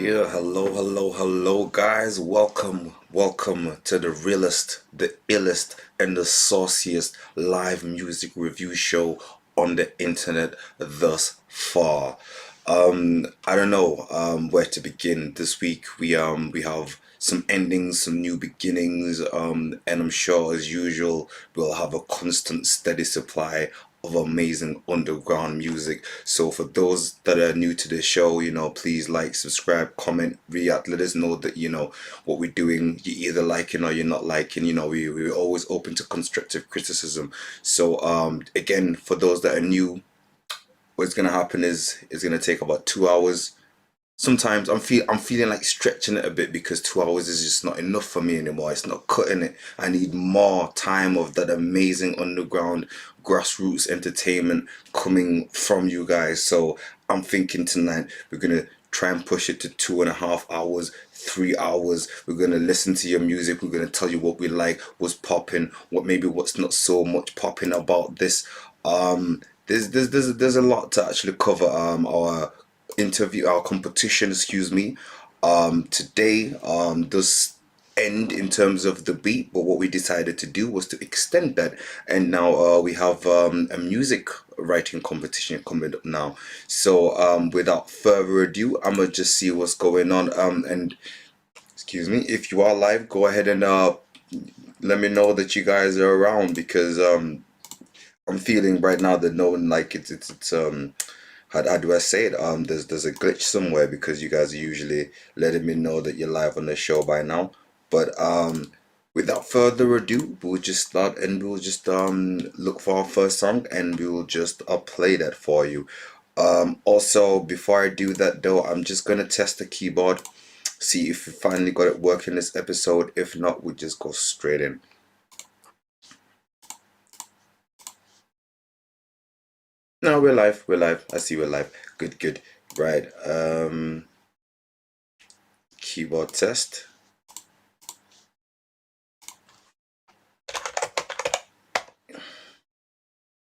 Yeah, hello, guys. Welcome to the realest, the illest, and the sauciest live music review show on the internet thus far. I don't know where to begin. This week we have some endings, some new beginnings, and I'm sure as usual we'll have a constant, steady supply of amazing underground music. So for those that are new to the show, please like, subscribe, comment, react, let us know that what we're doing, you're either liking or you're not liking. We're always open to constructive criticism. So again, for those that are new, what's gonna happen is it's gonna take about 2 hours. Sometimes I'm feeling like stretching it a bit because 2 hours is just not enough for me anymore. It's not cutting it. I need more time of that amazing underground grassroots entertainment coming from you guys. So I'm thinking tonight we're gonna try and push it to 2.5 hours, 3 hours. We're gonna listen to your music. We're gonna tell you what we like, what's popping, what's not so much popping about this. There's a lot to actually cover. Our competition, today does end in terms of the beat, but what we decided to do was to extend that, and now we have a music writing competition coming up now. So without further ado, I'm gonna just see what's going on. And excuse me, if you are live, go ahead and let me know that you guys are around, because I'm feeling right now that no one, like, it's how do I say it? There's a glitch somewhere, because you guys are usually letting me know that you're live on the show by now. But without further ado, we'll just start, and we'll just look for our first song, and we will just play that for you. Also, before I do that though, I'm just gonna test the keyboard, see if we finally got it working this episode. If not, we'll just go straight in. No, we're live. I see we're live. Good. Right. Keyboard test.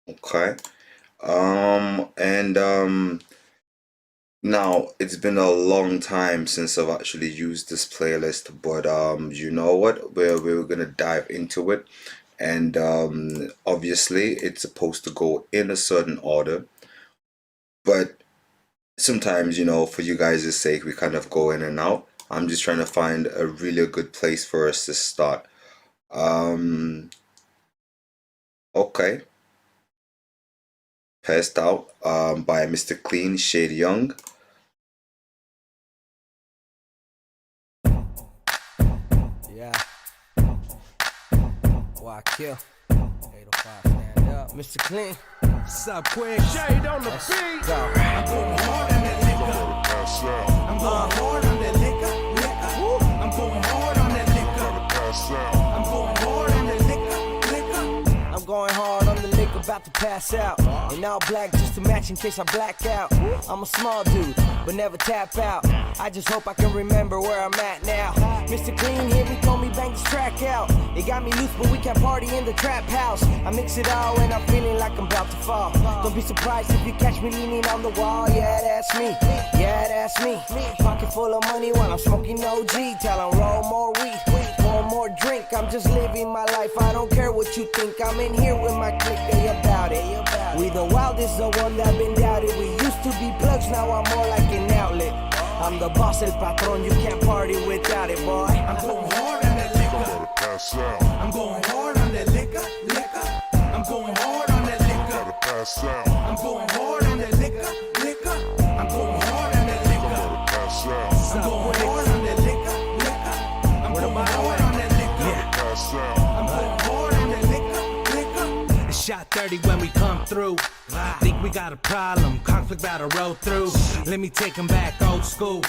Okay. Now it's been a long time since I've actually used this playlist, but you know what? We're gonna dive into it. And obviously it's supposed to go in a certain order, but sometimes, for you guys' sake, we kind of go in and out. I'm just trying to find a really good place for us to start. Okay. Passed Out by Mr. Clean, Shade Young. Yeah. Why kill? 805, stand up. Mr. Clean. What's up, quick? Shade on the beat. Go. I'm going hard on that liquor. I'm going hard on that liquor. I'm going hard on that liquor. I'm going hard on that liquor. I'm going hard on the liquor, about to pass out. In all black just to match in case I black out. I'm a small dude, but never tap out. I just hope I can remember where I'm at now. Mr. Clean here, he told me bang this track out. It got me loose, but we can't party in the trap house. I mix it all and I'm feeling like I'm about to fall. Don't be surprised if you catch me leaning on the wall. Yeah, that's me. Yeah, that's me. Pocket full of money while I'm smoking OG. Tell 'em roll more weed, one more drink. I'm just living my life. I don't care what you think. I'm in here with my clique. They about it. We the wildest, the one that been doubted. We used to be plugs, now I'm more like an outlet. I'm the boss, el patron, you can't party without it, boy. I'm going hard on that liquor. I'm going hard on that liquor. I'm going hard on that liquor. I'm going hard on that liquor. I'm going hard on that liquor. I'm going hard on that liquor. I'm going hard on that liquor. I'm going hard on that liquor. It's shot 30 when we come through. Think we got a problem, conflict about to roll through. Let me take 'em back old school.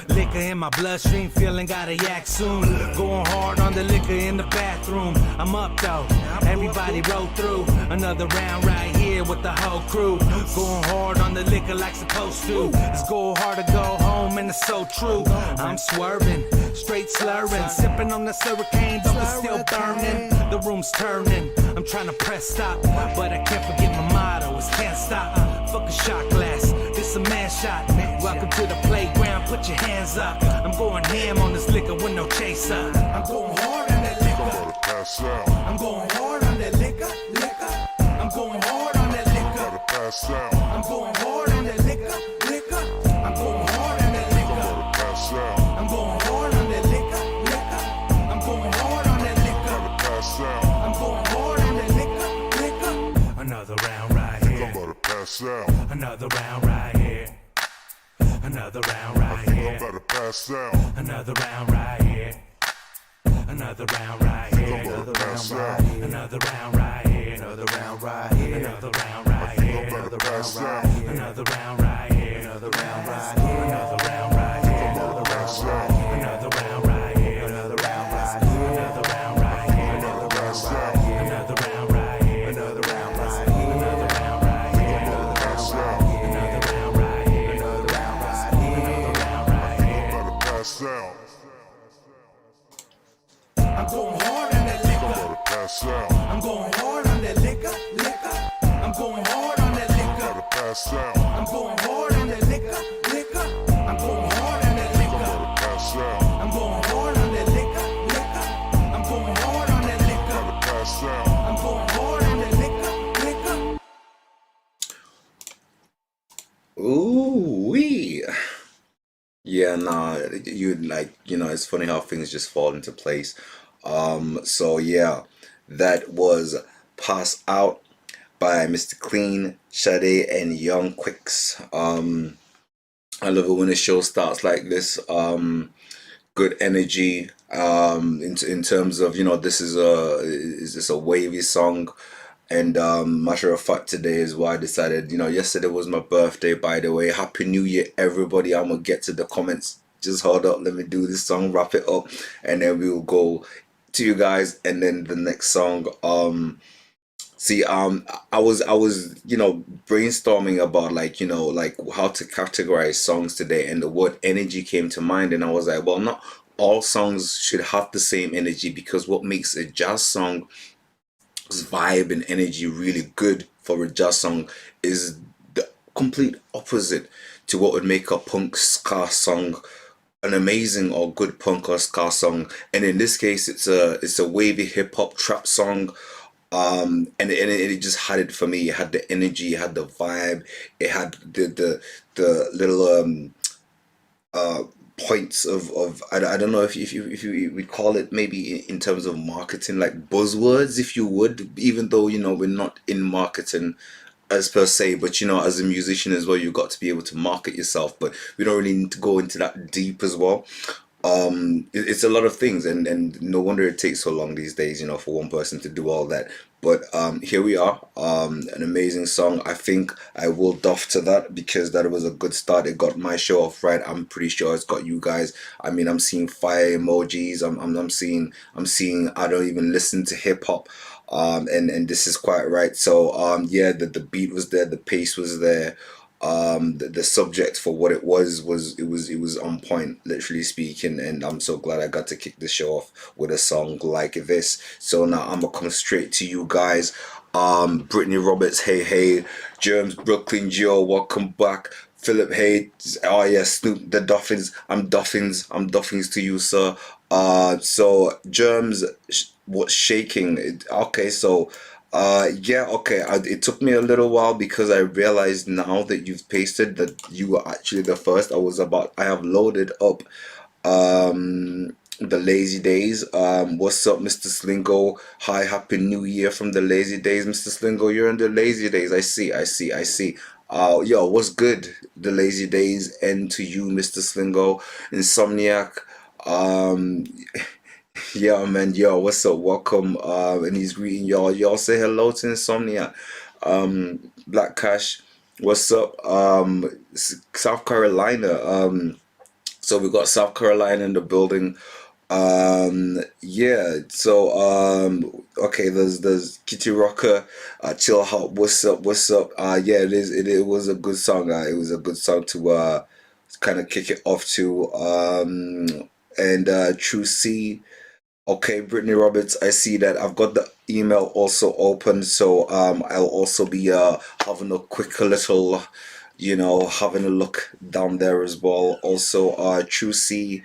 Liquor in my bloodstream, feeling gotta yak soon. Going hard on the liquor in the bathroom. I'm up though, everybody roll through. Another round right here with the whole crew. Going hard on the liquor like supposed to. It's go hard to go home and it's so true. I'm swerving, straight slurring. Sipping on this hurricane, but we're still burning. The room's turning, I'm trying to press stop, but I can't forget my motto, it's can't stop. Fuck a shot glass, this a man shot. Welcome to the playground, put put your hands up. I'm going ham on this liquor with no chaser. I'm going hard on that liquor. I'm about to pass out. I'm going hard on that liquor, liquor. I'm going hard on that I'm liquor. about to pass out. I'm going hard on that liquor, liquor. I'm going hard on that I'm liquor. about to pass out. I'm going hard on that liquor, liquor. I'm going hard on that liquor. I'm about to pass out. I'm going hard on that liquor, liquor. Another round right I'm here. about to pass out. Another round right here. Another round right I'm here. about to pass out. Another round right here. Another round right here. I'm about to pass out. Another round right here. Another round right here. Another round right here. I'm about to pass out. Another round right here. Another round right here. Another round right here. I'm about to pass out. Another round right here. Another round right here. Another round right here. I'm about to pass out. Another round right here. Another round right here. Another round right here. I'm about to pass out. Another round right here. Another round right here. Another round right here. I'm about to pass out. I'm going hard on that I'm liquor. about to pass out. I'm going hard on that liquor, liquor. I'm going hard on that I'm liquor. about to pass out. I'm going hard on that liquor, liquor. I'm going hard on that I'm liquor. about to pass out. I'm going hard on that liquor, liquor. I'm going hard on that I'm liquor. about to pass out. I'm going hard on that liquor, liquor. Ooh wee. Yeah, nah, you like, it's funny how things just fall into place. So yeah, that was Pass Out by Mr. Clean, Sade, and Young Quicks. I love it when the show starts like this. Good energy. In terms of, this is this a wavy song. And matter of fact, today is why I decided, yesterday was my birthday, by the way. Happy New Year, everybody. I'm gonna get to the comments. Just hold up, let me do this song, wrap it up, and then we'll go to you guys. And then the next song, I was brainstorming about like how to categorize songs today, and the word energy came to mind, and I was like, well, not all songs should have the same energy, because what makes a jazz song vibe and energy really good for a jazz song is the complete opposite to what would make a punk ska song an amazing or good punk or ska song. And in this case, it's a wavy hip hop trap song. And it just had it for me. It had the energy, it had the vibe, it had the little points of I don't know if you would call it, maybe in terms of marketing, like buzzwords, if you would, even though we're not in marketing as per se, but as a musician as well, you got to be able to market yourself, but we don't really need to go into that deep as well. It's a lot of things, and no wonder it takes so long these days, for one person to do all that. But here we are, an amazing song. I think I will doff to that, because that was a good start. It got my show off right. I'm pretty sure it's got you guys. I mean, I'm seeing fire emojis. I'm seeing I don't even listen to hip hop. And this is quite right. So yeah, the beat was there, the pace was there. The subject for what it was on point, literally speaking, and I'm so glad I got to kick the show off with a song like this. So now I'm gonna come straight to you guys. Brittany Roberts, hey hey. Germs, Brooklyn Joe, welcome back. Philip, hey. Oh yeah, Snoop, the Doffins. I'm Doffins to you, sir. So Germs, what's shaking? Okay, so yeah, okay. It took me a little while, because I realized now that you've pasted that you were actually the first. I have loaded up the Lazy Days. What's up, Mr. Slingo? Hi, happy new year from the Lazy Days, Mr. Slingo. You're in the Lazy Days. I see. Yo, what's good? The Lazy Days, and to you, Mr. Slingo. Insomniac. Yeah, man. Yo, what's up? Welcome. And he's greeting y'all. Y'all say hello to Insomnia. Black Cash, what's up? South Carolina. So we got South Carolina in the building. Yeah. So okay. There's Kitty Rocker. Chill Hop. What's up? Yeah. It was a good song. It was a good song to kind of kick it off to. And True C. Okay, Brittany Roberts, I see that. I've got the email also open, so I'll also be having a quick little having a look down there as well. Also, True C,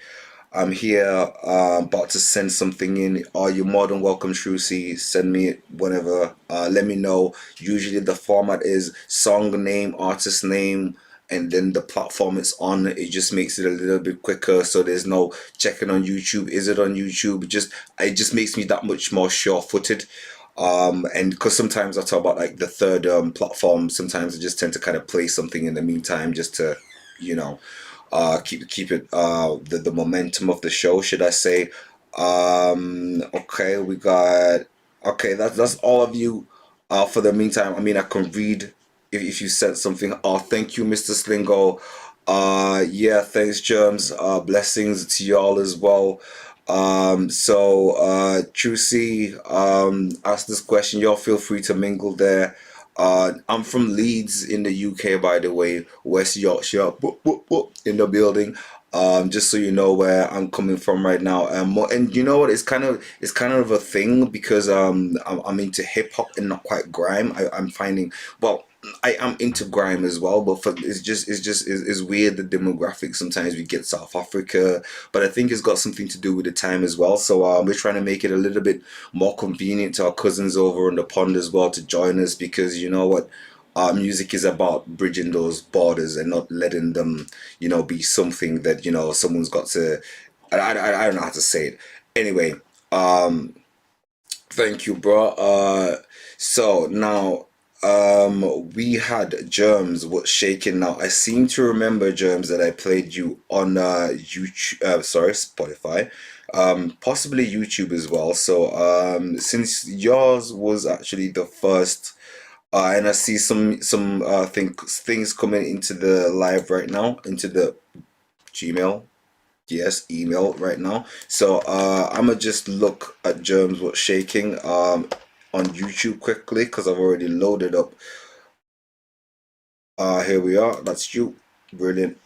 I'm here, about to send something in. You're more than welcome, True C. Send me it whenever. Let me know. Usually the format is song name, artist name, and then the platform it's on. It just makes it a little bit quicker, so there's no checking on YouTube. Is it on YouTube? It just makes me that much more sure-footed. And because sometimes I talk about like the third platform, sometimes I just tend to kind of play something in the meantime just to, keep it the momentum of the show, should I say. Okay, we got, okay, that's all of you for the meantime. I mean, I can read if you said something. Thank you, Mr. Slingo. Yeah, thanks, Germs. Blessings to y'all as well. Trucy, asked this question. Y'all feel free to mingle there. I'm from Leeds in the UK, by the way, West Yorkshire, in the building. Just so you know where I'm coming from right now. And you know what? It's kind of a thing because I'm into hip hop and not quite grime. I'm finding, well, I am into grime as well, but it's weird, the demographic. Sometimes we get South Africa, but I think it's got something to do with the time as well. So we're trying to make it a little bit more convenient to our cousins over on the pond as well to join us, because you know what, music is about bridging those borders and not letting them, be something that someone's got to. I don't know how to say it. Anyway, thank you, bro. So now. We had Germs, what's shaking now. I seem to remember, Germs, that I played you on YouTube, sorry, Spotify, possibly YouTube as well. So since yours was actually the first, and I see some things coming into the live right now, into the Gmail. Yes, email right now. So I'ma just look at Germs, what's shaking on YouTube quickly, because I've already loaded up. Here we are. That's you. Brilliant.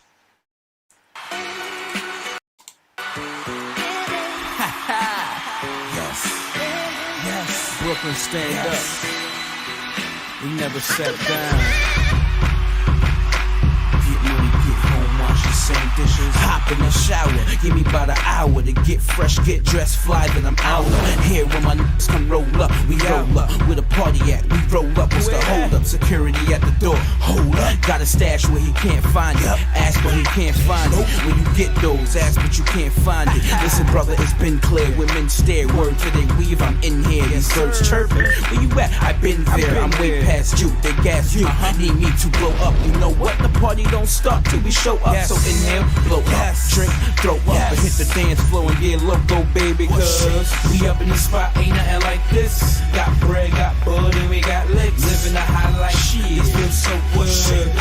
Yes. Brooklyn, stand up. We never sat down. Same dishes, hop in the shower, give me about an hour to get fresh, get dressed, fly, then I'm out. Here when my niggas come roll up, we roll up. Where the party at, we roll up. What's the hold up? Security at the door, hold up. Got a stash where he can't find it, ask but he can't find it. When you get those, ask but you can't find it. Listen brother, it's been clear, women stare, word till they weave, I'm in here. These birds chirping, where you at? I been there, I'm way past you, they gas you, need me to blow up. You know what, the party don't start till we show up. So inhale, blow up, drink, throw up, and hit the dance floor and get loco, baby, cause we up in the spot, ain't nothing like this. Got bread, got bud, and we got licks. Living a high life, shit, this feels so good.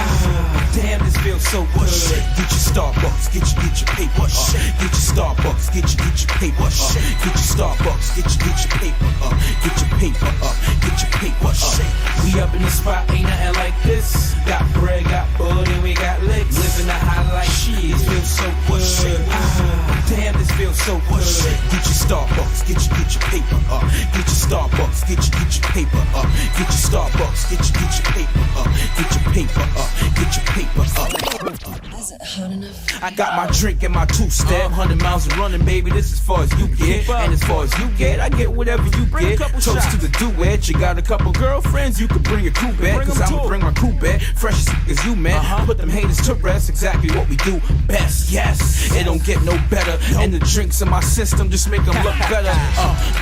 Damn, this feels so good. Get your Starbucks, get your paper up. Get your Starbucks, get your paper up. Get your Starbucks, get your paper up. Get your paper up, get your paper up. We up in the spot, ain't nothing like this. Got bread, got bud, and we got licks. Living a high life, shit, this feels so good. Damn, this feels so good. Get your Starbucks, get your paper up. Get your Starbucks, get your paper up. Get your Starbucks, get your paper up. Get your paper up, get your paper up. Is it hot enough? I got my drink and my two-step, 100 miles of running, baby, this as far as you get. And as far as you get, I get whatever you get. Toast to the duet, you got a couple girlfriends, you could bring your crew back, cause I'ma bring my crew back, fresh as you, man. Put them haters to rest, exactly what we do best. Yes, it don't get no better, and the drinks in my system just make them look better.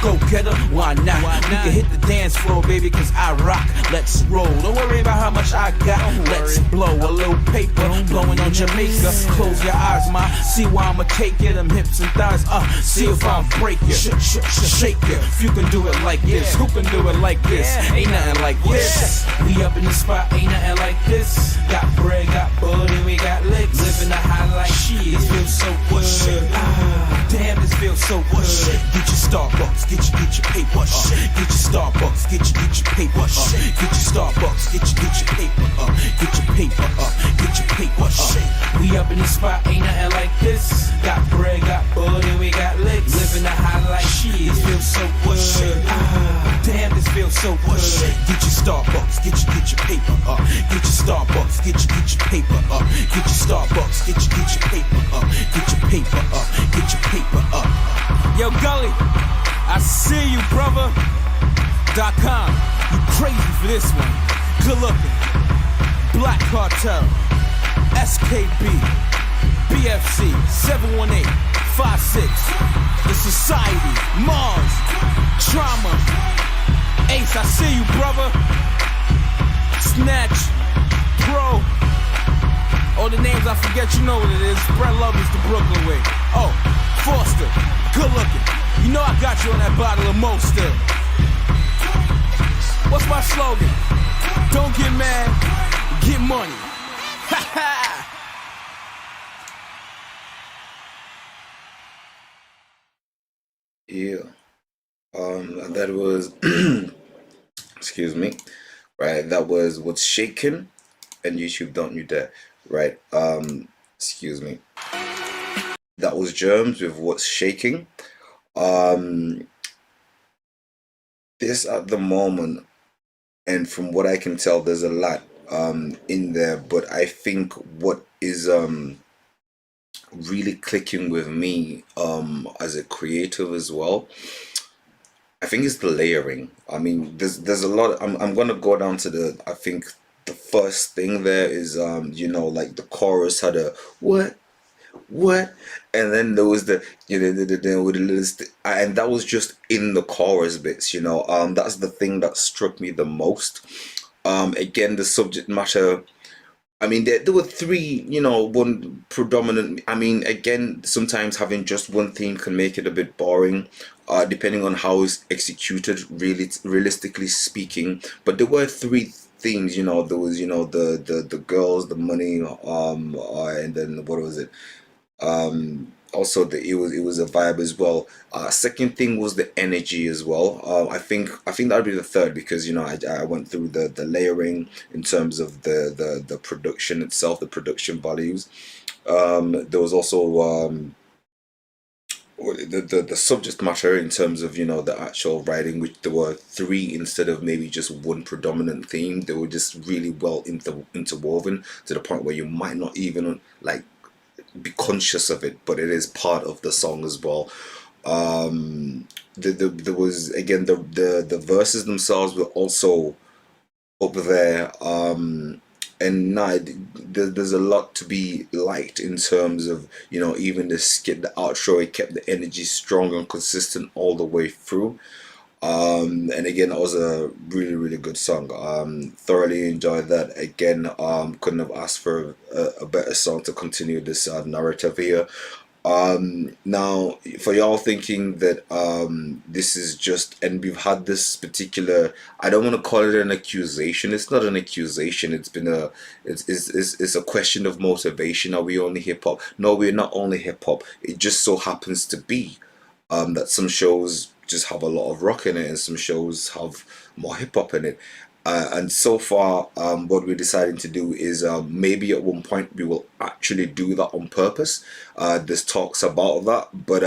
Go get her, why not? We can hit the dance floor, baby, cause I rock. Let's roll, don't worry about how much I got. Let's blow a little paper, blowing on Jamaica. Close your eyes, ma, see why I'ma take it. Them hips and thighs, see if I'll break you. Shake you, if you can do it like this, who can do it like this? Ain't nothing like this. We up in the spot, ain't nothing like this. Got bread, got bud, and we got licks. Living a high life, shit, this feels so good. Damn, this feels so good. Get your Starbucks, get your paper up. Get your Starbucks, get your paper up. Get your Starbucks, get your paper up. Get your paper up, get your paper up. We up in the spot, ain't nothing like this. Got bread, got bud, and we got licks. Living a high life, shit, this feels so good. Damn, this feels so good. Get your Starbucks, get your paper up. Get your Starbucks, get your paper up. Get your Starbucks, get your paper up. Get your paper up, get your paper up. Yo, Gully, I see you, brother. .com, you crazy for this one. Good looking. Black Cartel, SKB, BFC, 718-56, The Society, Mars, Trauma, Ace, I see you, brother. Snatch, Pro, all the names I forget, you know what it is. Spread love is the Brooklyn way. Oh, Foster, good looking. You know I got you on that bottle of Mo still. What's my slogan? Don't get mad, get money. Ha ha! Yeah. That was excuse me. Right, that was What's Shaking and YouTube Don't You Dare. Right. Excuse me. That was Germs with What's Shaking. This at the moment, and from what I can tell, there's a lot in there, but I think what is really clicking with me as a creative as well, I think it's the layering. I mean, there's a lot. I'm gonna go down to I think the first thing there is you know, like the chorus had a what, and then there was the with the little and that was just in the chorus bits, you know. That's the thing that struck me the most. Again, the subject matter, I mean, there were three, you know, one predominant. I mean, again, sometimes having just one theme can make it a bit boring, depending on how it's executed, really, realistically speaking. But there were three themes, you know. There was, you know, the girls, the money, and then what was it? Also, it was a vibe as well. Second thing was the energy as well. I think that'd be the third, because, you know, I went through the layering in terms of the production itself, the production values. There was also the subject matter in terms of, you know, the actual writing, which there were three instead of maybe just one predominant theme. They were just really well interwoven to the point where you might not even like be conscious of it, but it is part of the song as well. There was, again, the verses themselves were also up there, and nah, there's a lot to be liked in terms of, you know, even the skit, the outro, it kept the energy strong and consistent all the way through. And again, that was a really good song. Thoroughly enjoyed that. Again, couldn't have asked for a better song to continue this narrative here. Now, for y'all thinking that this is just, and we've had this particular, I don't want to call it an accusation. It's not an accusation. It's been it's a question of motivation. Are we only hip hop? No, we're not only hip hop. It just so happens to be that some shows just have a lot of rock in it, and some shows have more hip hop in it. And so far, what we're deciding to do is maybe at one point we will actually do that on purpose. There's talks about that, but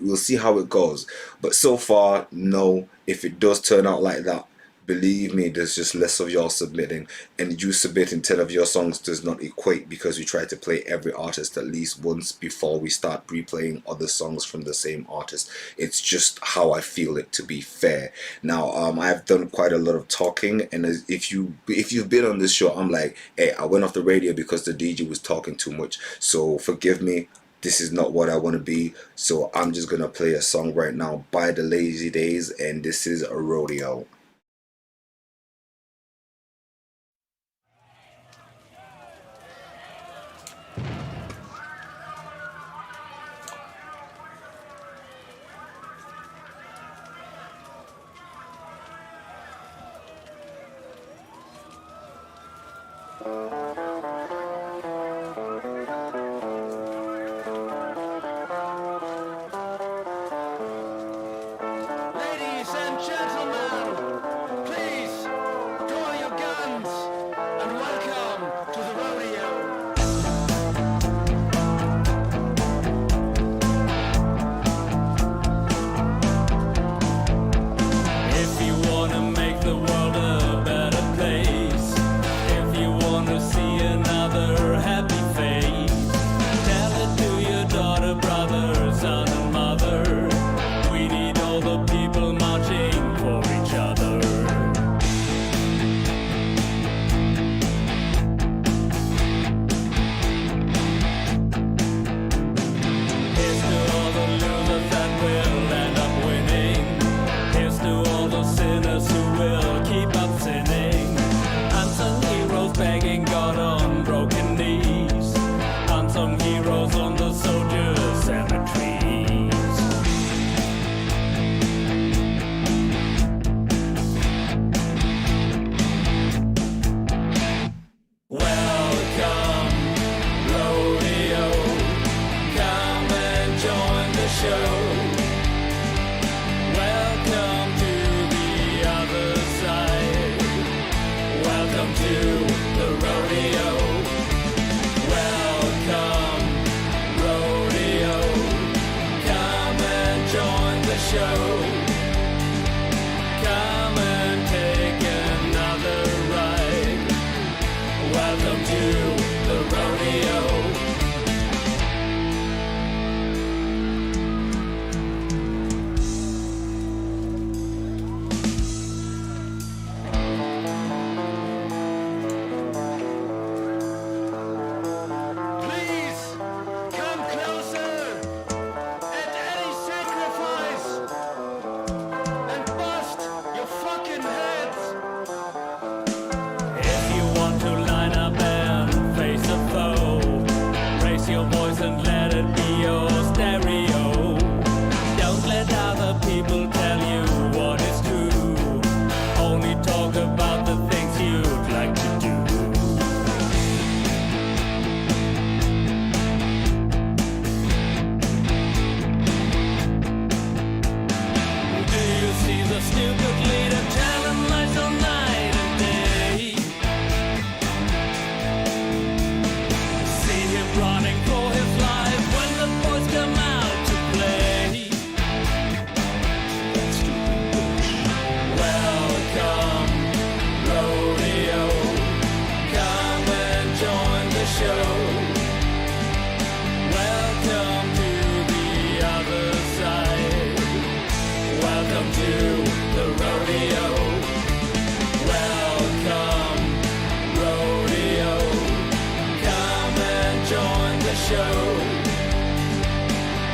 we'll see how it goes. But so far, no. If it does turn out like that, believe me, there's just less of y'all submitting, and you submitting 10 of your songs does not equate, because we try to play every artist at least once before we start replaying other songs from the same artist. It's just how I feel it to be fair. Now, I've done quite a lot of talking, and if you've been on this show, I'm like, hey, I went off the radio because the DJ was talking too much, so forgive me. This is not what I want to be, so I'm just gonna play a song right now by the Lazy Days, and this is a Rodeo. Ladies and gentlemen, please draw your guns and welcome to the rodeo. If you wanna make the world a better place, if you wanna show.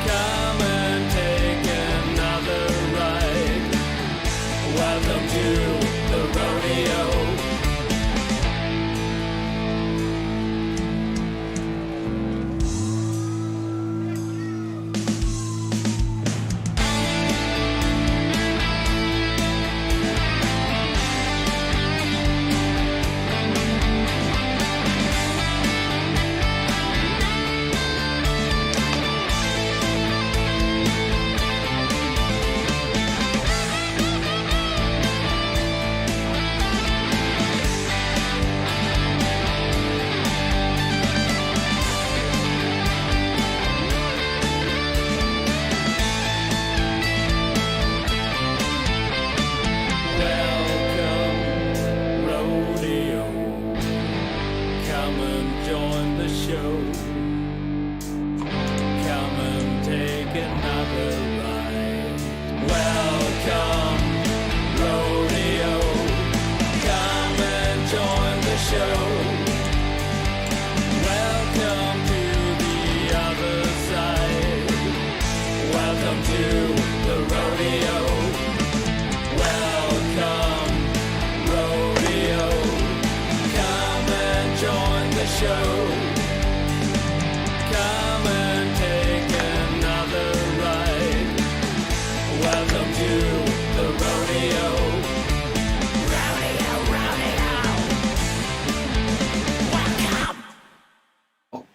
Come and take another ride. Welcome to the rodeo.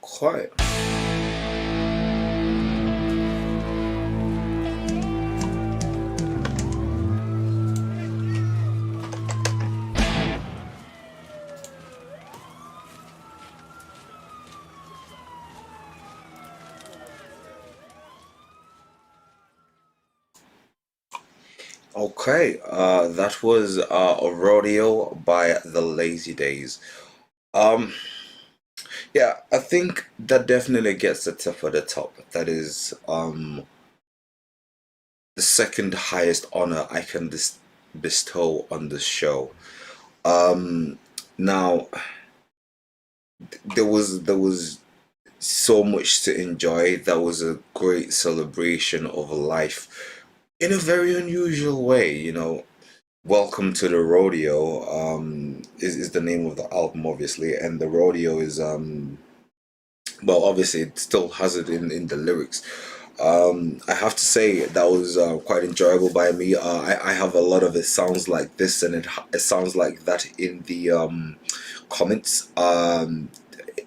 Quiet. Okay, that was a rodeo by the Lazy Days. Um, yeah, I think that definitely gets the tip of the top. That is the second highest honor I can bestow on this show. Um, Now there was so much to enjoy. That was a great celebration of life in a very unusual way. Welcome to the Rodeo is the name of the album, obviously, and the rodeo is well, obviously it still has it in the lyrics. I have to say that was quite enjoyable by me. I have a lot of it sounds like this, and it sounds like that in the comments.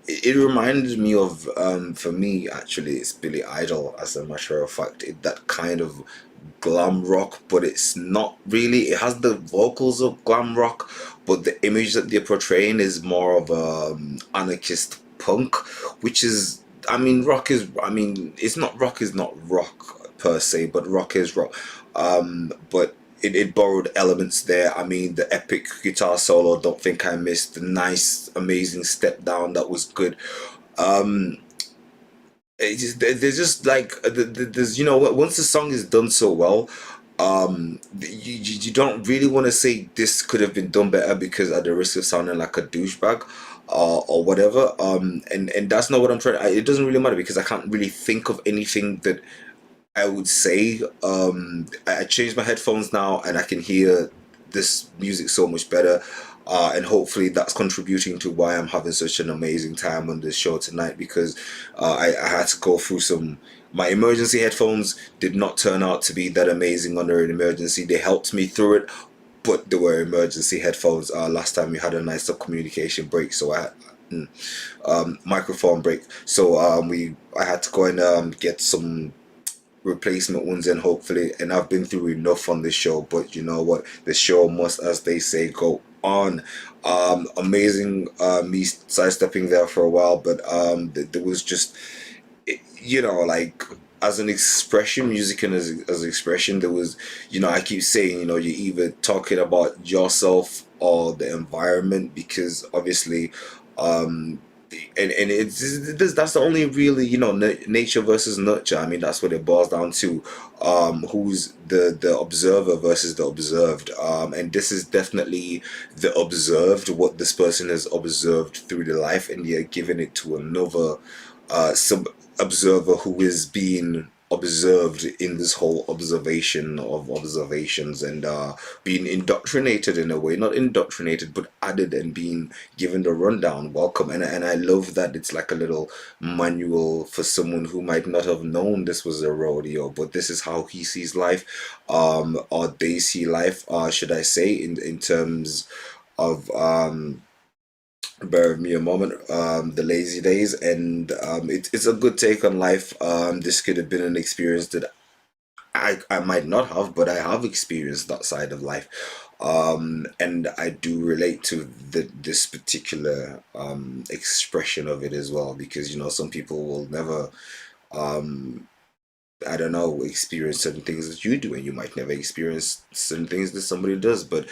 It reminded me of for me actually it's Billy Idol, as a matter of fact. That kind of glam rock, but it's not really. It has the vocals of glam rock, but the image that they're portraying is more of anarchist punk, which is, I mean, rock is, I mean, it's not, rock is not rock per se, but rock is rock. But it borrowed elements there. I mean, the epic guitar solo, Don't Think I Missed, the nice, amazing step down, that was good. Um, there's just like there's, once the song is done so well, you don't really want to say this could have been done better, because at the risk of sounding like a douchebag or whatever. And that's not what I'm trying. It doesn't really matter, because I can't really think of anything that I would say. I changed my headphones now, and I can hear this music so much better. And hopefully that's contributing to why I'm having such an amazing time on this show tonight, because I had to go through some. My emergency headphones did not turn out to be that amazing under an emergency. They helped me through it, but they were emergency headphones. Last time we had a nice communication break, so I had microphone break. So I had to go and get some replacement ones in, hopefully. And I've been through enough on this show, but you know what, the show must, as they say, go on. Amazing, me sidestepping there for a while, but there was just, like, as an expression, music, and as an expression, there was, I keep saying, you're either talking about yourself or the environment, because obviously and that's the only really, nature versus nurture. I mean, that's what it boils down to. Who's the observer versus the observed. And this is definitely the observed, what this person has observed through the life, and you're giving it to another sub observer who is being observed in this whole observation of observations, and being indoctrinated in a way, not indoctrinated but added and being given the rundown. Welcome. And I love that it's like a little manual for someone who might not have known this was a rodeo, but this is how he sees life, or they see life, should I say, in terms of bear with me a moment, the lazy days. And it's a good take on life. This could have been an experience that I might not have, but I have experienced that side of life. And I do relate to this particular expression of it as well, because some people will never, I don't know, experience certain things that you do, and you might never experience certain things that somebody does, but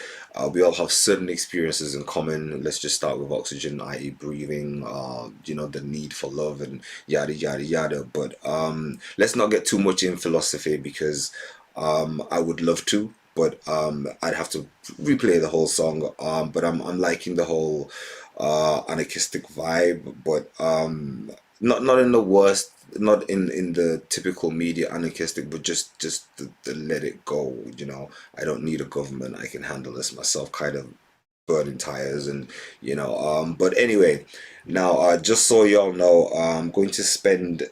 we all have certain experiences in common. Let's just start with oxygen, i.e., breathing, the need for love, and yada yada yada. But let's not get too much in philosophy, because I would love to, but I'd have to replay the whole song. But I'm liking the whole anarchistic vibe, but not in the worst, not in the typical media anarchistic, but just the let it go. I don't need a government, I can handle this myself kind of burning tires. And but anyway, now just so y'all know, I'm going to spend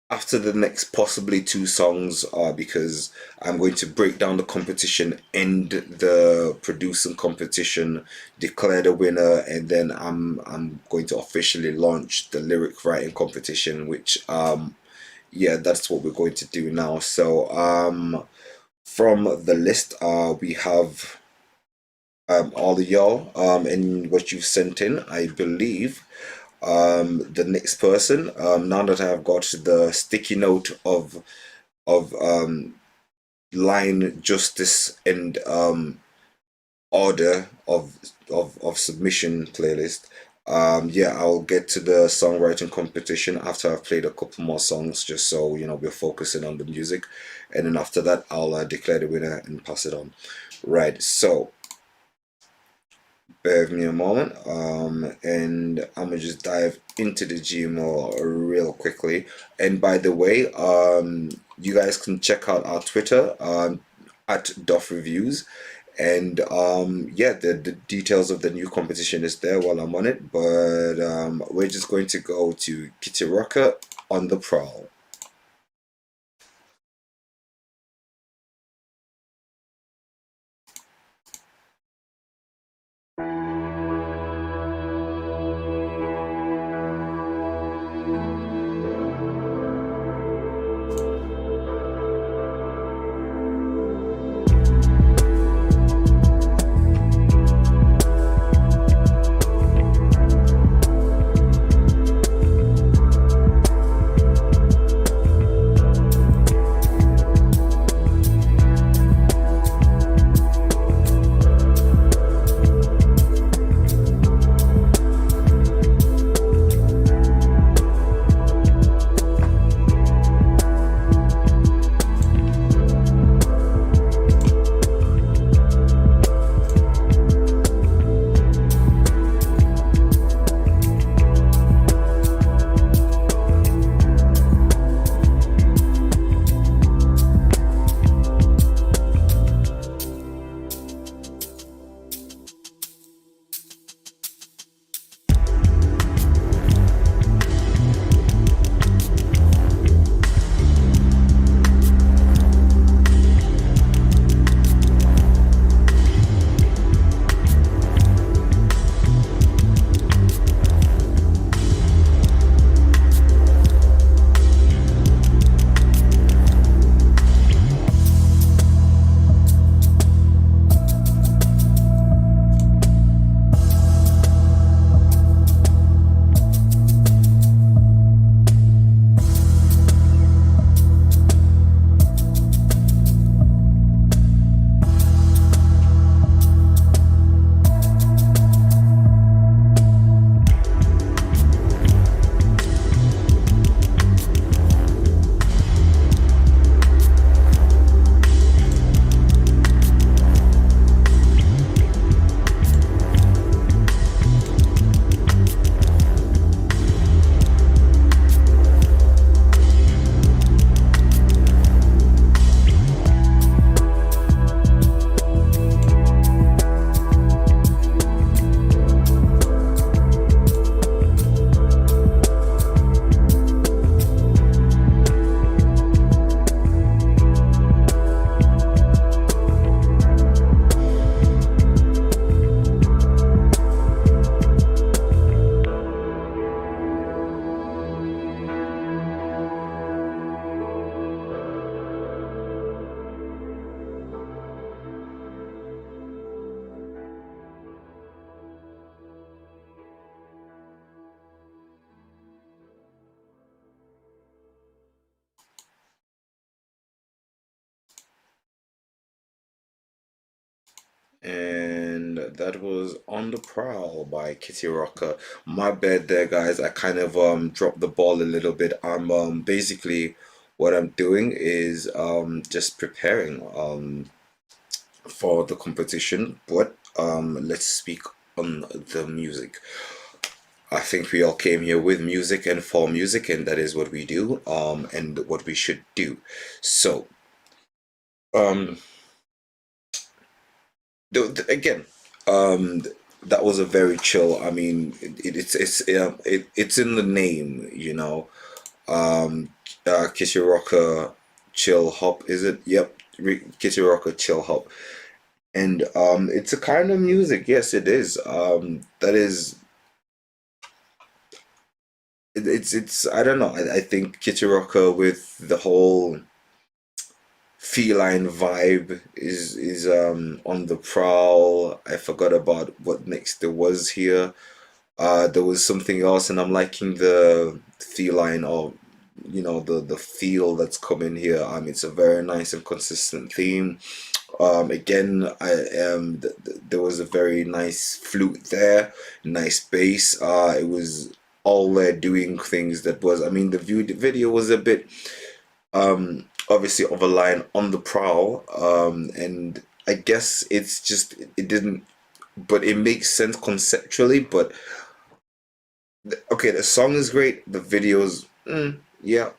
after the next possibly two songs, because I'm going to break down the competition, end the producing competition, declare the winner, and then I'm going to officially launch the lyric writing competition, which yeah, that's what we're going to do now. So from the list, we have all of y'all, and what you've sent in, I believe. The next person, now that I've got the sticky note of line justice and order of submission playlist, yeah, I'll get to the songwriting competition after I've played a couple more songs, just so we're focusing on the music, and then after that I'll declare the winner and pass it on. Right, so bear with me a moment, and I'm gonna just dive into the GMO real quickly. And by the way, you guys can check out our Twitter, at Doff Re-Viewz, and yeah, the details of the new competition is there while I'm on it. But we're just going to go to Kitty Rocker on the Prowl. And that was On the Prowl by Kitty Rocker. My bad there, guys. I kind of dropped the ball a little bit. I'm basically what I'm doing is just preparing for the competition, but let's speak on the music. I think we all came here with music and for music, and that is what we do, and what we should do. So, um, again, um, that was a very chill. I mean, it's in the name, you know. Um, Kitty Rocker Chill Hop, is it? Yep, Kitty Rocker Chill Hop, and it's a kind of music. Yes, it is. That is. It's. I don't know. I think Kitty Rocker with the whole feline vibe is on the prowl. I forgot about what next there was here. There was something else, and I'm liking the feline, or the feel that's coming here. It's a very nice and consistent theme. Again, there was a very nice flute there, nice bass. It was all there doing things that was. I mean, the video was a bit obviously of a line on the prowl, and I guess it's just it didn't, but it makes sense conceptually. But okay, the song is great, the videos, yeah,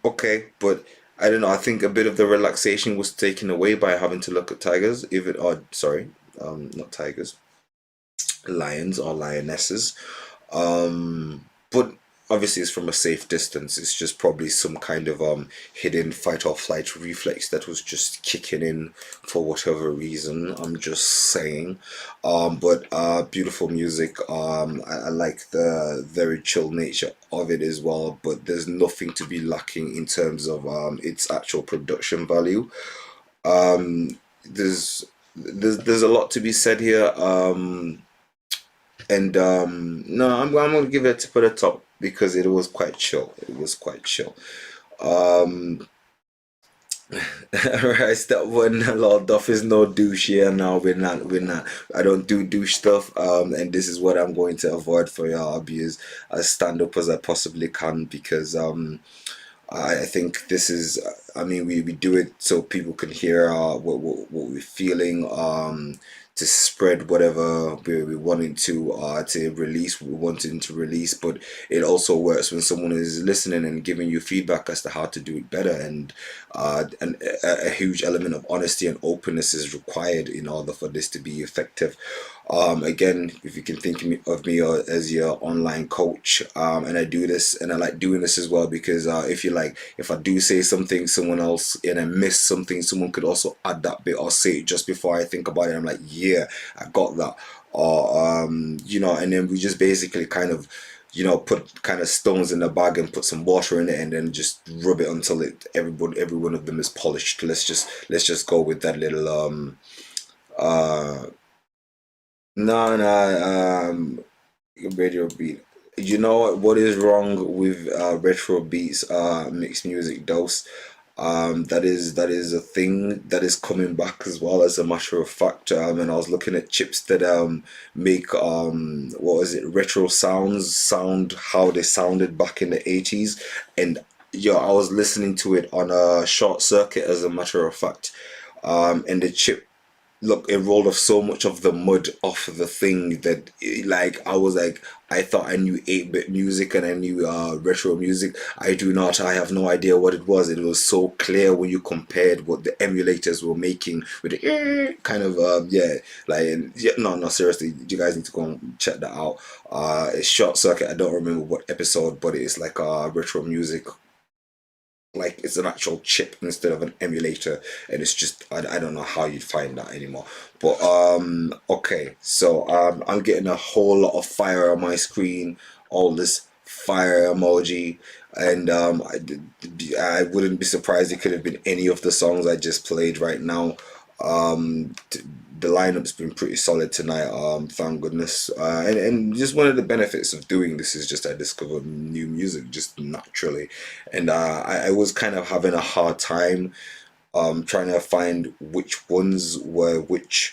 okay, but I don't know. I think a bit of the relaxation was taken away by having to look at tigers, even, or sorry, not tigers, lions or lionesses. But obviously it's from a safe distance. It's just probably some kind of hidden fight or flight reflex that was just kicking in for whatever reason. I'm just saying. But beautiful music. I like the very chill nature of it as well. But there's nothing to be lacking in terms of its actual production value. There's a lot to be said here. And no, I'm gonna give it a tip of the top because it was quite chill. It was quite chill. Um, right, step one, Lord Doff is no douche here. Now we're not. I don't do douche stuff. And this is what I'm going to avoid for y'all. I'll be as stand up as I possibly can because I think this is. I mean, we do it so people can hear what we're feeling. To spread whatever we wanting to release, what we're wanting to release. But it also works when someone is listening and giving you feedback as to how to do it better. And a huge element of honesty and openness is required in order for this to be effective. Again, if you can think of me as your online coach, and I do this, and I like doing this as well because if I do say something, someone else, and I miss something, someone could also add that bit or say it just before I think about it. I'm like, yeah, I got that, or and then we just basically kind of put kind of stones in the bag and put some water in it and then just rub it until every one of them is polished. Let's just go with that little uh no, no, radio beat. You know what is wrong with retro beats, mixed music dose? That is a thing that is coming back as well, as a matter of fact. And I was looking at chips that make what was it, retro sound how they sounded back in the 80s, and I was listening to it on a short circuit, as a matter of fact. And the chip, look, it rolled off so much of the mud off the thing that like I was like, I thought I knew 8-bit music and I knew retro music. I do not. I have no idea what it was. It was so clear when you compared what the emulators were making with the kind of yeah, like, yeah, no, seriously, you guys need to go and check that out. It's short circuit. I don't remember what episode, but it's like retro music, like it's an actual chip instead of an emulator, and it's just I don't know how you'd find that anymore. But okay, so I'm getting a whole lot of fire on my screen, all this fire emoji, and I wouldn't be surprised it could have been any of the songs I just played right now. The lineup's been pretty solid tonight, thank goodness. And just one of the benefits of doing this is just I discover new music just naturally. And I was kind of having a hard time trying to find which ones were which.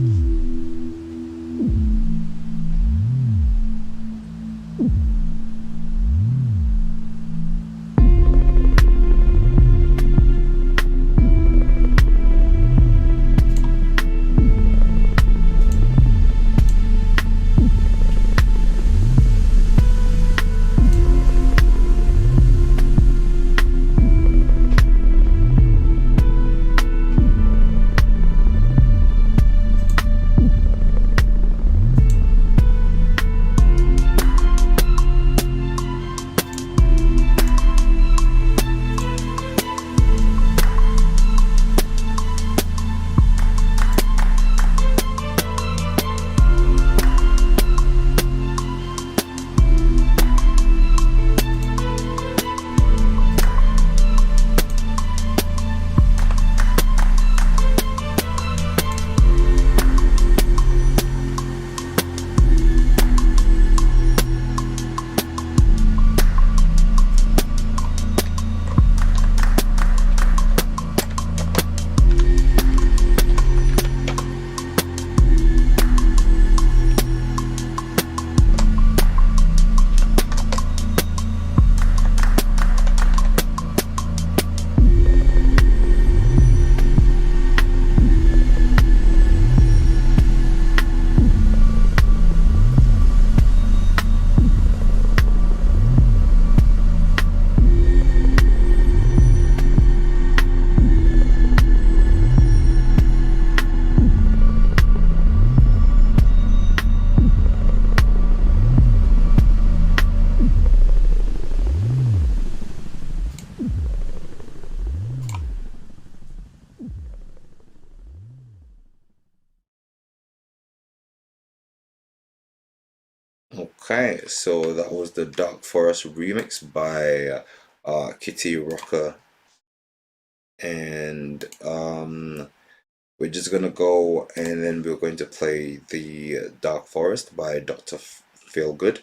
Okay, so that was the Dark Forest remix by Kitty Rocker, and we're just gonna go and then we're going to play the Dark Forest by Dr. Feelgood.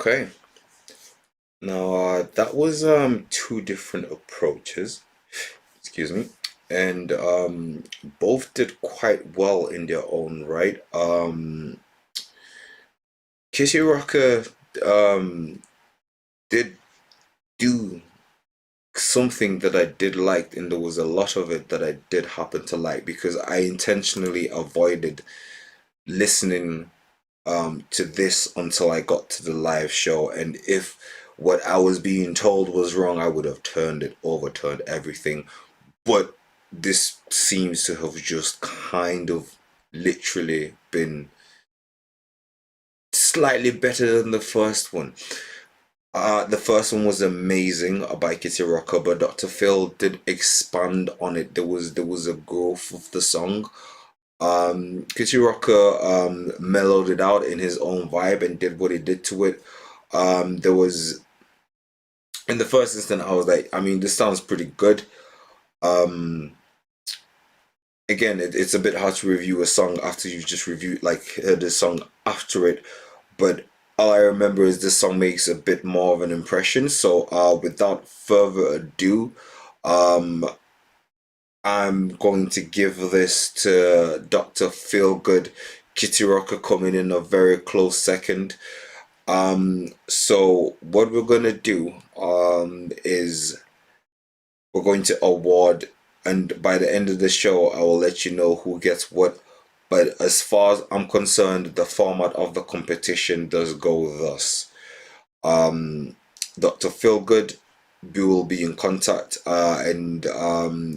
Okay. Now that was two different approaches, excuse me, and both did quite well in their own right. Kitty Rocker um did do something that I did like, and there was a lot of it that I did happen to like because I intentionally avoided listening to this until I got to the live show, and if what I was being told was wrong, I would have overturned everything. But this seems to have just kind of literally been slightly better than the first one. The first one was amazing by Kitty Rocker, but Dr. Phil did expand on it. There was a growth of the song. Kitty Rocker mellowed it out in his own vibe and did what he did to it. There was in the first instant I was like, I mean, this sounds pretty good. Um, Again, it's a bit hard to review a song after you've just reviewed like heard the song after it, but all I remember is this song makes a bit more of an impression. So without further ado, um I'm going to give this to Dr. Feelgood. Kitty Rocker coming in a very close second. So what we're gonna do is we're going to award, and by the end of the show I will let you know who gets what. But as far as I'm concerned, the format of the competition does go thus. Dr. Feelgood, we will be in contact, and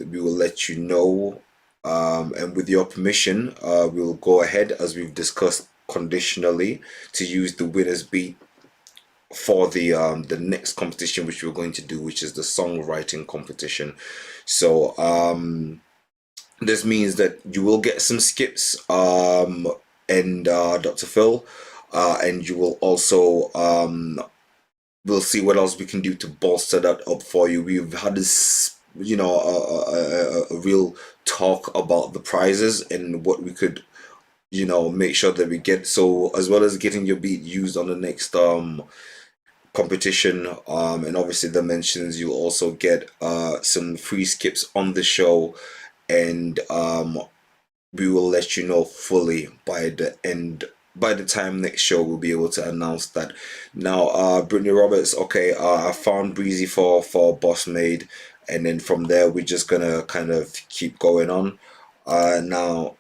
we will let you know. And with your permission, we will go ahead, as we've discussed conditionally, to use the winner's beat for the next competition which we're going to do, which is the songwriting competition. So this means that you will get some skips, and Dr. Phil, and you will also we'll see what else we can do to bolster that up for you. We've had this, you know, a real talk about the prizes and what we could, you know, make sure that we get. So as well as getting your beat used on the next competition, and obviously the mentions, you'll also get some free skips on the show, and we will let you know fully by the end. By the time next show, we'll be able to announce that. Now, Brittany Roberts, okay, I found Breezy for Boss Made, and then from there we're just gonna kind of keep going on. Now,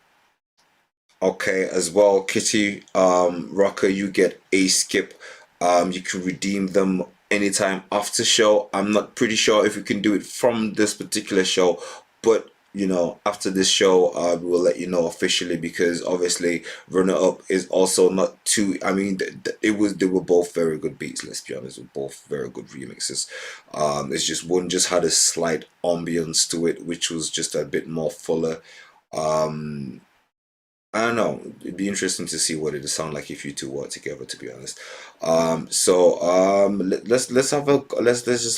okay, as well, Kitty Rocker, you get a skip. You can redeem them anytime after show. I'm not pretty sure if we can do it from this particular show, but you know, after this show, we will let you know officially, because obviously Runner Up is also not too, I mean, they were both very good beats, let's be honest, with both very good remixes. It's just one just had a slight ambience to it, which was just a bit more fuller. I don't know. It'd be interesting to see what it'd sound like if you two work together, to be honest. Let's just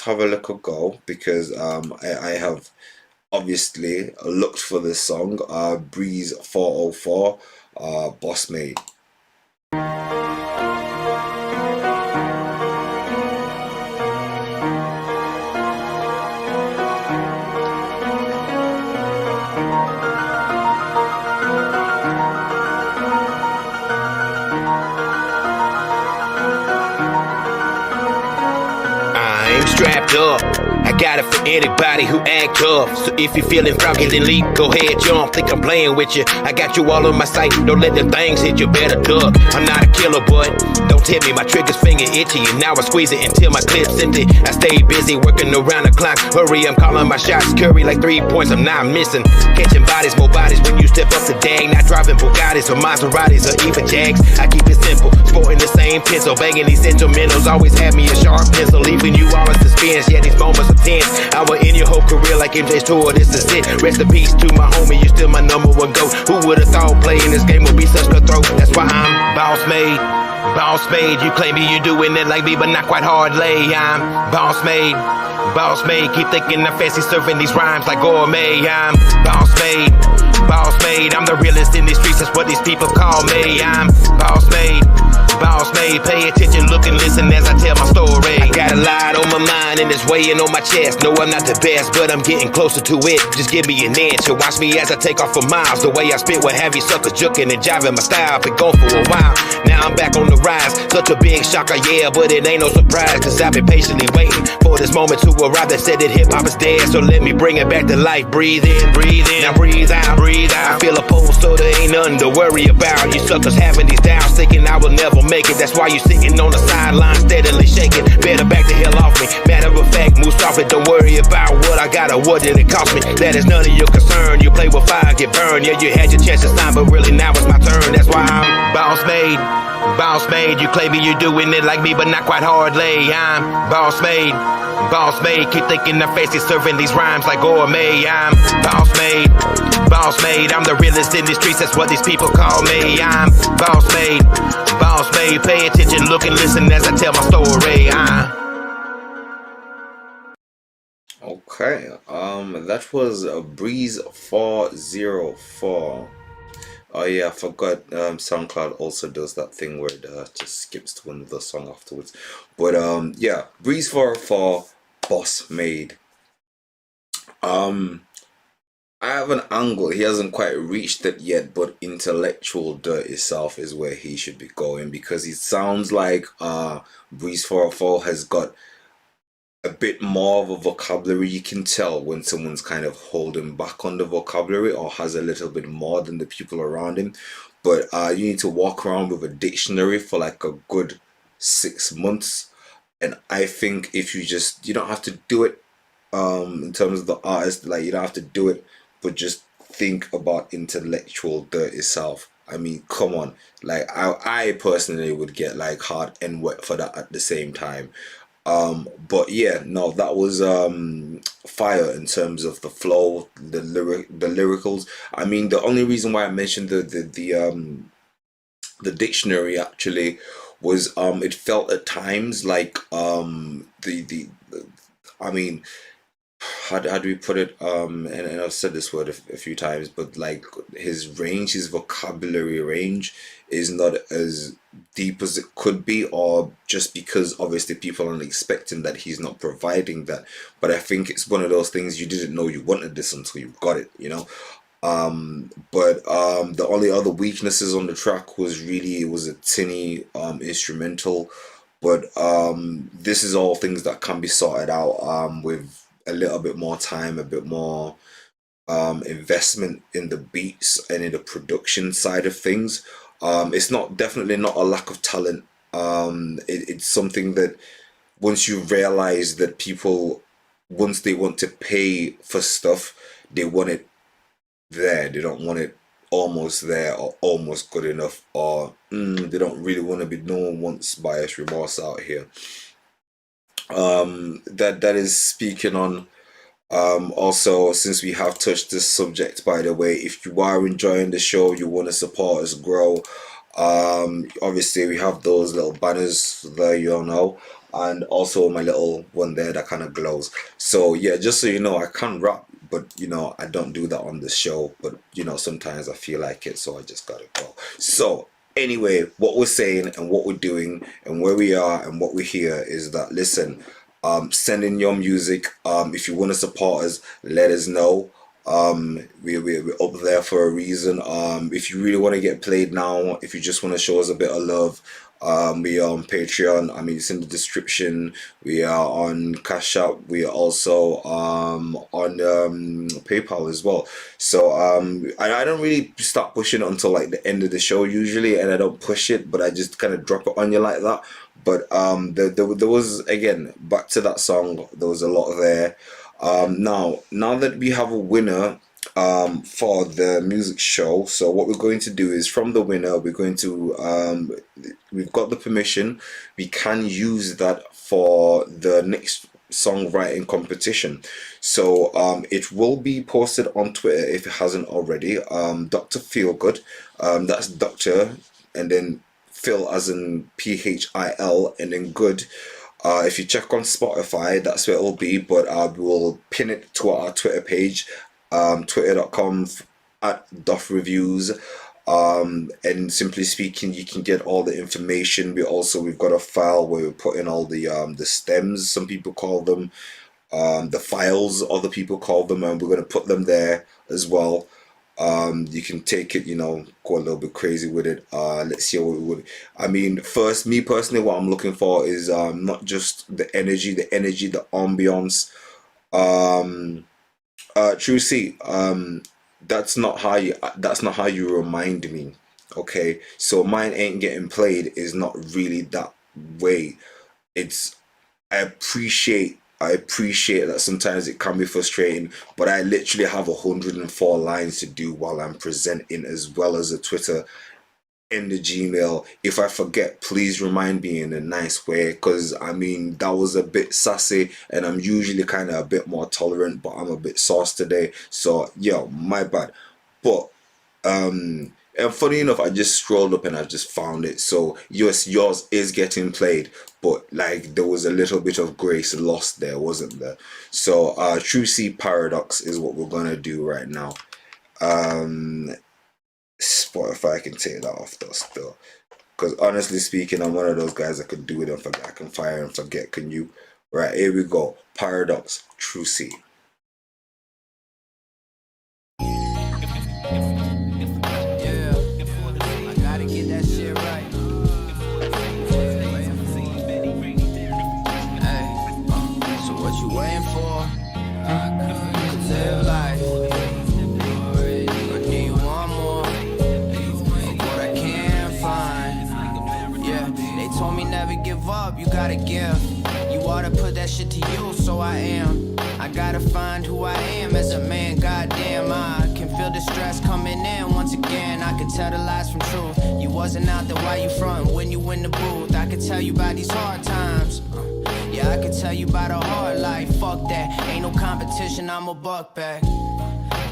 have a little go, because I have obviously looked for this song, Breeze 404, Boss Made. Strapped up, I got it for anybody who act tough. So if you're feeling froggy, then leap, go ahead, jump. Think I'm playing with you, I got you all on my sight. Don't let them things hit you, better duck. I'm not a killer, but don't tell me my trigger's finger itchy. And now I squeeze it until my clip's empty. I stay busy working around the clock. Hurry, I'm calling my shots. Curry like 3 points, I'm not missing. Catching bodies, more bodies when you step up to dag. Not driving Bugattis or Maseratis or even Jags. I keep it simple, sporting the same pencil, banging these sentimentals. Always have me a sharp pencil, leaving you all in suspense. Yeah, these moments are tense. I was in your whole career like MJ's tour, this is it. Rest in peace to my homie, you still my number one goat. Who would've thought playing this game would be such cutthroat? That's why I'm boss made. Boss made, you claim you doing it like me, but not quite hard lay. I'm boss made. Boss made, keep thinking I'm fancy serving these rhymes like gourmet. I'm boss made. Boss made, I'm the realest in these streets, that's what these people call me. I'm boss made. Boss made, pay attention, look and listen as I tell my story. I got a lot on my mind and it's weighing on my chest. No, I'm not the best, but I'm getting closer to it. Just give me an inch and watch me as I take off for miles. The way I spit will have you suckers juking and jiving my style. Been gone for a while, now I'm back on the rise. Such a big shocker, yeah, but it ain't no surprise, cause I've been patiently waiting for this moment to arrive. That said that hip-hop is dead, so let me bring it back to life. Breathe in, now breathe out, breathe out. I feel a pulse, so there ain't nothing to worry about. You suckers having these doubts, thinking I will never make it. That's why you sitting on the sideline steadily shaking. Better back the hell off me. Matter of fact, move softly, don't worry about what I got or what did it cost me. That is none of your concern. You play with fire, get burned. Yeah, you had your chance to sign, but really now it's my turn. That's why I'm boss made. Boss made, you claiming you doing it like me, but not quite hard lay. I'm boss made. Boss made, keep thinking I'm fancy serving these rhymes like gourmet. I'm boss made. Boss made, I'm the realest in these streets, that's what these people call me. I'm boss made. Boss made, pay attention, look and listen as I tell my story. Okay, that was Breeze 404. Oh yeah, I forgot. SoundCloud also does that thing where it just skips to another song afterwards. But yeah, Breeze 404, Boss Made. I have an angle. He hasn't quite reached it yet, but intellectual dirt itself is where he should be going because it sounds like Breeze 404 has got a bit more of a vocabulary. You can tell when someone's kind of holding back on the vocabulary or has a little bit more than the people around him. But you need to walk around with a dictionary for like a good 6 months. And I think if you don't have to do it in terms of the artist, like you don't have to do it, but just think about intellectual dirt itself. I mean, come on. Like I personally would get like hard and wet for that at the same time. But yeah, no, that was fire in terms of the flow, the lyricals. I mean, the only reason why I mentioned the dictionary actually was it felt at times like the I mean, how do we put it, and I've said this word a few times, but like his vocabulary range is not as deep as it could be, or just because obviously people are expecting that he's not providing that. But I think it's one of those things, you didn't know you wanted this until you got it, you know. But the only other weaknesses on the track was really, it was a tinny instrumental. But this is all things that can be sorted out with a little bit more time, a bit more investment in the beats and in the production side of things. It's not, definitely not a lack of talent. It's something that once you realize that people, once they want to pay for stuff, they want it there. They don't want it almost there or almost good enough, or they don't really want to be, no one wants bias remorse out here. That is speaking on. Also, since we have touched this subject, by the way, if you are enjoying the show, you want to support us grow, obviously we have those little banners there, you all know, and also my little one there that kind of glows. So yeah, just so you know, I can rap, but you know, I don't do that on the show, but you know, sometimes I feel like it, so I just gotta go. So anyway, what we're saying and what we're doing and where we are and what we hear is that, listen, send in your music. If you want to support us, let us know. We're up there for a reason. If you really want to get played now, if you just want to show us a bit of love, we are on Patreon. I mean, it's in the description. We are on Cash App. We are also on PayPal as well. So I don't really start pushing it until like the end of the show usually, and I don't push it, but I just kind of drop it on you like that. But there was, again, back to that song, there was a lot there. Now that we have a winner for the music show, so what we're going to do is, from the winner, we're going to we've got the permission, we can use that for the next songwriting competition. So it will be posted on Twitter if it hasn't already. Dr. Feelgood, that's Dr. and then Phil as in PHIL and then good. If you check on Spotify, that's where it'll be, but we will pin it to our Twitter page, twitter.com at Doff Reviews. And simply speaking, you can get all the information. We've got a file where we put in all the stems, some people call them, the files other people call them, and we're going to put them there as well. You can take it, you know, go a little bit crazy with it. Let's see what it would. I mean, first, me personally, what I'm looking for is not just the energy, the ambience. True C, that's not how you remind me. Okay, so mine ain't getting played is not really that way. It's, I appreciate that sometimes it can be frustrating, but I literally have 104 lines to do while I'm presenting, as well as a Twitter and the Gmail. If I forget, please remind me in a nice way, because I mean, that was a bit sassy, and I'm usually kind of a bit more tolerant, but I'm a bit sauced today, so yo, my bad. But and funny enough, I just scrolled up and I just found it. So yes, yours is getting played, but like there was a little bit of grace lost there, wasn't there? So True C Paradox is what we're gonna do right now. Spotify can take that off though still. Because honestly speaking, I'm one of those guys that could do it and forget. I can fire and forget. Can you? Right, here we go. Paradox, True C. up, you gotta give. You oughta put that shit to use, so I am. I gotta find who I am as a man, goddamn. I can feel the stress coming in once again. I can tell the lies from truth. You wasn't out there, why you frontin' when you in the booth? I can tell you about these hard times. Yeah, I can tell you about a hard life. Fuck that, ain't no competition, I'm a buck back.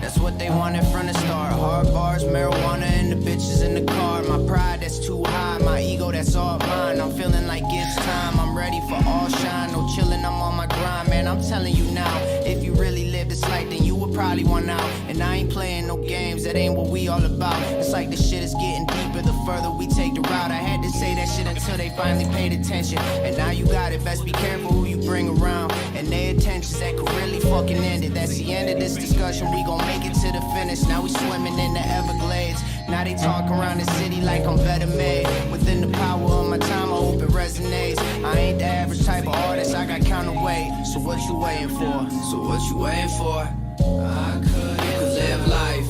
That's what they wanted from the start. Hard bars, marijuana, and the bitches in the car. My pride that's too high, my ego that's all mine. I'm feeling like it's time, I'm ready for all shine. No chillin', I'm on my grind, man, I'm telling you now. If you really live this life, then you would probably want out. And I ain't playing no games, that ain't what we all about. It's like the shit is getting deeper the further we take the route. I had to say that shit until they finally paid attention. And now you got it, best be careful who you bring around. And their intentions that could really fucking end it. That's the end of this discussion, we gon' make it to the finish. Now we swimming in the Everglades. Now they talk around the city like I'm better made. Within the power of my time, I hope it resonates. I ain't the average type of artist, I got counterweight. So what you waiting for? So what you waiting for? You could live life.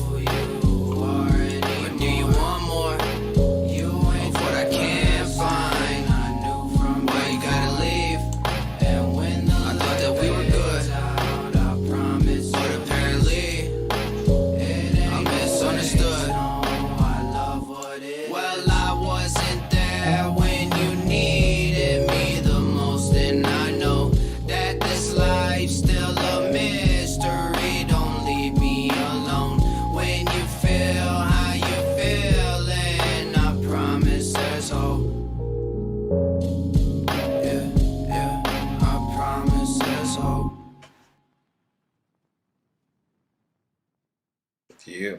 But do you want more? Of what I can't find. Why you gotta leave? I thought that we were good. But apparently I misunderstood. Well, I wasn't there when you needed me the most. And I know that this life's still a mystery. Don't leave me alone when you feel how you feeling. I promise there's hope. Yeah, I promise there's hope. Yeah.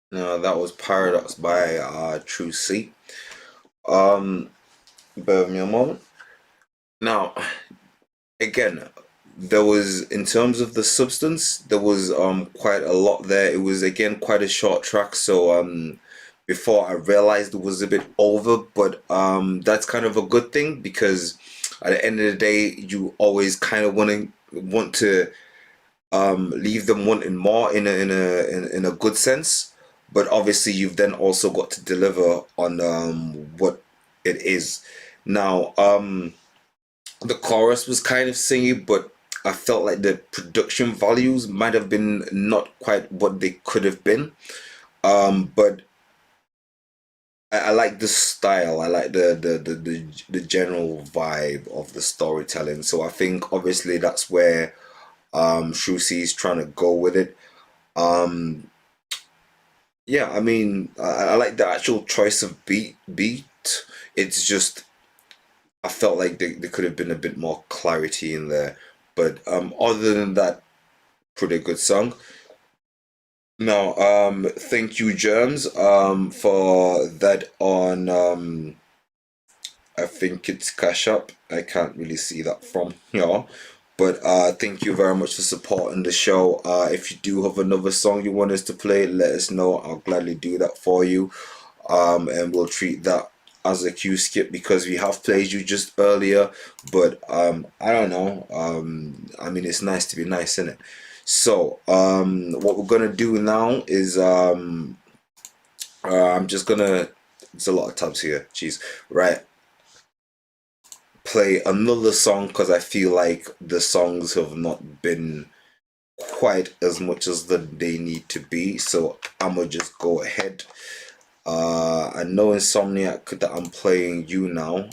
No, that was Paradox by True C. Bear with me a moment. Now, again, there was, in terms of the substance, there was quite a lot there. It was again quite a short track, so before I realized it was a bit over, but that's kind of a good thing, because at the end of the day, you always kind of want to leave them wanting more in a good sense. But obviously, you've then also got to deliver on what it is. Now, the chorus was kind of singy, but I felt like the production values might have been not quite what they could have been. But I like the style. I like the general vibe of the storytelling. So I think obviously that's where True C is trying to go with it. Yeah, I mean, I like the actual choice of beat. It's just I felt like there could have been a bit more clarity in there. But other than that, pretty good song. Now, thank you, Germs, for that on I think it's Cash Up. I can't really see that from here. But thank you very much for supporting the show. If you do have another song you want us to play, let us know. I'll gladly do that for you. And we'll treat that as a cue skip, because we have played you just earlier. But I don't know. I mean, it's nice to be nice, isn't it? So what we're gonna do now is I'm just gonna. There's a lot of tabs here. Jeez. Right. Play another song, because I feel like the songs have not been quite as much as they need to be. So I'm gonna just go ahead. I know Insomniac that I'm playing you now.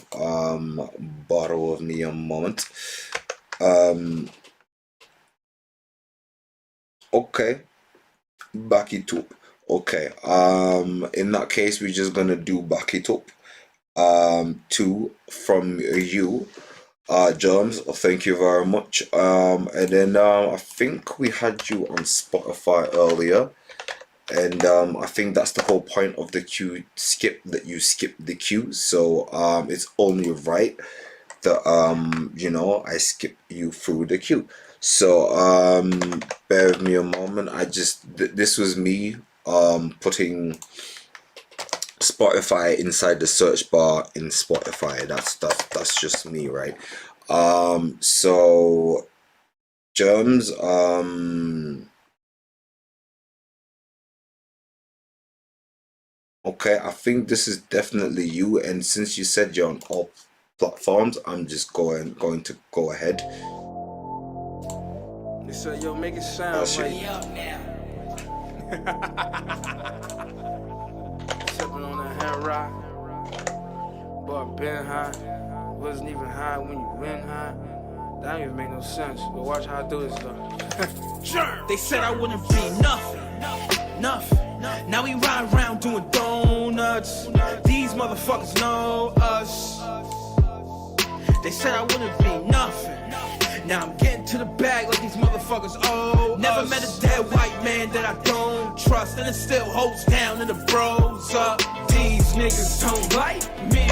Borrow of me a moment. Okay, back it up. Okay. In that case, we're just gonna do back it up. Two from you, Germs. Thank you very much. And then I think we had you on Spotify earlier, and I think that's the whole point of the queue skip, that you skip the queue. So it's only right that you know, I skip you through the queue. So bear with me a moment. I just this was me putting Spotify inside the search bar in Spotify. That's just me, right? So Germs, Okay, I think this is definitely you, and since you said you're on all platforms, I'm just going to go ahead. They said, yo, make it sound shit. like up now. Sipping on that hand rock. But been high. Wasn't even high when you went high. That don't even make no sense. But watch how I do this though. They said I wouldn't be nothing. Now we ride around doing donuts. These motherfuckers know us. They said I wouldn't be nothing. Now I'm getting to the bag like these motherfuckers owe. Never met a dead white man that I don't trust, and it still holds down in the bros up. These niggas don't like me,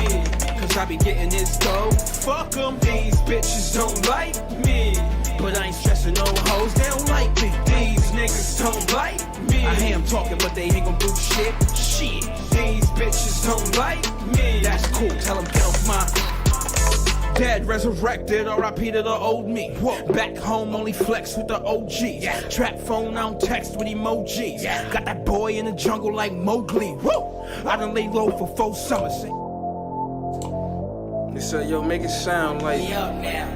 cause I be getting this dough. Fuck them, these bitches don't like me, but I ain't stressing no hoes, they don't like me. These niggas don't like me. I hear them talking, but they ain't gon' do shit. These bitches don't like me. That's cool, tell them get off my dead, resurrected, R.I.P. to the old me. Back home, only flex with the OGs. Trap phone, I don't text with emojis. Got that boy in the jungle like Mowgli. Woo! I done lay low for 4 summers. They said, yo, make it sound like up now.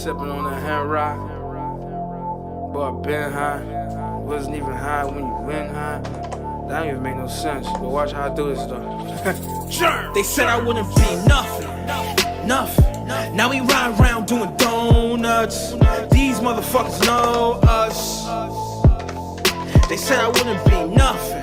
sipping on that hand rock. But been high. Wasn't even high when you went high. That don't even make no sense. But watch how I do this though. They said I wouldn't be nothing. Now we ride around doing donuts. These motherfuckers know us. They said I wouldn't be nothing.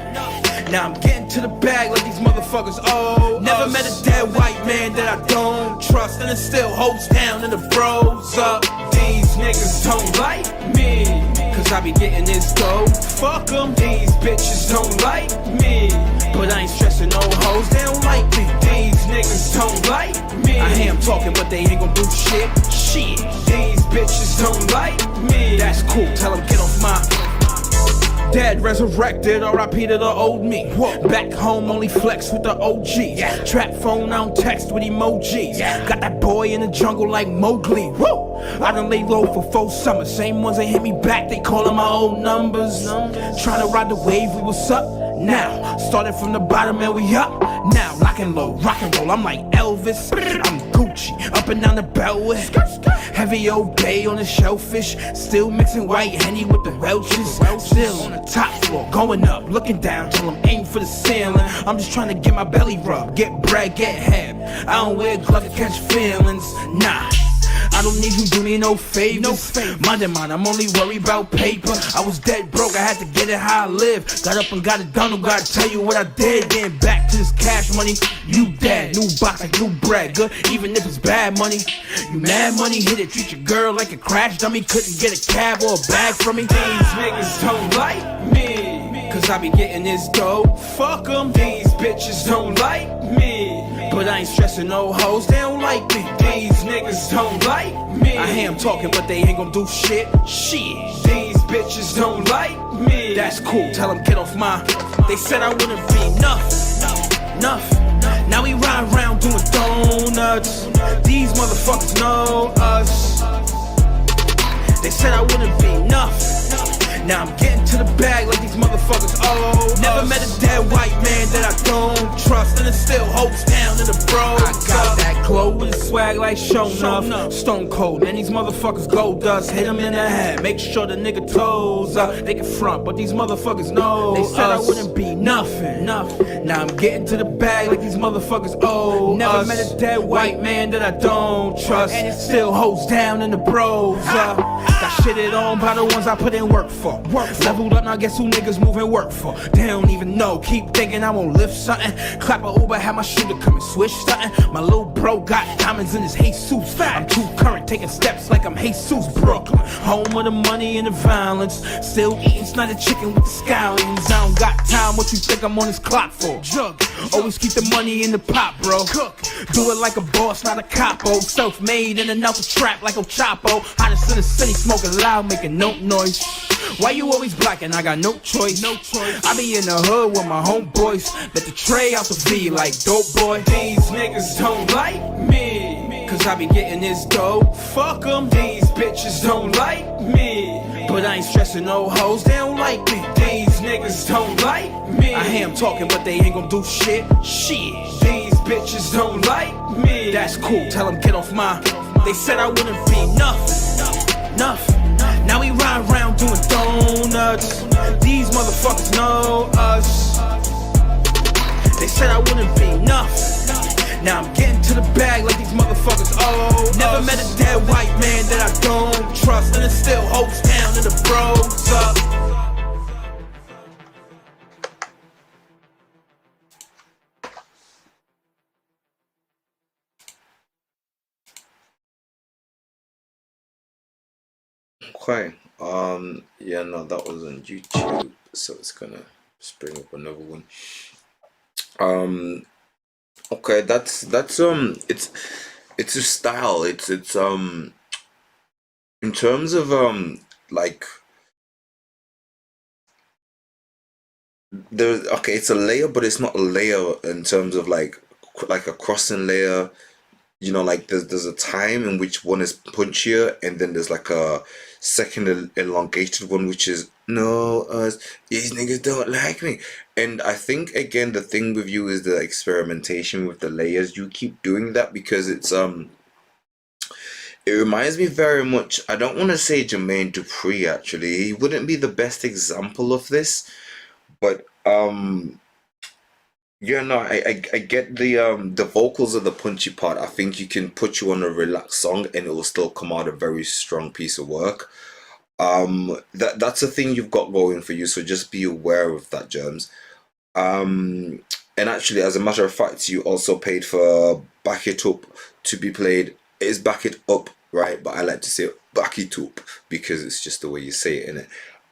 Now I'm getting to the bag like these motherfuckers owe. Never met a dead white man that I don't trust, and it still holds down in the bros up. These niggas don't like me, cause I be getting this dough. Fuck them, these bitches don't like me, but I ain't stressing no hoes, they don't like me. These niggas don't like me. I hear them talking, but they ain't gon' do shit. These bitches don't like me. That's cool, tell them get off my dead, resurrected, R.I.P. to the old me. Back home, only flex with the OGs. Trap phone, I don't text with emojis. Got that boy in the jungle like Mowgli. Woo! I done lay low for 4 summers. Same ones that hit me back, they callin' my old numbers. Trying to ride the wave, we was up now. Started from the bottom and we up now. Lock and low, rock and roll, I'm like Elvis. I'm Gucci, up and down the beltway. Heavy old bay on the shellfish. Still mixing white Henny with the Welches. Still on the top floor, going up, looking down till I'm aiming for the ceiling. I'm just trying to get my belly rubbed, get bread, get head. I don't wear gloves to catch feelings, nah. I don't need you do me no favors. Mind, I'm only worried about paper. I was dead broke, I had to get it how I live. Got up and got it done, don't gotta tell you what I did. Getting back to this cash money, you dead. New box like new bread, good even if it's bad money. You mad money, hit it, treat your girl like a crash dummy. Couldn't get a cab or a bag from me. These niggas don't like me, cause I be getting this dough. Fuck them, these bitches don't like me, but I ain't stressing no hoes, they don't like me. These niggas don't like me. I hear them talking, but they ain't gon' do shit. These bitches don't like me. That's cool, tell them get off my. They said I wouldn't be nothing. Now we ride around doing donuts. These motherfuckers know us. They said I wouldn't be nothing. Now I'm getting to the bag like these motherfuckers owe. Never met a dead white man that I don't trust, and it still holds down in the bros. I got that glow with a swag like shown up. Stone cold, man, these motherfuckers gold dust. Hit them in the head, make sure the nigga toes up. They can front, but these motherfuckers know they said I wouldn't be nothing. Now I'm getting to the bag like these motherfuckers owe. Never met a dead white man that I don't trust, and it still holds down in the bros up. Got shitted on by the ones I put in work for. Leveled up, now guess who niggas moving work for? They don't even know, keep thinking I won't lift something. Clap a Uber, have my shooter come and switch something. My little bro got diamonds in his Jesus. I'm too current, taking steps like I'm Jesus. Brooklyn, home of the money and the violence. Still eating sniper chicken with the scallions. I don't got time, what you think I'm on this clock for? Jug, always keep the money in the pot, bro. Cook, do it like a boss, not a capo. Self-made in and out the trap like a Chapo. Hottest in the city, smoking loud, making no noise. Why you always blacking? I got no choice. I be in the hood with my homeboys. Let the tray out the V like dope boy. These niggas don't like me, cause I be getting this dough. Fuck them, these bitches don't like me. But I ain't stressing no hoes, they don't like me. These niggas don't like me. I hear them talking, but they ain't gon' do shit. Shit, these bitches don't like me. That's cool, tell them get off my. They said I wouldn't be nothing, nothing. Now we ride around doing donuts. These motherfuckers know us. They said I wouldn't be nothing. Now I'm getting to the bag like these motherfuckers owe. Never met a dead white man that I don't trust, and it still holds down and the bros up. Okay. Yeah, no, that was on YouTube, so it's gonna spring up another one. Okay, that's it's a style. It's in terms of like there's okay, it's a layer, but it's not a layer in terms of like a crossing layer. You know, like there's a time in which one is punchier, and then there's like a second elongated one, which is no, these niggas don't like me. And I think again the thing with you is the experimentation with the layers. You keep doing that because it's it reminds me very much. I don't want to say Jermaine Dupri actually. He wouldn't be the best example of this, but yeah, no, I get the vocals are the punchy part. I think you can put you on a relaxed song and it will still come out a very strong piece of work. That's a thing you've got going for you, so just be aware of that, Germs. And actually, as a matter of fact, you also paid for Back It Up to be played. It is Back It Up, right? But I like to say Back It Up because it's just the way you say it, innit?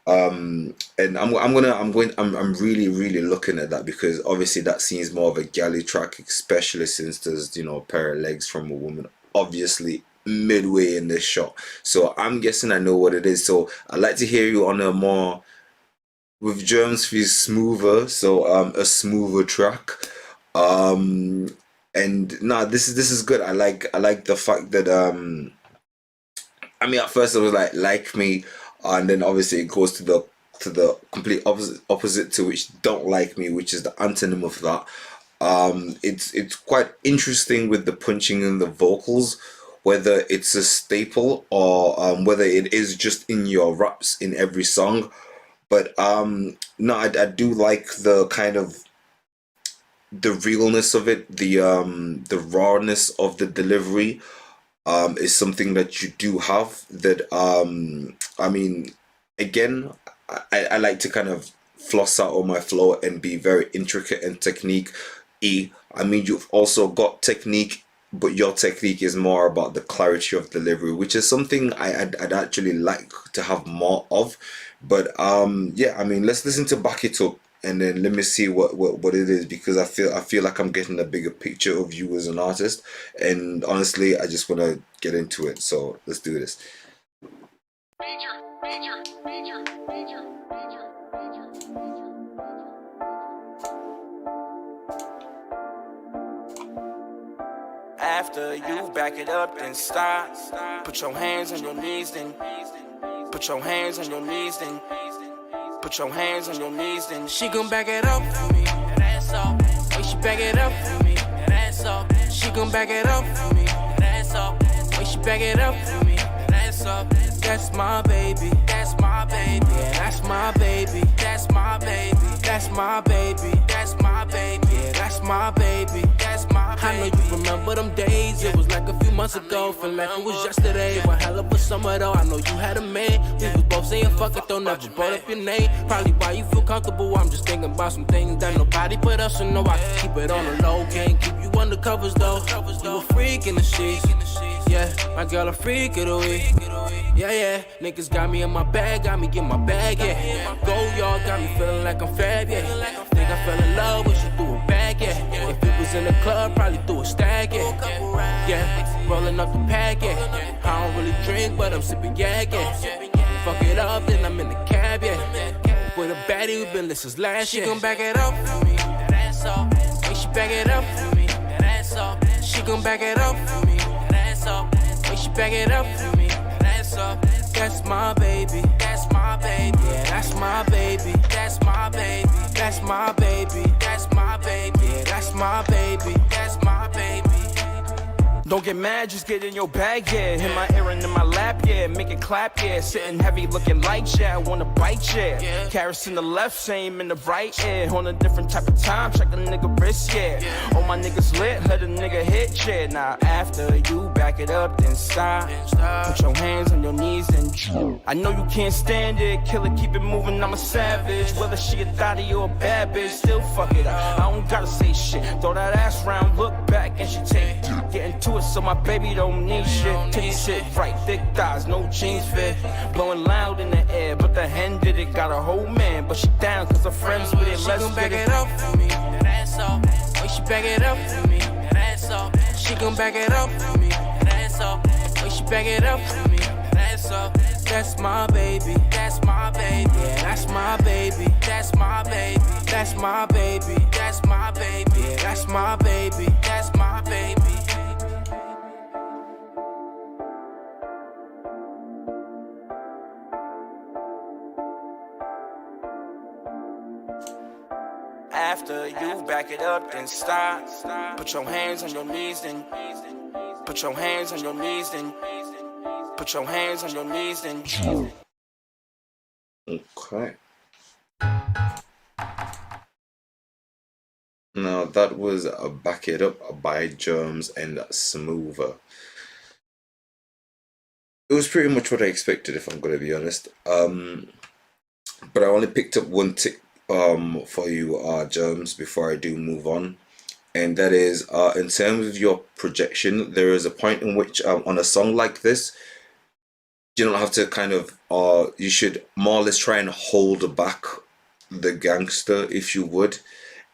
And I'm really looking at that because obviously that seems more of a galley track, especially since there's, you know, a pair of legs from a woman obviously midway in this shot. So I'm guessing I know what it is. So I'd like to hear you on a more with Germs feels smoother, so a smoother track. And nah, this is good. I like the fact that I mean, at first it was like me, and then obviously it goes to the complete opposite to which don't like me, which is the antonym of that. It's quite interesting with the punching and the vocals, whether it's a staple or whether it is just in your raps in every song. But no, I do like the kind of the realness of it, the rawness of the delivery. Is something that you do have that I mean, again, I like to kind of floss out on my flow and be very intricate and technique-y. I mean, you've also got technique, but your technique is more about the clarity of delivery, which is something I'd actually like to have more of. But yeah, I mean, let's listen to Back It Up and then let me see what it is, because I feel like I'm getting a bigger picture of you as an artist, and honestly I just want to get into it. So let's do this. After you back it up, then stop. Put your hands on your knees, then put your hands on your knees, then put your hands on your knees, then she gon' back it up for me. That ass up. Wait, she back it up for me. That ass up. She gon' back it up for me. That ass up. Wait, she back it up for me. That ass up. That's my baby. That's my baby. Yeah, that's my baby. That's my baby. That's my baby. That's my baby. Yeah, that's my baby. That's my baby. I know you remember them days. It was like a few months ago. Feel like it was yesterday. One hell of a summer though. I know you had a man. We was both saying fuck it though. Never brought up your name. Probably why you feel comfortable. I'm just thinking about some things that nobody put us in. No, I can keep it on the low. Can't keep you under covers though. You a freak in the sheets. Yeah, my girl a freak of the week. Yeah, niggas got me in my bag, got me in my bag, yeah. Go, y'all got me feeling like I'm fab, yeah. Think I fell in love when she threw it back, yeah. If it was in the club, probably threw a stack, yeah. Yeah, rolling up the pack, yeah. I don't really drink, but I'm sipping yak, yeah. Fuck it up, then I'm in the cab, yeah. With a baddie, we been listening last year. She gon' back it up for me, that ass up. Wait, she back it up for me, that ass up. She gon' back it up for me, that back it up for me. That's up. That's my baby. That's my baby. Yeah, that's my baby. That's my baby. That's my baby. That's my baby. Yeah, that's my baby. That's my baby. Don't get mad, just get in your bag, yeah. Hit my ear in my lap, yeah. Make it clap, yeah. Sitting heavy, looking light, yeah. I wanna bite, yeah. Carrots in the left, same in the right, yeah. On a different type of time, check a nigga wrist, yeah. All my niggas lit, let a nigga hit, yeah. Now after you back it up, then stop. Put your hands on your knees and I know you can't stand it. Killer, keep it moving, I'm a savage. Whether she a thotty or a bad bitch, still fuck it up. I don't gotta say shit. Throw that ass round, look back, and she take it. Get into it so my baby don't need shit. Take shit right, thick thighs, no jeans fit. Blowing loud in the air, but the hen did it. Got a whole man, but she down cause her friends with it. Let's back it up for me, that's all. When she back it up for me, that's all. She gon' back it up for me, that's all. When she back it up for me, that's all. That's my baby, that's my baby, yeah, that's my baby, that's my baby, that's my baby, that's my baby, yeah, that's my baby, that's my baby. After you back it up, then stop. Put your hands on your knees, then put your hands on your knees, then put your hands on your knees, then. Okay. Now that was Back It Up by Germs and Smoother. It was pretty much what I expected, if I'm gonna be honest. But I only picked up one tick for you, Germs, before I do move on, and that is in terms of your projection, there is a point in which on a song like this, you don't have to kind of you should more or less try and hold back the gangster, if you would,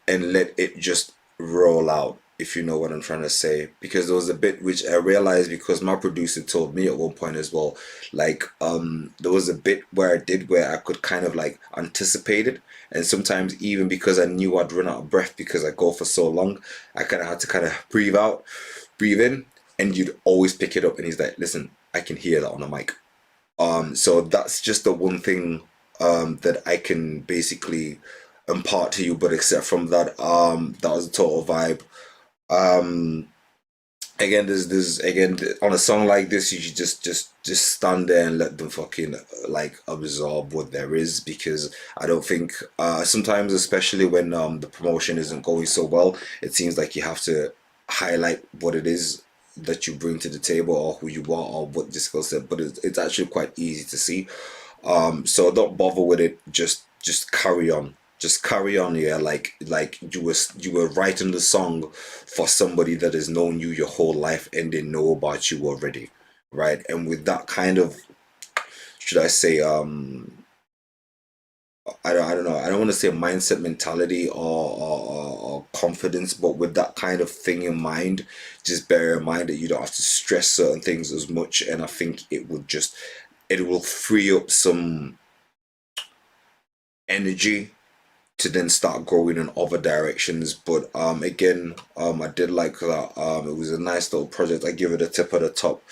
and let it just roll out, if you know what I'm trying to say. Because there was a bit which I realized, because my producer told me at one point as well, like there was a bit where I could kind of like anticipate it, and sometimes even because I knew I'd run out of breath because I go for so long, I kind of had to kind of breathe out, breathe in, and you'd always pick it up, and he's like, listen, I can hear that on the mic. So that's just the one thing that I can basically impart to you. But except from that, that was a total vibe. Again, there's again on a song like this, you should just stand there and let them fucking like absorb what there is, because I don't think sometimes, especially when the promotion isn't going so well, it seems like you have to highlight what it is that you bring to the table, or who you are, or what the skill set. But it's actually quite easy to see. So don't bother with it. Just carry on. Just carry on, yeah. Like you were writing the song for somebody that has known you your whole life, and they know about you already, right? And with that kind of, should I say, I don't know. I don't want to say mindset, mentality, or confidence, but with that kind of thing in mind, just bear in mind that you don't have to stress certain things as much, and I think it will free up some energy to then start growing in other directions. But again, I did like that. It was a nice little project. I give it a tip at the top.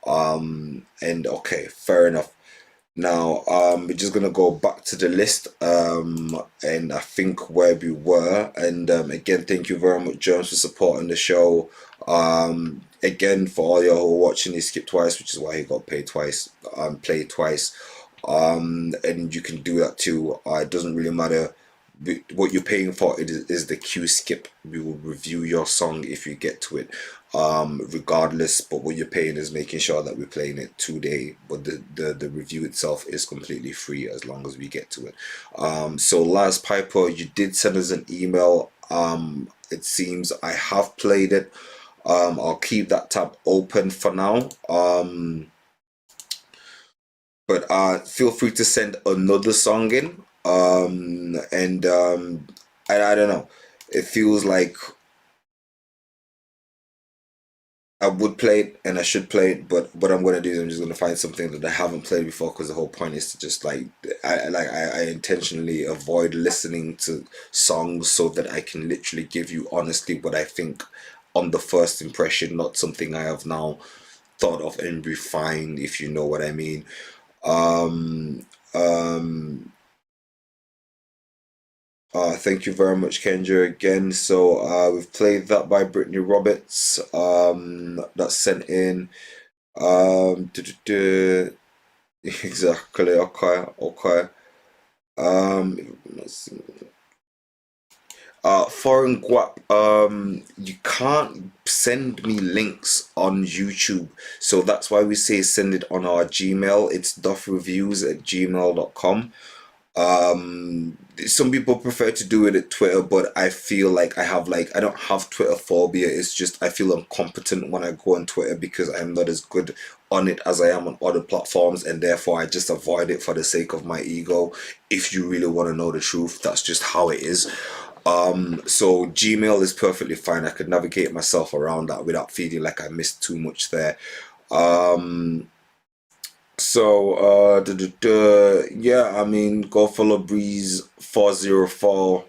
And okay, fair enough. Now we're just gonna go back to the list, and I think where we were. And again, thank you very much, Germs, for supporting the show. Again, for all y'all who are watching, he skipped twice, which is why he got paid twice, played twice. And you can do that too. It doesn't really matter what you're paying for. It is the Q skip. We will review your song if you get to it, regardless. But what you're paying is making sure that we're playing it today. But the review itself is completely free as long as we get to it. So Laz Piper, you did send us an email. It seems I have played it. I'll keep that tab open for now. But feel free to send another song in. And I don't know, it feels like I would play it and I should play it, but what I'm gonna do is I'm just gonna find something that I haven't played before, because the whole point is to just I intentionally avoid listening to songs so that I can literally give you honestly what I think on the first impression, not something I have now thought of and refined, if you know what I mean. Thank you very much, Kendra, again. So we've played that by Brittany Roberts. That's sent in. Exactly. Okay. Let's see. Foreign guap, you can't send me links on YouTube, so that's why we say send it on our Gmail. It's doffreviews@gmail.com. Some people prefer to do it at Twitter, but I feel like I don't have Twitter phobia. It's just I feel incompetent when I go on Twitter because I'm not as good on it as I am on other platforms, and therefore I just avoid it for the sake of my ego. If you really want to know the truth, that's just how it is. So Gmail is perfectly fine. I could navigate myself around that without feeling like I missed too much there. Yeah, I mean, go follow Breeze404.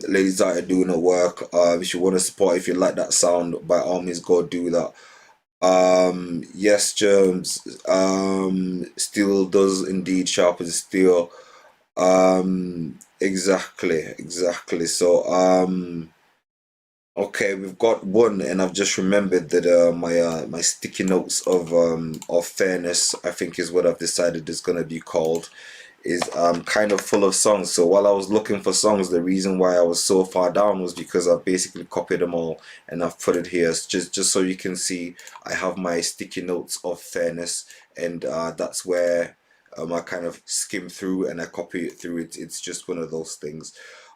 Ladies out there doing the work. If you want to support, if you like that sound, by all means go do that. Yes, Germs. Steel does indeed sharpen steel. Exactly. So okay, we've got one, and I've just remembered that my sticky notes of fairness, I think is what I've decided is gonna be called, is kind of full of songs. So while I was looking for songs, the reason why I was so far down was because I basically copied them all and I've put it here just so you can see. I have my sticky notes of fairness, and that's where I kind of skim through and I copy it through. It's just one of those things.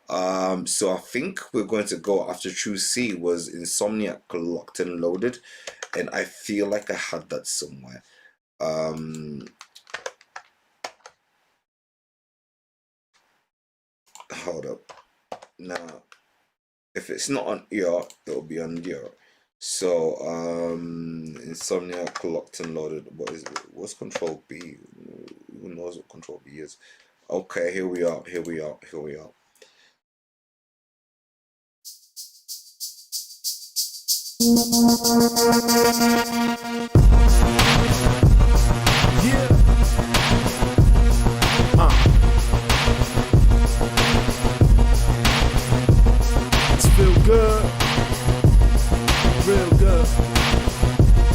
So I think we're going to go after True C was Insomniac Locked and Loaded, and I feel like I had that somewhere. Hold up. Now, if it's not on here, it'll be on here. So Insomniac Locked and Loaded. What's Control B? Who knows what Control B is? Okay, here we are. Feel good, real good.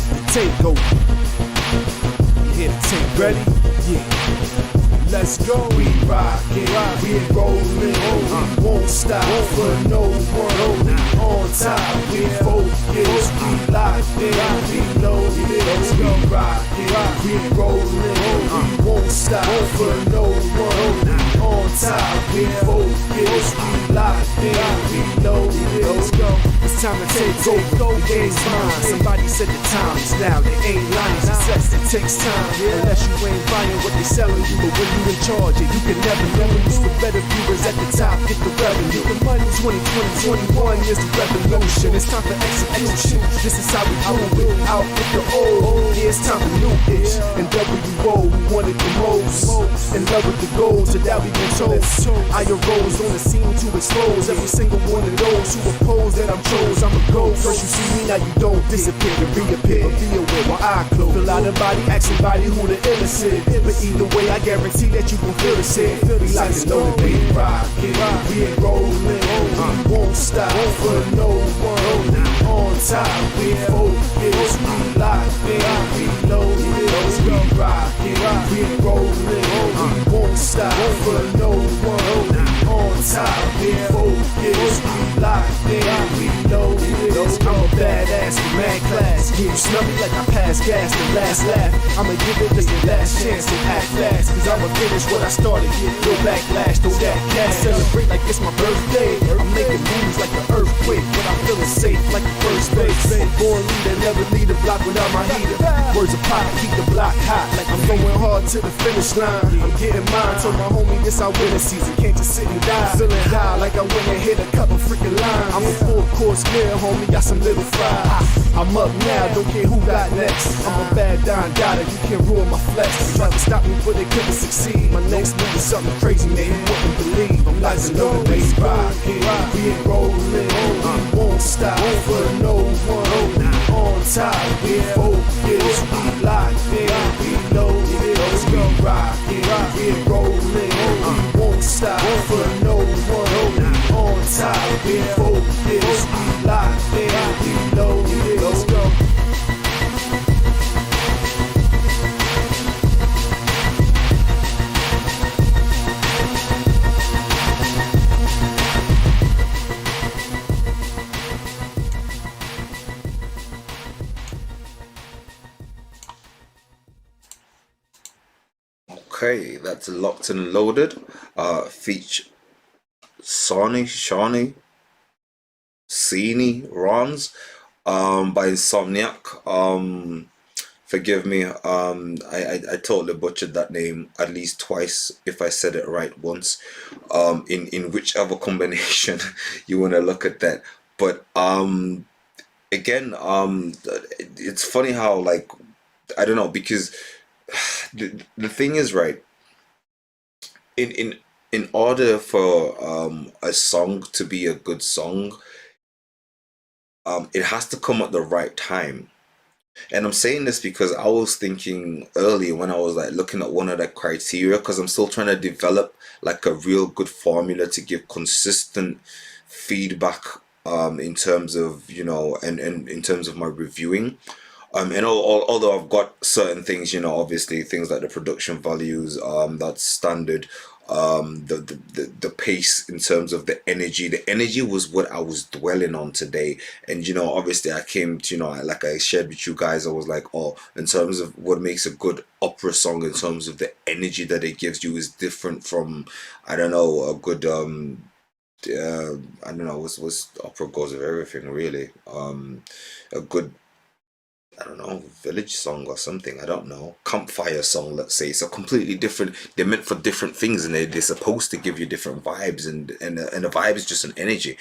The tape over. You hear the tape ready? Yeah. Let's go. We rockin', we rollin', we won't stop for no one. On time, we focus, we locked in, we loaded. We rockin', we rollin', we won't stop for no one. On time, we focus, we locked in, we loaded. Let's go. It's time to take over. The game's mine. Somebody said the time is now. They ain't lying. Success, it takes time. Unless you ain't buying what they selling you, but when you in charge, you can never lose. The better viewers at the top get the revenue. The money 2020, 21 is the revolution. It's time for execution. This is how we do it. Out with the old. Yeah, it's time for new ish. And WO, we wanted the most. In love with the goals, so that we been toast. I arose on the scene to expose every single one of those who oppose that I'm chose. I'm a go. First you see me, now you don't disappear and reappear. Be aware while I close. Fill out the body, ask somebody who the illest is. But either way, I guarantee that you gon' feel the same. We like to know that we rockin', we rollin', we won't stop for no one. On time, we focus, we locked in, we loaded. We rockin', we rollin', we won't stop for no one. On time, we focus, we locked in, we loaded. I'm a badass with mad class. You snub me like I pass gas, the last laugh. I'ma give it just the last chance to act fast. Cause I'ma finish what I started. No backlash, throw that cash. Celebrate like it's my birthday. I'm making moves like an earthquake, but I'm feeling safe like the first base. Born leader, never leave the block without my heater. Words of pop, keep the block hot. Like I'm going hard to the finish line. I'm getting mine, told my homie this our winning season. Can't just sit and die. Feeling high like I went and hit a couple freaking lines. I'm a full course meal, homie, got some little fries. I'm up now, don't care who got next. I'm a bad Don Dada, you can't ruin my flex. They tried to stop me, but they couldn't succeed. My next move is something crazy that you wouldn't believe. I'm like a loaded bass rockin', we rollin', we won't stop for no one. on top, we focus, we locked in, we loaded, we rockin', we rollin', we won't stop for no one. We on top, we focus, we locked in, we loaded, let's go. Okay, that's Locked and Loaded. Feature Shawnee, Seany, Rons, by Insomniac. Forgive me, I totally butchered that name at least twice if I said it right once. In whichever combination you want to look at that. But again, it's funny how, like, I don't know, because the thing is, right, in order for a song to be a good song, it has to come at the right time. And I'm saying this because I was thinking earlier when I was like looking at one of the criteria, because I'm still trying to develop like a real good formula to give consistent feedback in terms of, you know, and in terms of my reviewing. And although I've got certain things, you know, obviously things like the production values, that's standard. The pace in terms of the energy. The energy was what I was dwelling on today. And, you know, obviously I came to, you know, like I shared with you guys, I was like, oh, in terms of what makes a good opera song, in terms of the energy that it gives you is different from, I don't know, a good, I don't know, what's opera goes with everything really. A good, I don't know, village song or something, I don't know, campfire song, let's say. It's a completely different, they're meant for different things, and they're supposed to give you different vibes, and the vibe is just an energy.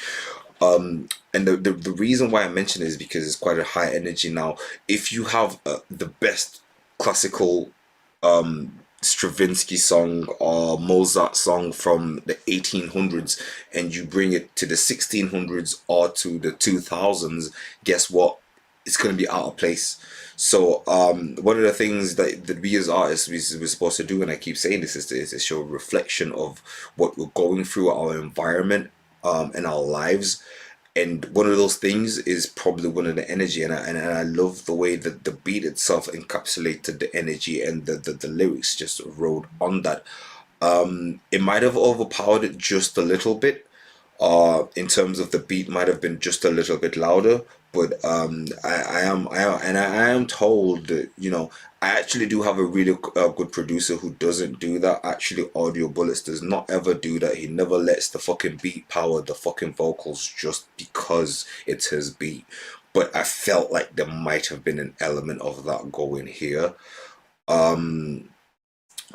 And the reason why I mention it is because it's quite a high energy. Now, if you have the best classical Stravinsky song or Mozart song from the 1800s, and you bring it to the 1600s or to the 2000s, guess what? It's going to be out of place. So one of the things that we as artists we're supposed to do, and I keep saying this, is to show a reflection of what we're going through, our environment, and our lives. And one of those things is probably one of the energy, and I love the way that the beat itself encapsulated the energy, and the lyrics just rode on that. It might have overpowered it just a little bit, in terms of the beat might have been just a little bit louder, but I am told that, you know, I actually do have a really good producer who doesn't do that. Actually, Audio Bullets does not ever do that. He never lets the fucking beat power the fucking vocals just because it's his beat. But I felt like there might have been an element of that going here. But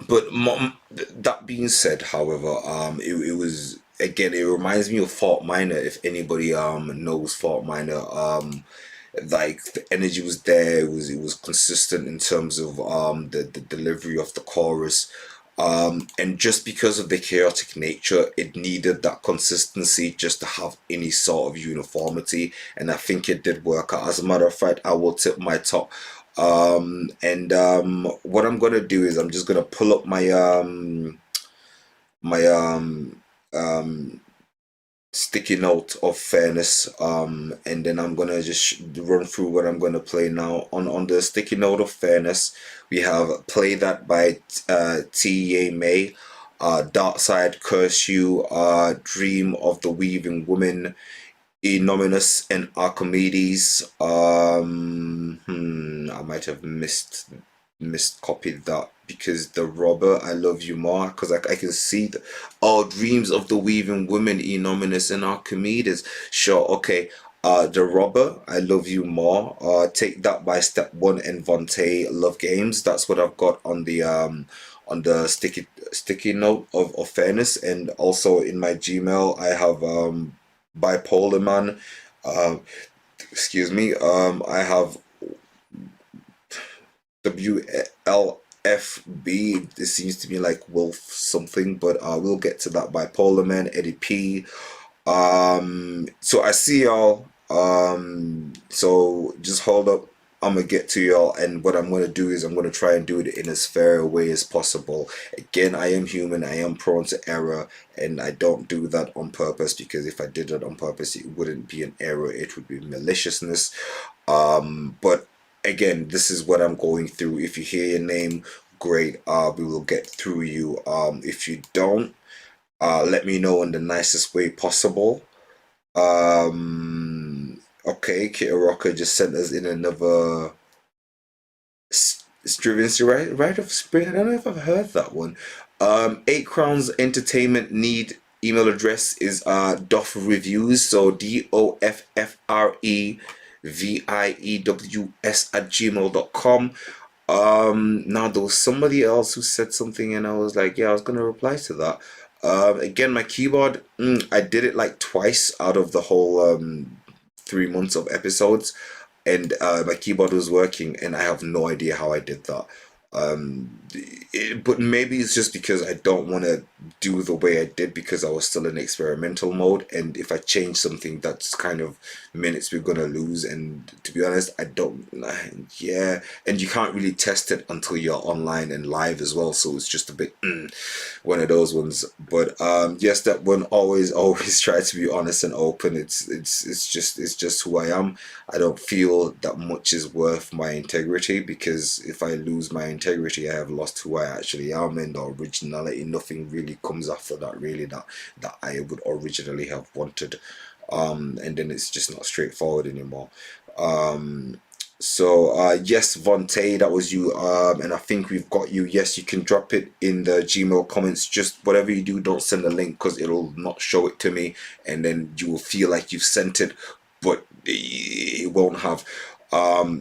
that being said, however, it was, again, it reminds me of Fault Minor. If anybody knows Fault Minor, like the energy was there. It was consistent in terms of the delivery of the chorus. And just because of the chaotic nature, it needed that consistency just to have any sort of uniformity, and I think it did work out. As a matter of fact, I will tip my top. And what I'm gonna do is I'm just gonna pull up my my sticky note of fairness, and then I'm gonna just run through what I'm gonna play now. On the sticky note of fairness, we have Play That by T.A. May, Dark Side, Curse You, Dream of the Weaving Woman, Enormous, and Archimedes. I might have miscopied that, because The Robber, I Love You More, because I can see the, oh, Dreams of the Weaving Women, Enormous, and Archimedes. Sure, okay. The Robber, I Love You More, Take That by Step One, and Vontae, Love Games. That's what I've got on the sticky note of fairness. And also in my Gmail, I have Bipolar Man, excuse me, I have WLFB. This seems to be like Wolf something, but we'll get to that. Bipolar Man, Eddie P. So I see y'all So just hold up. I'm gonna get to y'all, and what I'm gonna do is I'm gonna try and do it in as fair a way as possible. Again, I am human, I am prone to error, and I don't do that on purpose, because if I did that on purpose, it wouldn't be an error, it would be maliciousness. But again, this is what I'm going through. If you hear your name, great. We will get through you. If you don't, let me know in the nicest way possible. Okay, Kit Rocker just sent us in another Stravinsky right of Spring. I don't know if I've heard that one. 8 Crowns Entertainment Need email address is Doff Re-Viewz, so DOFFREVIEWS@gmail.com. Now there was somebody else who said something, and I was like, yeah, I was gonna reply to that. Again, my keyboard, I did it like twice out of the whole 3 months of episodes, and my keyboard was working, and I have no idea how I did that. But maybe it's just because I don't want to do the way I did, because I was still in experimental mode, and if I change something, that's kind of minutes we're gonna lose. And to be honest, I don't, yeah, and you can't really test it until you're online and live as well, so it's just a bit one of those ones. But yes, that one, always try to be honest and open. It's just who I am. I don't feel that much is worth my integrity, because if I lose my integrity, I have lost who I actually am, and the originality. Nothing really comes after that, really, that I would originally have wanted. And then it's just not straightforward anymore. So yes, Vontae, that was you, and I think we've got you. Yes, you can drop it in the Gmail comments. Just whatever you do, don't send a link, because it'll not show it to me, and then you will feel like you've sent it, but it won't have.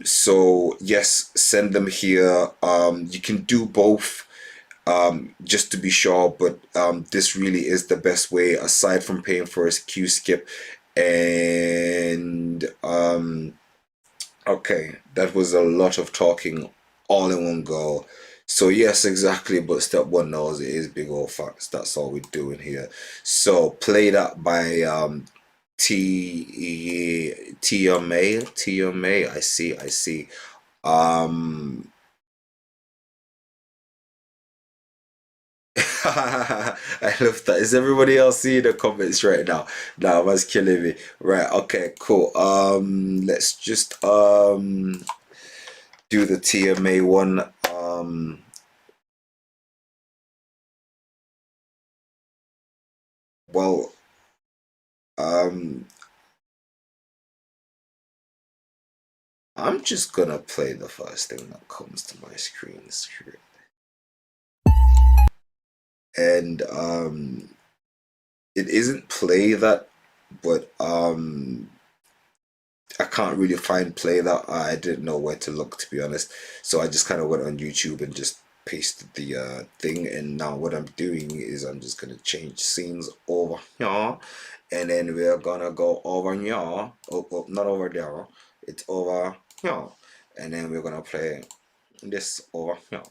So yes, send them here. You can do both, just to be sure, but this really is the best way, aside from paying for a queue skip. And okay, that was a lot of talking all in one go. So yes, exactly, but step one knows it is big old facts. That's all we're doing here. So play that by Tia May. I see. I love that. Is everybody else seeing the comments right now? Nah, that's killing me. Right, okay, cool. Let's just do the TMA one. Well, I'm just gonna play the first thing that comes to my screen. And it isn't play that, but I can't really find play that. I didn't know where to look, to be honest, so I just kind of went on YouTube and just pasted the thing. And now what I'm doing is I'm just gonna change scenes over here, and then we're gonna go over here. Oh, not over there, it's over here, and then we're gonna play this over here.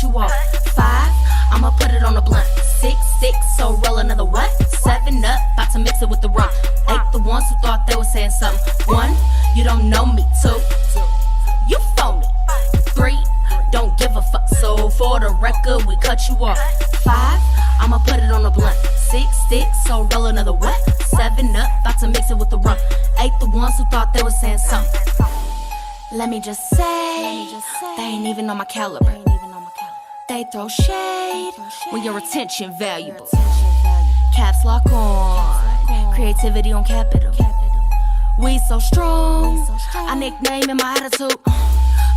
You off 5, I'ma put it on the blunt. 6, so roll another what? 7 up, about to mix it with the rum. 8, the ones who thought they were saying something. 1, you don't know me. 2, you phony. 3, don't give a fuck. So for the record, we cut you off. 5, I'ma put it on the blunt. 6, so roll another what? 7 up, about to mix it with the rum. 8, the ones who thought they were saying something. Let me just say, they ain't even on my caliber. They throw shade when your attention valuable. Caps lock on, creativity on capital. We so strong, I nickname in my attitude.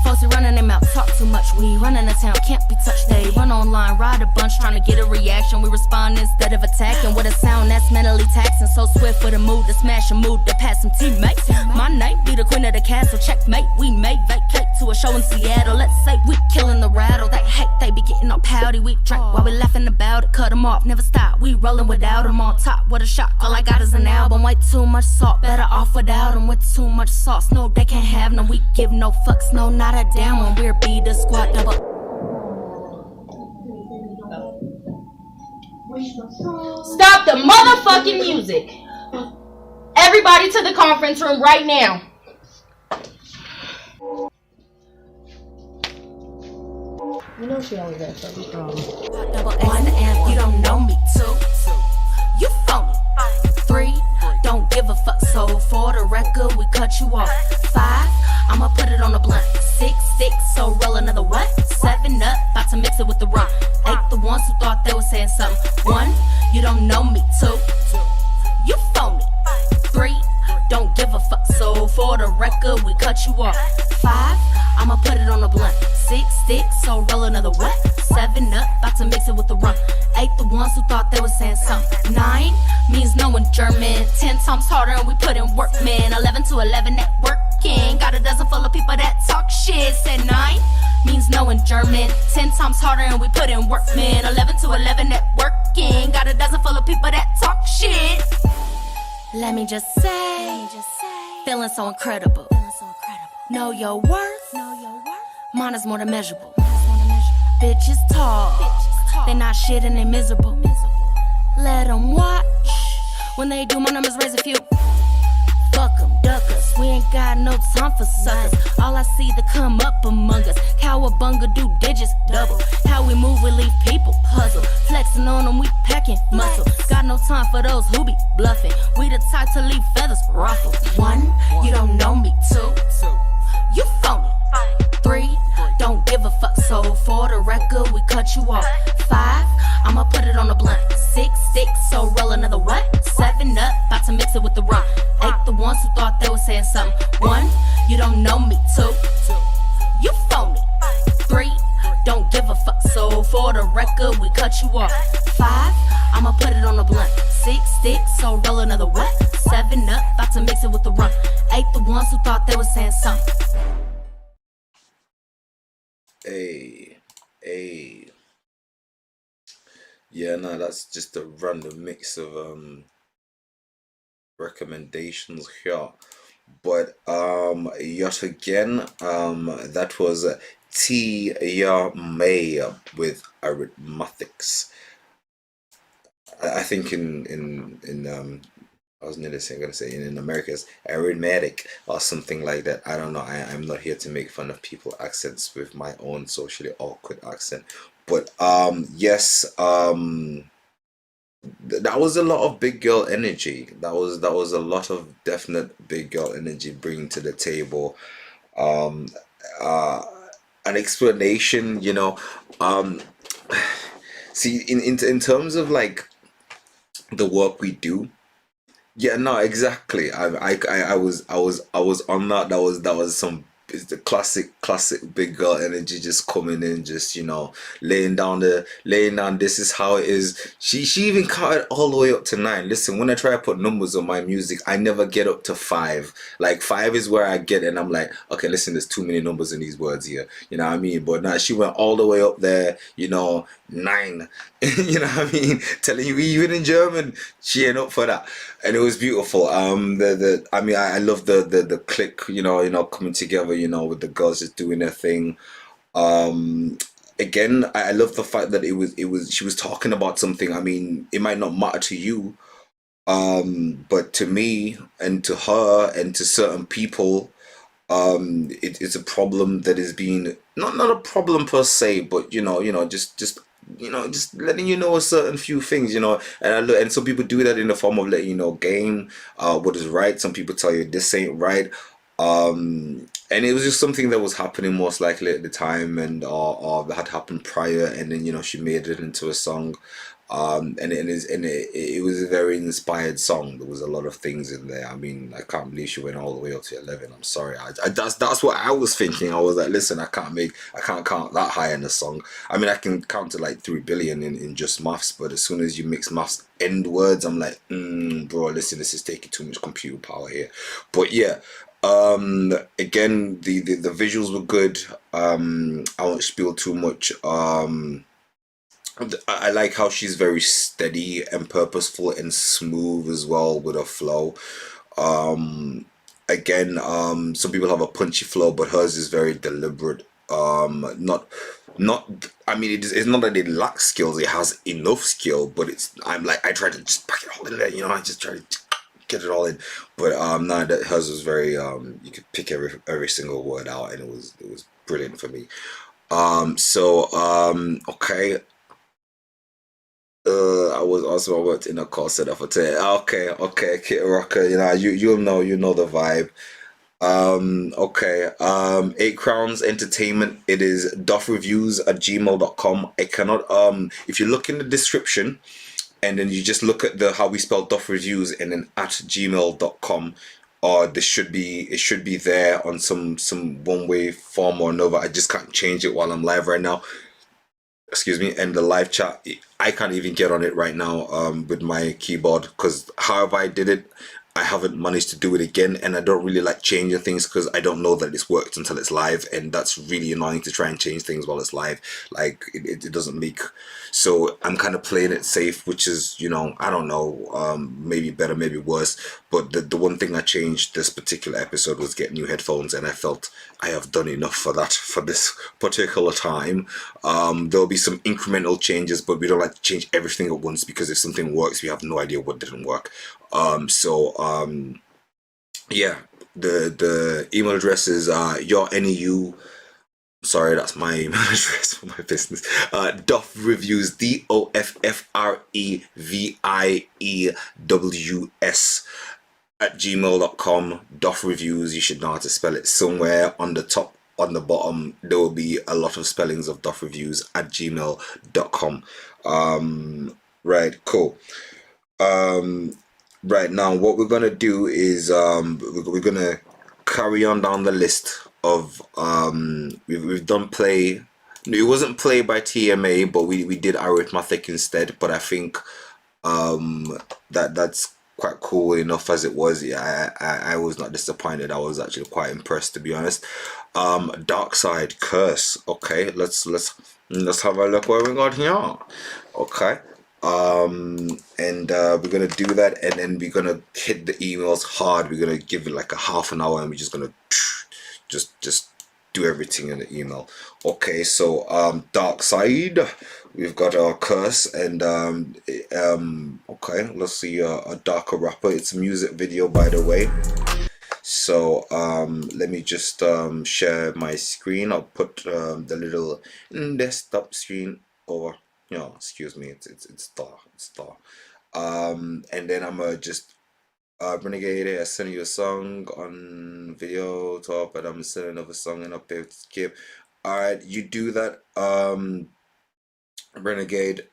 Folks be running their mouth, talk too much. We running the town, can't be touched. They run online, ride a bunch, trying to get a reaction. We respond instead of attacking with a sound that's mentally taxing. So swift with a mood to smash a mood to pass some teammates. My night be the queen of the castle, checkmate. We may vacate to a show in Seattle. Let's say we killing the rattle. They hate, they be getting all pouty. We drink while we laughing about it, cut them off, never stop. We rolling without them on top. What a shock, all I got is an album. Way too much salt, better off without them. With too much sauce, no, they can't have none. We give no fucks, no, not a damn one. We're be the squad double. Stop the motherfucking music. Everybody to the conference room right now. You know she always has something strong. Double one and you don't know me. Two, you phony. Three, don't give a fuck. So for the record, we cut you off. Five, I'ma put it on the blunt. Six, so roll another what? 7 up, about to mix it with the rum. 8, the ones who thought they were saying something. 1, you don't know me. 2, you phony. 3, don't give a fuck. So for the record, we cut you off. 5, I'ma put it on the blunt. 6, so roll another what? 7 up, about to mix it with the rum. 8, the ones who thought they were saying something. 9 means no in German. 10 times harder and we put in work, man. 11 to 11 networking. Got a dozen full of people that talk shit. Said 9 means no in German. 10 times harder and we put in work, man. 11 to 11 networking. Got a dozen full of people that talk shit. Let me just say, feeling so incredible. Know your worth. Mine is more than measurable. Bitches talk. They not shit and they miserable. Let them watch. When they do, my numbers raise a few. Fuck them, duck us. We ain't got no time for suckers. All I see that come up among us. Cowabunga do digits double. How we move, we leave people puzzled. Flexing on them, we packing muscle. Got no time for those who be bluffing. We the type to leave feathers ruffled. 1, you don't know me. 2, you phony. 3, don't give a fuck. So for the record, we cut you off. 5, I'ma put it on the blunt. 6, so roll another what? 7 up, about to mix it with the rum. 8, the ones who thought they were saying something. 1, you don't know me. 2, you phony. 3, don't give a fuck. So for the record, we cut you off. 5, I'ma put it on the blunt. 6, so roll another what? 7 up, about to mix it with the rum. 8, the ones who thought they were saying something. Hey. Yeah, no, that's just a random mix of recommendations here. But yet again, that was Tia May with Arithmetics. I think in I was nearly gonna say in America it's arithmetic or something like that. I don't know. I'm not here to make fun of people's accents with my own socially awkward accent. But yes, that was a lot of big girl energy. That was a lot of definite big girl energy bringing to the table. An explanation, you know. See, in terms of like the work we do. Yeah, no, exactly. I was on that. That was some, it's the classic big girl energy just coming in, just, you know, laying down this is how it is. She even counted all the way up to 9. Listen, when I try to put numbers on my music, I never get up to 5. Like 5 is where I get, and I'm like, okay, listen, there's too many numbers in these words here, you know what I mean? But now she went all the way up there, you know, 9. You know what I mean? Telling you, even in German, she ain't up for that, and it was beautiful. I mean, I love the click, you know, coming together, you know, with the girls just doing their thing. Again, I love the fact that it was she was talking about something. I mean, it might not matter to you, but to me and to her and to certain people, it's a problem that is being not a problem per se, but you know, just letting you know a certain few things, you know, and some people do that in the form of letting you know game, what is right. Some people tell you this ain't right, and it was just something that was happening most likely at the time, and or that had happened prior, and then, you know, she made it into a song. It was a very inspired song. There was a lot of things in there. I mean, I can't believe she went all the way up to 11. I'm sorry. That's what I was thinking. I was like, listen, I can't count that high in a song. I mean, I can count to like 3 billion in just maths, but as soon as you mix maths end words, I'm like, bro, listen, this is taking too much computer power here. But yeah, again, the visuals were good. I won't spill too much. I like how she's very steady and purposeful and smooth as well with her flow. Again, some people have a punchy flow, but hers is very deliberate. Not. I mean, it's not that it lacks skills; it has enough skill. But I try to just pack it all in there. I just try to get it all in. But no, that hers was very. You could pick every single word out, and it was brilliant for me. Okay. I was also I worked in a call center for 10. Okay, Kid Rocker, you'll know the vibe. Okay. 8 Crowns Entertainment. It is doffreviews@gmail.com. I cannot if you look in the description and then you just look at the how we spell Doff Reviews and then at gmail.com, or it should be there on some one way form or another. I just can't change it while I'm live right now. Excuse me. And the live chat, I can't even get on it right now with my keyboard, because however I did it, I haven't managed to do it again, and I don't really like changing things because I don't know that it's worked until it's live, and that's really annoying to try and change things while it's live. Like it doesn't make. So I'm kind of playing it safe, which is, I don't know, maybe better, maybe worse. But the one thing I changed this particular episode was get new headphones, and I felt I have done enough for that for this particular time. There'll be some incremental changes, but we don't like to change everything at once, because if something works, we have no idea what didn't work. Yeah, the email address is your NEU. Sorry, that's my email address for my business. Doff Reviews, DOFFREVIEWS @gmail.com. Doff Reviews. You should know how to spell it. Somewhere on the top, on the bottom, there will be a lot of spellings of Doff Reviews @gmail.com. Right, cool. Right now, what we're gonna do is we're gonna carry on down the list of we've done play. It wasn't play by TMA, but we did arithmetic instead. But I think that's quite cool enough as it was. Yeah, I was not disappointed. I was actually quite impressed, to be honest. Dark Side Curse. Okay, let's have a look what we got here. Okay. And we're gonna do that, and then we're gonna hit the emails hard. We're gonna give it like a half an hour, and we're just gonna just do everything in the email. Okay, so Dark Side, we've got our curse, and okay, let's see a darker rapper. It's a music video, by the way. So let me just share my screen. I'll put the little desktop screen over. Excuse me, it's star. And then I'm gonna just Renegade, I send you a song on video top, and I'm sending another song and up there to skip. Alright, you do that, Renegade.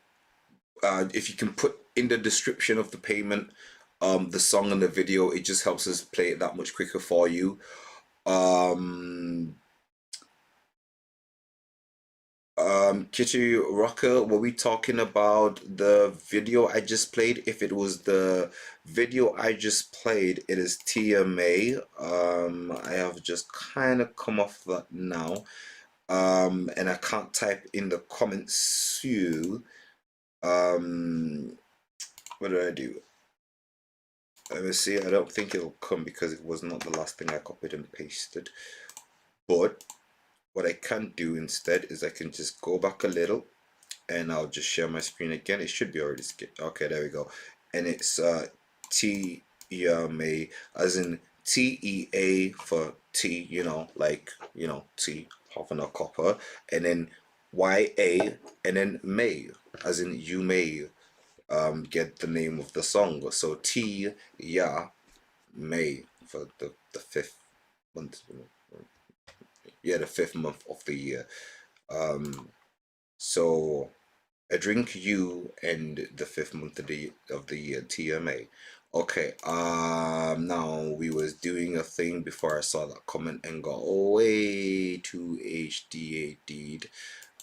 If you can put in the description of the payment the song and the video, it just helps us play it that much quicker for you. Kitty Rocker, were we talking about the video I just played? If it was the video I just played, it is TMA. I have just kind of come off that now, and I can't type in the comments. So what do I do? Let me see. I don't think it'll come because it was not the last thing I copied and pasted. But what I can do instead is I can just go back a little, and I'll just share my screen again. It should be already skipped. Okay, there we go. And it's TMA, as in TEA for T, like T, half and a copper, and then YA, and then May, as in you may get the name of the song. So T, yeah, May for the 5th month. Yeah, the 5th month of the year. So A drink, you, and the fifth month of the year, TMA. Okay, now we was doing a thing before I saw that comment and got way too HDAD'd,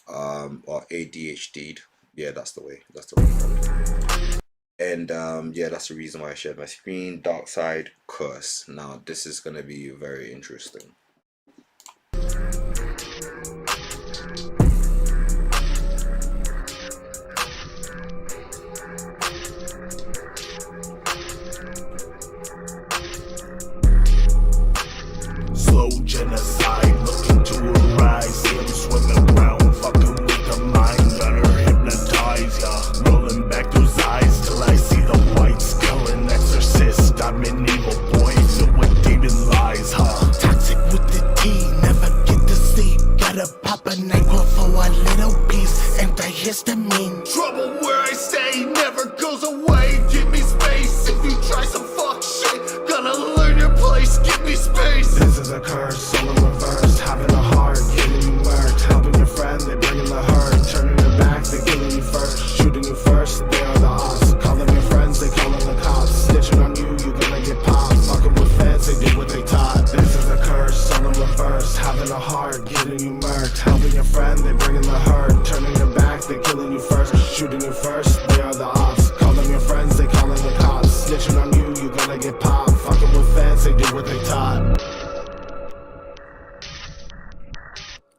or ADHD'd. Yeah, that's the way. That's the way. And yeah, that's the reason why I shared my screen. Dark side curse. Now this is gonna be very interesting. Slow genocide, looking to arise. See him swimming around, fucking with the mind. Got her hypnotized, yeah. Rolling back those eyes till I see the whites. Killing exorcist, I'm an evil boy filled with demon lies, huh? Toxic with the tea, never get to sleep. Gotta pop a NyQuil for a little piece. Antihistamine. Trouble where I stay never goes away. Give me space if you try some fuck shit. Gonna learn your place, give me space. This is a curse, soul in reverse. Having a heart, getting you murked. Helping your friend, they bringing the hurt. Turning your back, they killing you first. Shooting you first, they are the odds. Calling your friends, they calling the cops. Snitching on you, you gonna get popped. Fucking with feds, they do what they taught. This is a curse, soul in reverse. Having a heart, getting you murked. Helping your friend, they bringing the hurt. Turning your back, they killing you first. Shooting you first, they are the odds. Calling your friends, they calling the cops. Snitching on you, you gonna get popped. Fucking with feds, they do what they taught.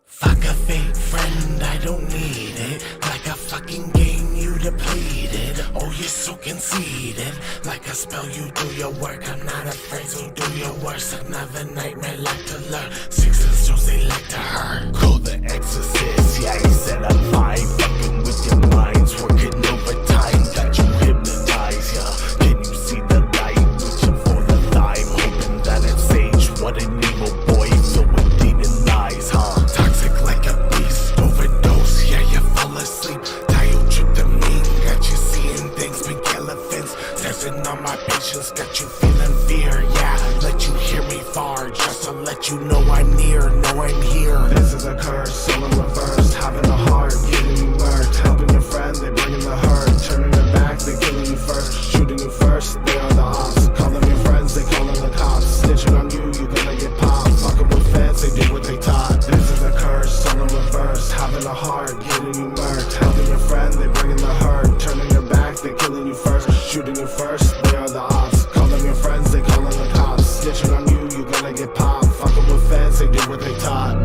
Fuck a fake friend, I don't need it. Like a fucking game, you depleted. Oh, you're so conceited. Like a spell, you do your work. I'm not afraid, so do your worst. Another nightmare like to learn. Sixes shows they like to hurt. Call the exorcist, yeah, he said I'm fine. Fucking with your minds, working overtime. Got you hypnotized, yeah. Can you see the light? Reaching for the thigh, hoping that it's sage. What an evil boy, filled with demon lies, huh? Toxic like a beast, overdose, yeah, you fall asleep. Diotryptamine, got you seeing things, big elephants. Testing on my patience, got you feeling fear, yeah. Let you hear me far, just to let you know I'm near, know I'm here. This is a curse, soul in reverse. Having a heart, getting you murked. Helping your friend, they bringing the hurt. Turning your back, they killing you first. Shooting you first, they are the odds. Calling your friends, they calling the cops. Snitching on you, you gonna get popped. Fucking with feds, they do what they taught. This is a curse, soul in reverse. Having a heart, getting you murked. Helping your friend, they bringing the hurt. Turning your back, they killing you first. Shooting you first, they are the odds. Calling your friends, they calling the cops. Snitching on you, you gonna get popped. Fucking with feds, they do what they taught.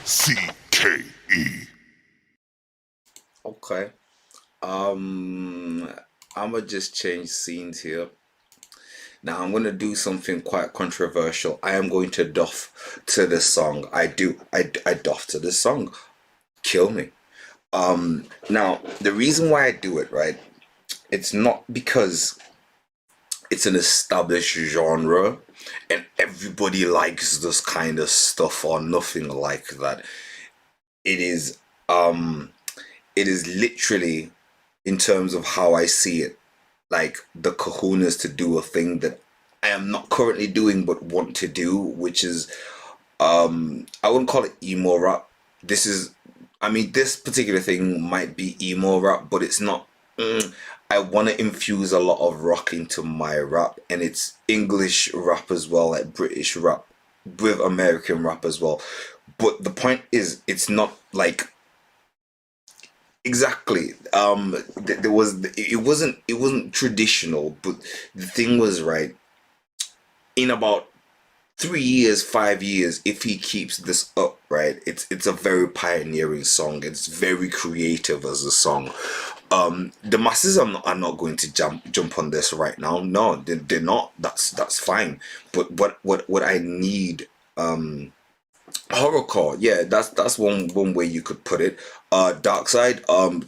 CKE. Okay. I'ma just change scenes here. Now I'm gonna do something quite controversial. I am going to doff to this song. I doff to this song. Kill me. Now the reason why I do it, right? It's not because it's an established genre and everybody likes this kind of stuff or nothing like that. It is literally, in terms of how I see it, like the kahunas to do a thing that I am not currently doing but want to do, which is I wouldn't call it emo rap. This particular thing might be emo rap, but it's not. I want to infuse a lot of rock into my rap, and it's English rap as well, like British rap with American rap as well. But the point is, it's not like exactly it wasn't traditional, but the thing was, right, in about 3 years, 5 years, if he keeps this up, right, it's a very pioneering song. It's very creative as a song. The masses are not going to jump on this right now. No, they're not. That's fine. But what I need, horrorcore, yeah, that's one way you could put it. Dark side,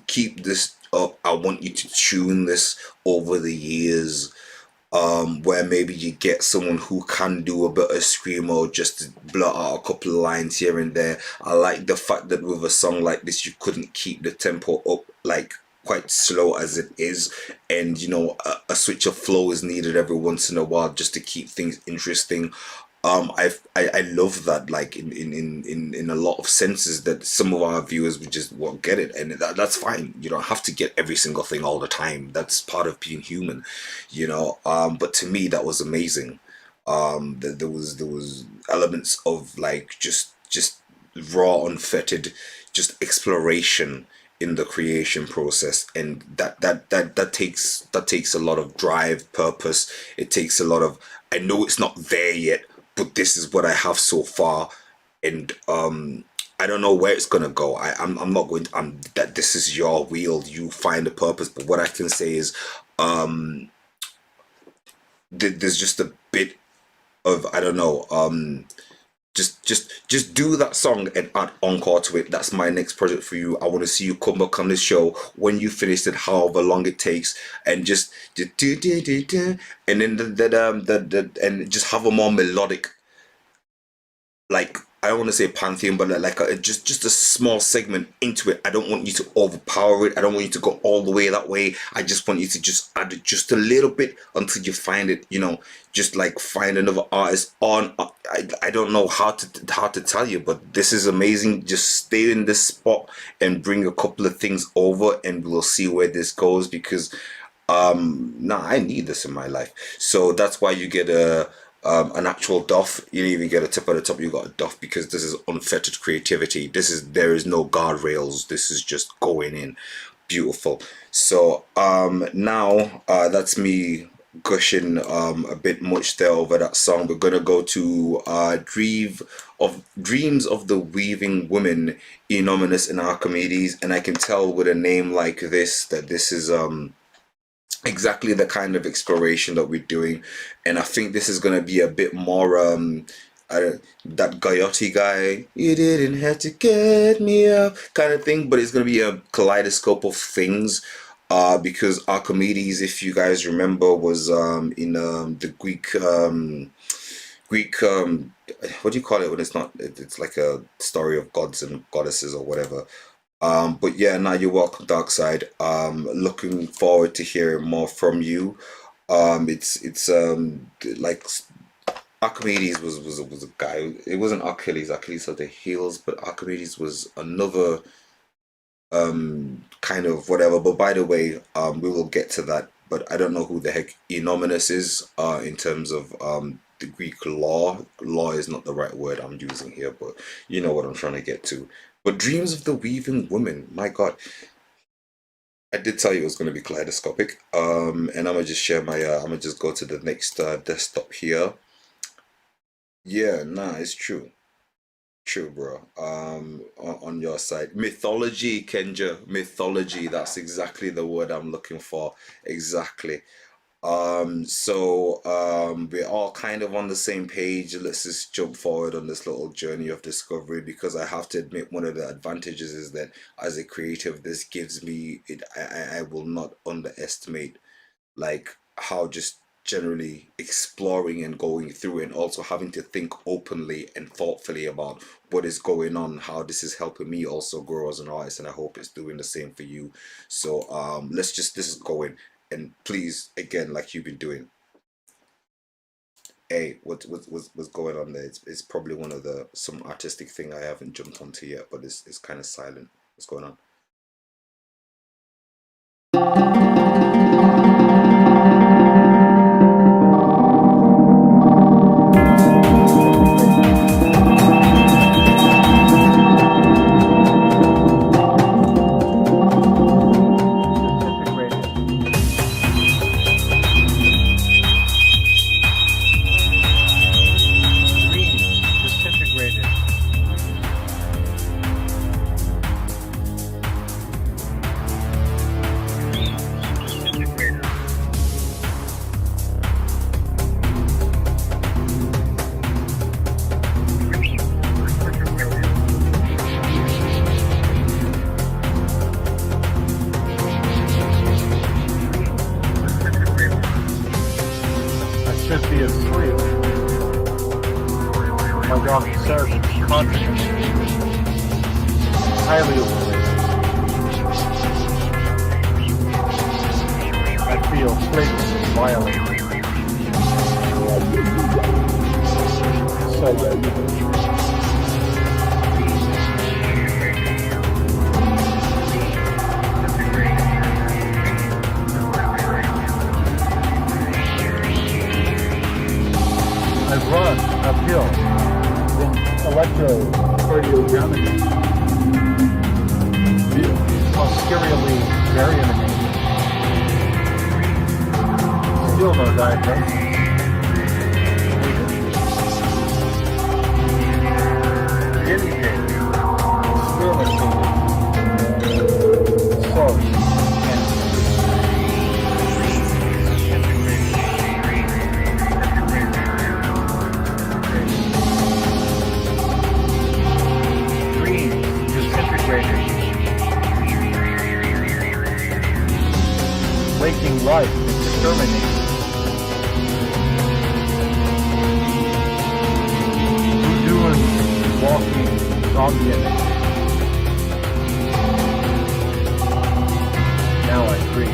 keep this up. I want you to tune this over the years, where maybe you get someone who can do a bit of screamo just to blurt out a couple of lines here and there. I like the fact that with a song like this you couldn't keep the tempo up, like quite slow as it is, and you know, a switch of flow is needed every once in a while just to keep things interesting. I love that, like in a lot of senses, that some of our viewers would just won't get it, and that's fine. You don't have to get every single thing all the time. That's part of being human, you know. But to me, that was amazing. There was elements of like just raw, unfettered, just exploration in the creation process, and that takes a lot of drive, purpose. It takes a lot of, I know it's not there yet, but this is what I have so far, and I don't know where it's gonna go. I'm not going to, that this is your wheel, you find a purpose. But what I can say is there's just a bit of, I don't know, just do that song and add encore to it. That's my next project for you. I want to see you come back on this show when you finish it, however long it takes, and just do, and then and just have a more melodic, like, I don't want to say pantheon, but like just a small segment into it. I don't want you to overpower it. I don't want you to go all the way that way. I just want you to just add it just a little bit until you find it. You know, just like find another artist on. I don't know how to tell you, but this is amazing. Just stay in this spot and bring a couple of things over, and we'll see where this goes. Because I need this in my life. So that's why you get an actual Doff. You don't even get a tip at the top, you got a Doff, because this is unfettered creativity. There is no guardrails. This is just going in. Beautiful. So now that's me gushing a bit much there over that song. We're gonna go to Dreams of the Weaving Woman, Enormous and Archimedes, and I can tell with a name like this that this is exactly the kind of exploration that we're doing. And I think this is going to be a bit more that Goyote guy, you didn't have to get me up kind of thing, but it's going to be a kaleidoscope of things, because Archimedes, if you guys remember, was in the Greek what do you call it when it's not, it's like a story of gods and goddesses or whatever. But yeah, now you're welcome, Darkside. Looking forward to hearing more from you. It's like Archimedes was a guy. It wasn't Achilles. Achilles had the heels, but Archimedes was another kind of whatever. But by the way, we will get to that. But I don't know who the heck Enormous is in terms of the Greek law. Law is not the right word I'm using here, but you know what I'm trying to get to. But Dreams of the Weaving Woman, my God. I did tell you it was going to be kaleidoscopic. And I'm going to just share my, I'm going to just go to the next desktop here. Yeah, nah, it's true. True, bro. On your side. Mythology, Kenja. Mythology. That's exactly the word I'm looking for. Exactly. So we're all kind of on the same page. Let's just jump forward on this little journey of discovery, because I have to admit one of the advantages is that as a creative, this gives me it. I will not underestimate like how just generally exploring and going through, and also having to think openly and thoughtfully about what is going on, how this is helping me also grow as an artist, and I hope it's doing the same for you. So this is going. And please, again, like you've been doing, hey, what's going on there? It's probably one of some artistic thing I haven't jumped onto yet, but it's kind of silent. What's going on? very amazing. Still no diagnosis. Guinea pig. Still a sorry. Green, disintegrated. Waking life, exterminated. Doing walking zombie image. Now I agree.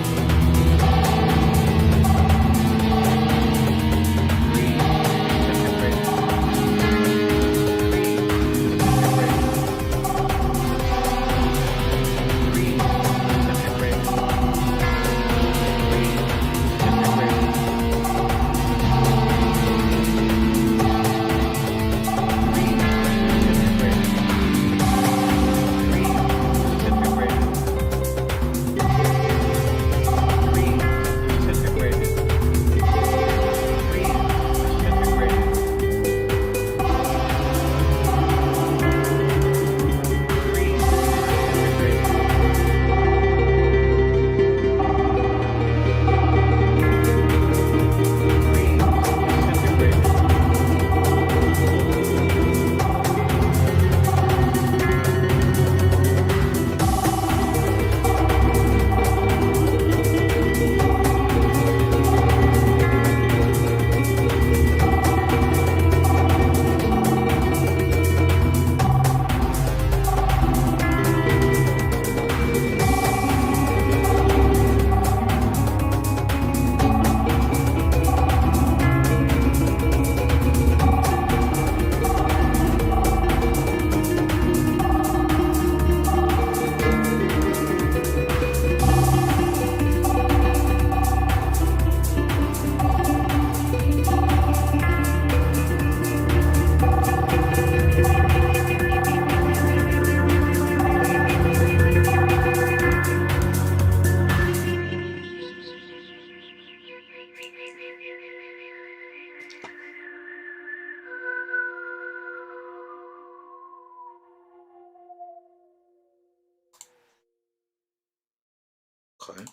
Okay.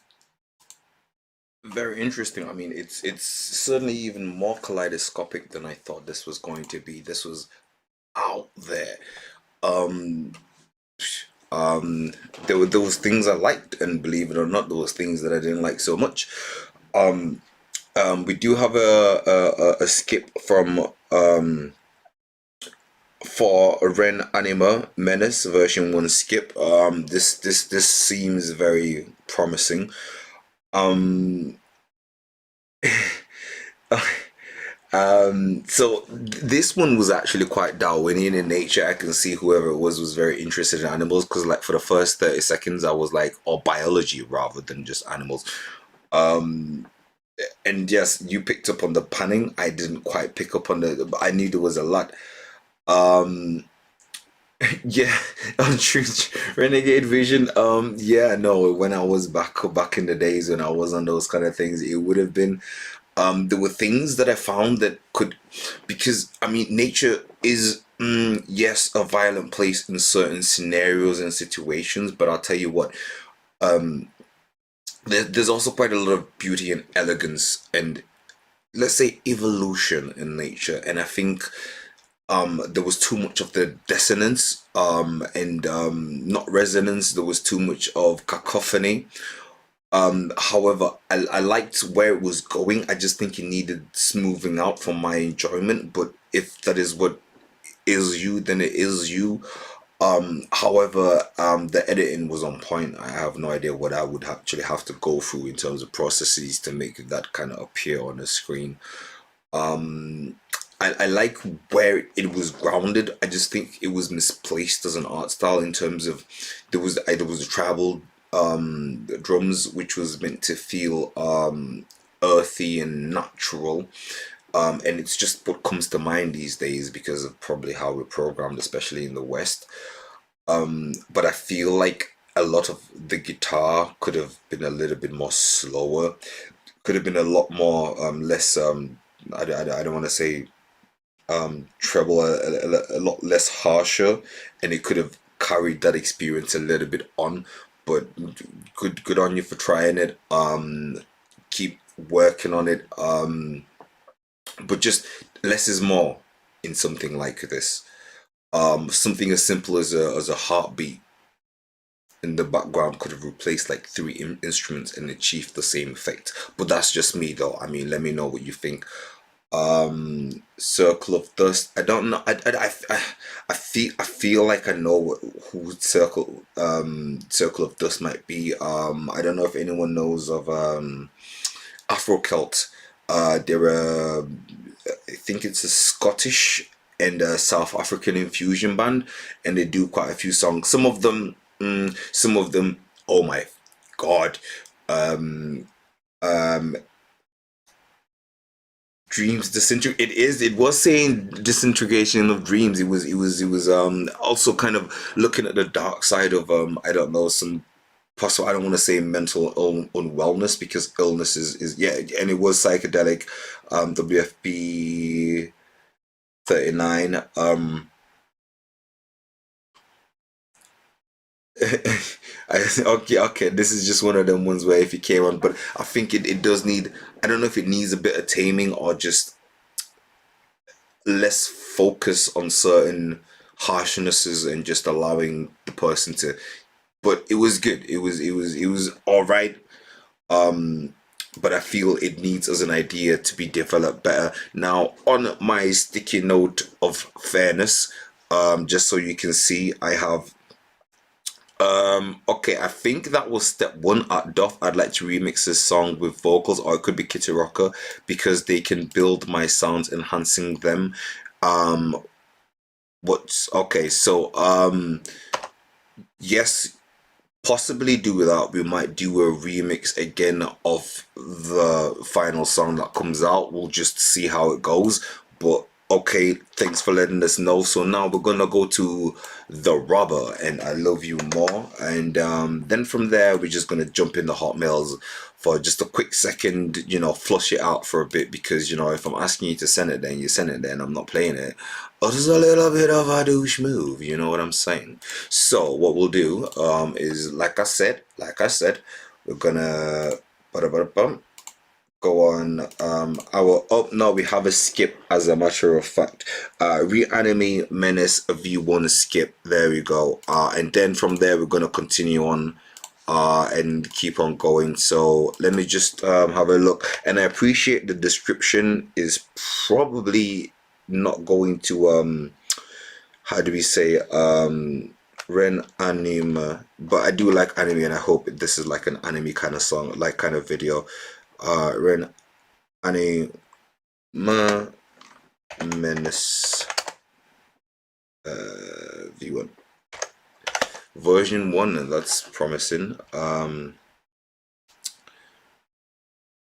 Very interesting. I mean, it's certainly even more kaleidoscopic than I thought this was going to be. This was out there. Um, um, there was things I liked, and believe it or not, there was things that I didn't like so much. Um, we do have a skip from for Ren Anima Menace version 1 skip. This seems very promising. Um, so this one was actually quite Darwinian in nature. I can see whoever it was very interested in animals, because like for the first 30 seconds I was like, or biology rather than just animals. Um, and yes, you picked up on the panning. I didn't quite pick up on the, but I knew there was a lot. Um, yeah, on Truth Renegade Vision. Yeah, no, when I was back in the days when I was on those kind of things, it would have been. There were things that I found that could, because I mean, nature is yes a violent place in certain scenarios and situations, but I'll tell you what, um, there's also quite a lot of beauty and elegance and, let's say, evolution in nature, and I think there was too much of the dissonance and not resonance. There was too much of cacophony. However, I liked where it was going. I just think it needed smoothing out for my enjoyment. But if that is what is you, then it is you. However, the editing was on point. I have no idea what I would actually have to go through in terms of processes to make that kind of appear on the screen. I like where it was grounded. I just think it was misplaced as an art style in terms of there was a tribal drums which was meant to feel earthy and natural, and it's just what comes to mind these days because of probably how we're programmed, especially in the West. But I feel like a lot of the guitar could have been a little bit more slower, could have been a lot more less I don't want to say treble, a lot less harsher, and it could have carried that experience a little bit on. But good on you for trying it. Keep working on it. But just less is more in something like this. Something as simple as a heartbeat in the background could have replaced like three instruments and achieved the same effect. But that's just me though. I mean, let me know what you think. Circle of Dust, I don't know. I feel like I know who Circle of Dust might be. I don't know if anyone knows of Afro Celt. They're I think it's a Scottish and a South African infusion band, and they do quite a few songs. Some of them, oh my god. Dreams it was saying disintegration of dreams. It was also kind of looking at the dark side of I don't know, some possible, I don't want to say mental unwellness, because illness is yeah, and it was psychedelic. WFB 39. Okay, this is just one of them ones where if you came on, but I think it does need, I don't know if it needs a bit of taming or just less focus on certain harshnesses and just allowing the person to, but it was good. It was all right. But I feel it needs as an idea to be developed better. Now, on my sticky note of fairness, just so you can see, I have okay, I think that was step one at Doff. I'd like to remix this song with vocals, or it could be Kitty Rocker, because they can build my sounds, enhancing them. What's okay, so yes, possibly do without. We might do a remix again of the final song that comes out. We'll just see how it goes. But okay, thanks for letting us know. So now we're gonna go to The Robber and I Love You More, and then from there we're just gonna jump in the Hotmails for just a quick second, flush it out for a bit, because if I'm asking you to send it, then you send it, then I'm not playing it. Oh, this is a little bit of a douche move, you know what I'm saying? So what we'll do is, like I said, we're gonna go on no, we have a skip, as a matter of fact. Reanimate Menace V1 skip, there we go. And then from there we're gonna continue on and keep on going. So let me just have a look, and I appreciate the description is probably not going to how do we say Ren anime, but I do like anime, and I hope this is like an anime kind of song, like kind of video. Ren anime menace V1 version 1, and that's promising.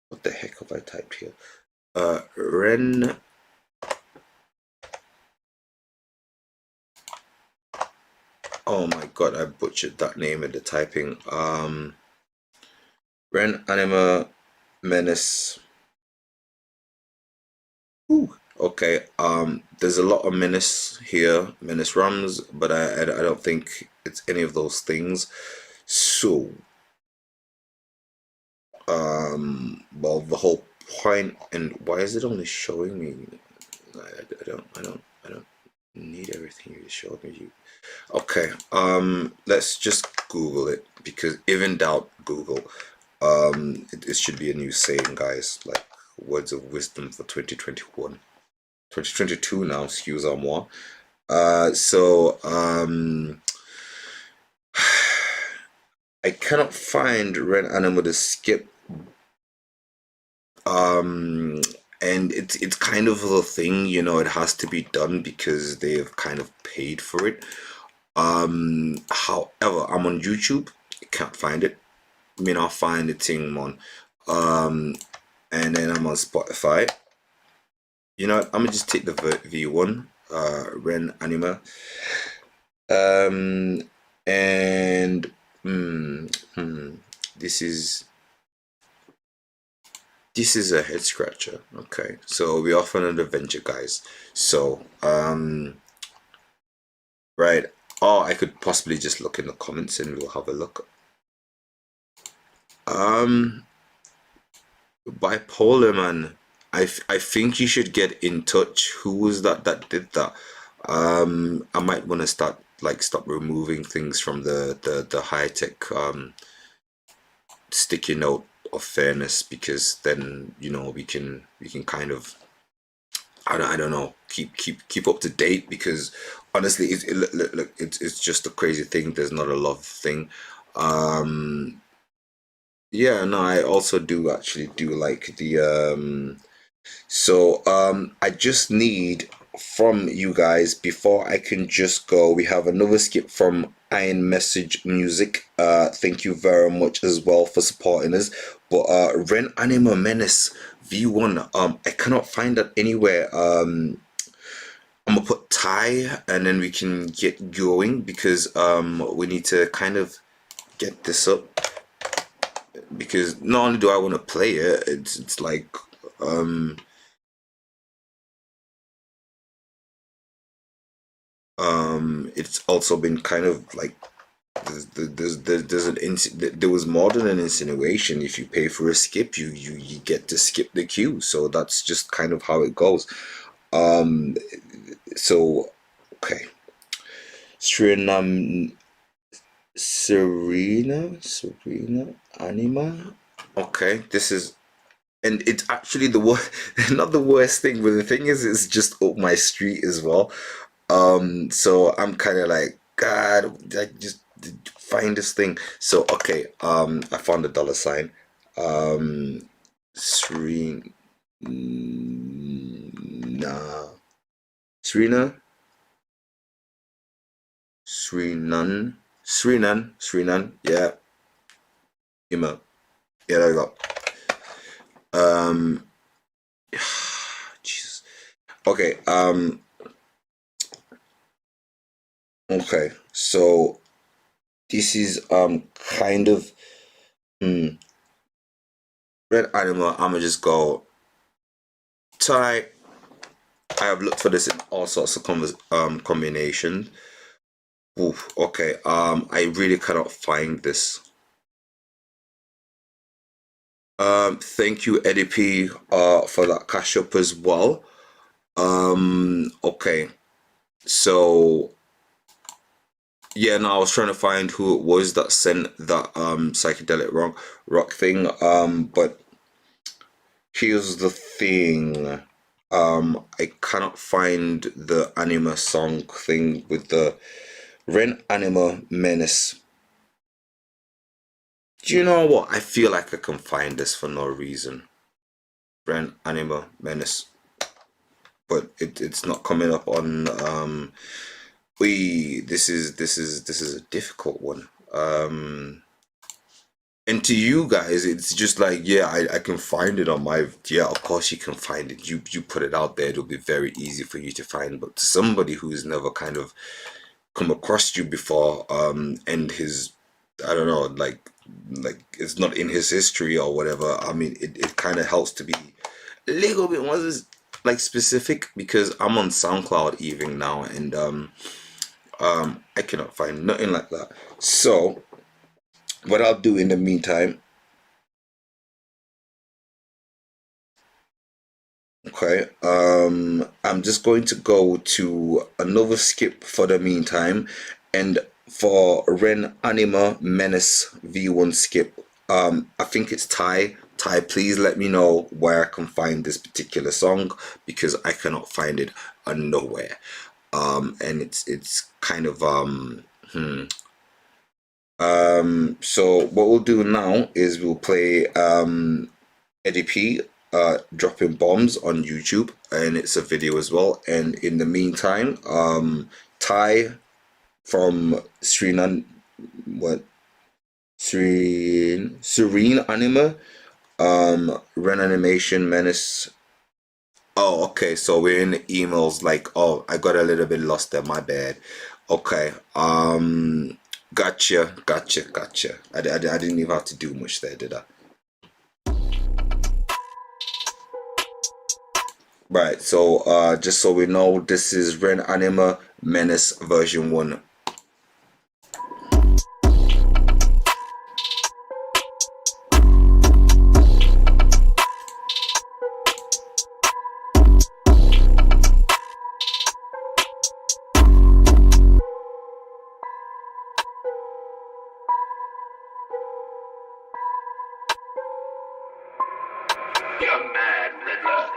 What the heck have I typed here? Ren oh my god, I butchered that name in the typing. Ren anima menace. Ooh, okay. There's a lot of menace here, menace rums, but I don't think it's any of those things. So well, the whole point, and why is it only showing me? I don't need everything you showed me. Okay, let's just Google it, because if in doubt, Google. It should be a new saying, guys, like words of wisdom for 2021, 2022 now, excuse-moi. So I cannot find Ren Animal to skip, and it's kind of a thing, it has to be done because they have kind of paid for it. However, I'm on YouTube, I can't find it. I mean, I'll find the thing on and then I'm on Spotify. I'm gonna just take the V1 Ren Anima, and This is a head scratcher. Okay, so we're off on an adventure, guys. So right. Oh, I could possibly just look in the comments and we'll have a look. Bipolar man, I think you should get in touch. Who was that did that? I might want to stop removing things from the high tech sticky note of fairness, because then, you know, we can kind of, I don't know, keep up to date, because honestly it's just a crazy thing. There's not a love thing. Yeah, no, I also do actually do like the so I just need from you guys, before I can just go, we have another skip from Iron Message Music. Thank you very much as well for supporting us. But Ren Anima Menace V1, I cannot find that anywhere. I'm gonna put Thai and then we can get going, because we need to kind of get this up, because not only do I want to play it, it's like it's also been kind of like there was more than an insinuation. If you pay for a skip, you get to skip the queue. So that's just kind of how it goes. So okay, Serena Anima. Okay, this is, and it's actually the worst, not the worst thing, but the thing is, it's just up my street as well. So I'm kind of like, God, I just find this thing. So okay, I found the $sign. Serena, Serena, Srinan, yeah, Ima, yeah, there we go. Jesus. Okay, okay, so this is kind of Red Animal. I'ma just go Thai. I have looked for this in all sorts of combinations. Oof, okay, I really cannot find this. Thank you, Eddie P, for that cash up as well. Okay, so yeah, no, I was trying to find who it was that sent that psychedelic rock thing. But here's the thing. I cannot find the anima song thing with the Ren Anima Menace. Do you know what? I feel like I can find this for no reason. Ren Anima Menace. But it's not coming up on this is a difficult one. And to you guys, it's just like, yeah, I can find it on my, yeah, of course you can find it. You put it out there, it'll be very easy for you to find. But to somebody who's never kind of come across you before, and his, I don't know, like it's not in his history or whatever, I mean, it kind of helps to be a little bit more like specific, because I'm on SoundCloud even now, and I cannot find nothing like that. So what I'll do in the meantime, okay, I'm just going to go to another skip for the meantime, and for Ren Anima Menace V1 skip, I think it's Thai. Please let me know where I can find this particular song, because I cannot find it nowhere. And it's kind of so what we'll do now is we'll play Eddie P dropping bombs on YouTube, and it's a video as well. And in the meantime, Thai from Serene Anima, Ren Animation Menace. Oh, okay, so we're in the emails. Like, oh, I got a little bit lost there, my bad. Okay, Gotcha. I didn't even have to do much there, did I? Right, so just so we know, this is Ren Anima Menace version 1. You're mad, nigga.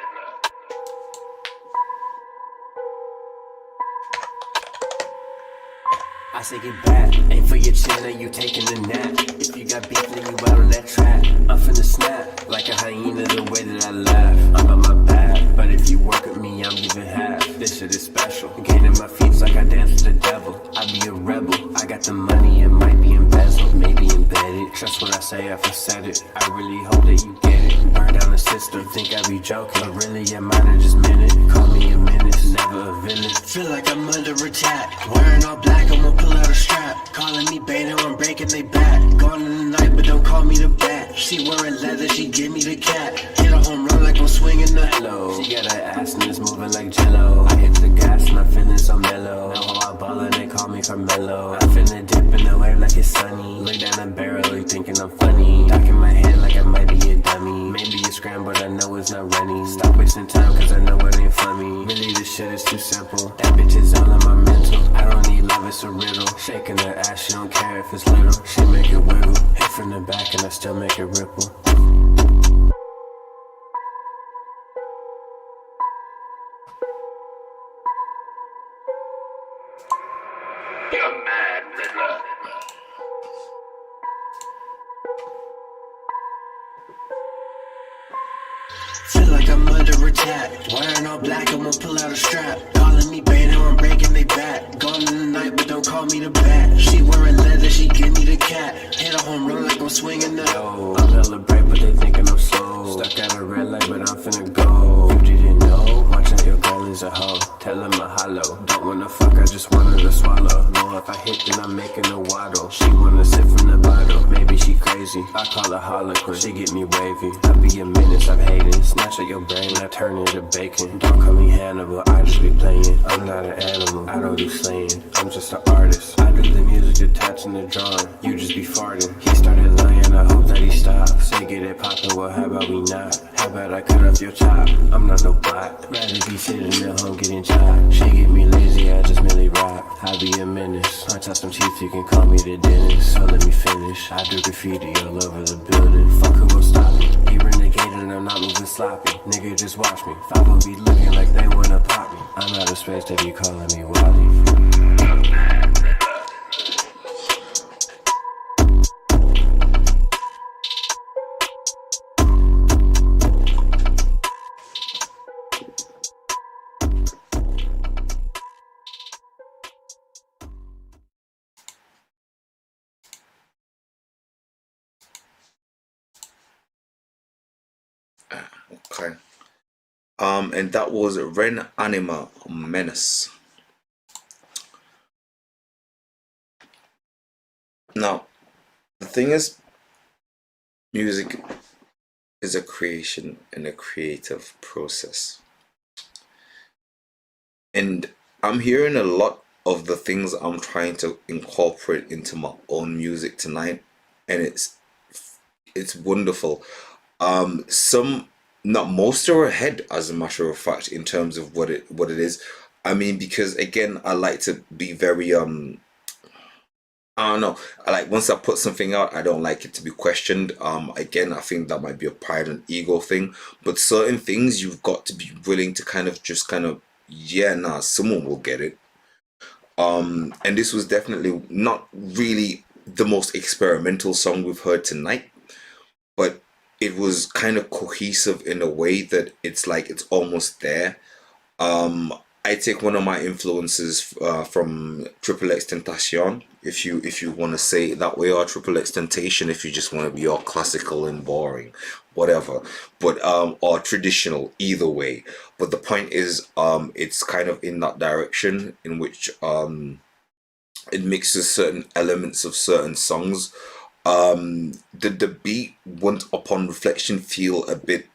I say get back, ain't for your chin, now you taking a nap. If you got beef, then you out of that trap. I'm finna snap, like a hyena the way that I laugh. I'm on my back, but if you work with me, I'm giving half. This shit is special, gaining my feet like I dance with the devil. I be a rebel, I got the money, it might be embezzled, maybe embedded. Trust what I say if I said it, I really hope that you get it. Burn down the system, think I be joking, but really I might have just meant it. Call me a menace, never a villain. Feel like I'm under attack, wearing all black, I'ma pull out a strap. Calling me beta, I'm breaking they back. Gone in the night, but don't call me the bat. She wearing leather, she give me the cat. Hit a home run like I'm swinging the hello. She got her ass and it's moving like jello. I hit the gas and I'm feeling so mellow. Now how I ball and they call me Carmelo. I'm finna dip in the wave like it's sunny. Look down the barrel, you thinking I'm funny. Duck in my head like I might be a dummy. Maybe it's scram, but I know it's not running. Stop wasting time, cause I know it ain't for me. Really, this shit is too simple. That bitch is all in my mental. I don't need love, it's a riddle. Shaking her ass, she don't care if it's little. She make it wiggle. Hit from the back and I still make it ripple. You're mad, nigga. Feel like I'm under attack. Wearing all black, I'ma pull out a strap. Calling me beta, I'm breaking they back. Gone in the night, but don't call me the bat. She wearing leather, she give me the cat. Hit a home run like I'm swinging the yo. I'm hella bright, but they thinking I'm slow. Stuck at a red light, but I'm finna go. You didn't know? Watch out, your girl is a hoe. Tell him a hollow. Don't wanna fuck, I just wanted to swallow. No, if I hit, then I'm making a waddle. She wanna sip from the bottle. Maybe she crazy. I call her Harlequin. She get me wavy. I be a menace, I'm hating. Snatch at your brain, I turn it to bacon. Don't call me Hannibal, I just be playing. I'm not an animal, I don't do slaying. I'm just an artist. I do the music detached in the drawing. You just be farting. He started lying, I hope that he stops. Say get it poppin', well how about we not? How about I cut off your top? I'm not no bot. Rather be sitting at home getting chopped. She get me lazy, I just merely rock. I be a menace. I touch some teeth, you can call me the dentist. So let me finish. I do graffiti all over the building. Fuck who gon' stop me? He renegading and I'm not moving sloppy. Nigga, just watch me. 5 will be looking like they wanna pop me. I'm out of space, they be calling me Wally. Okay. And that was Ren Anima Menace. Now, the thing is, music is a creation and a creative process. And I'm hearing a lot of the things I'm trying to incorporate into my own music tonight, and it's wonderful. Some, not most, are ahead, as a matter of fact, in terms of what it is. I mean, because again, I like to be very I don't know, I like, once I put something out, I don't like it to be questioned. Again, I think that might be a pride and ego thing, but certain things you've got to be willing to kind of yeah, nah, someone will get it. And this was definitely not really the most experimental song we've heard tonight, but it was kind of cohesive in a way that it's like it's almost there. I take one of my influences from Triple X Tentacion, if you want to say it that way, or Triple X Tentation if you just want to be all classical and boring, whatever, but or traditional, either way. But the point is, it's kind of in that direction in which it mixes certain elements of certain songs. The beat won't, upon reflection, feel a bit,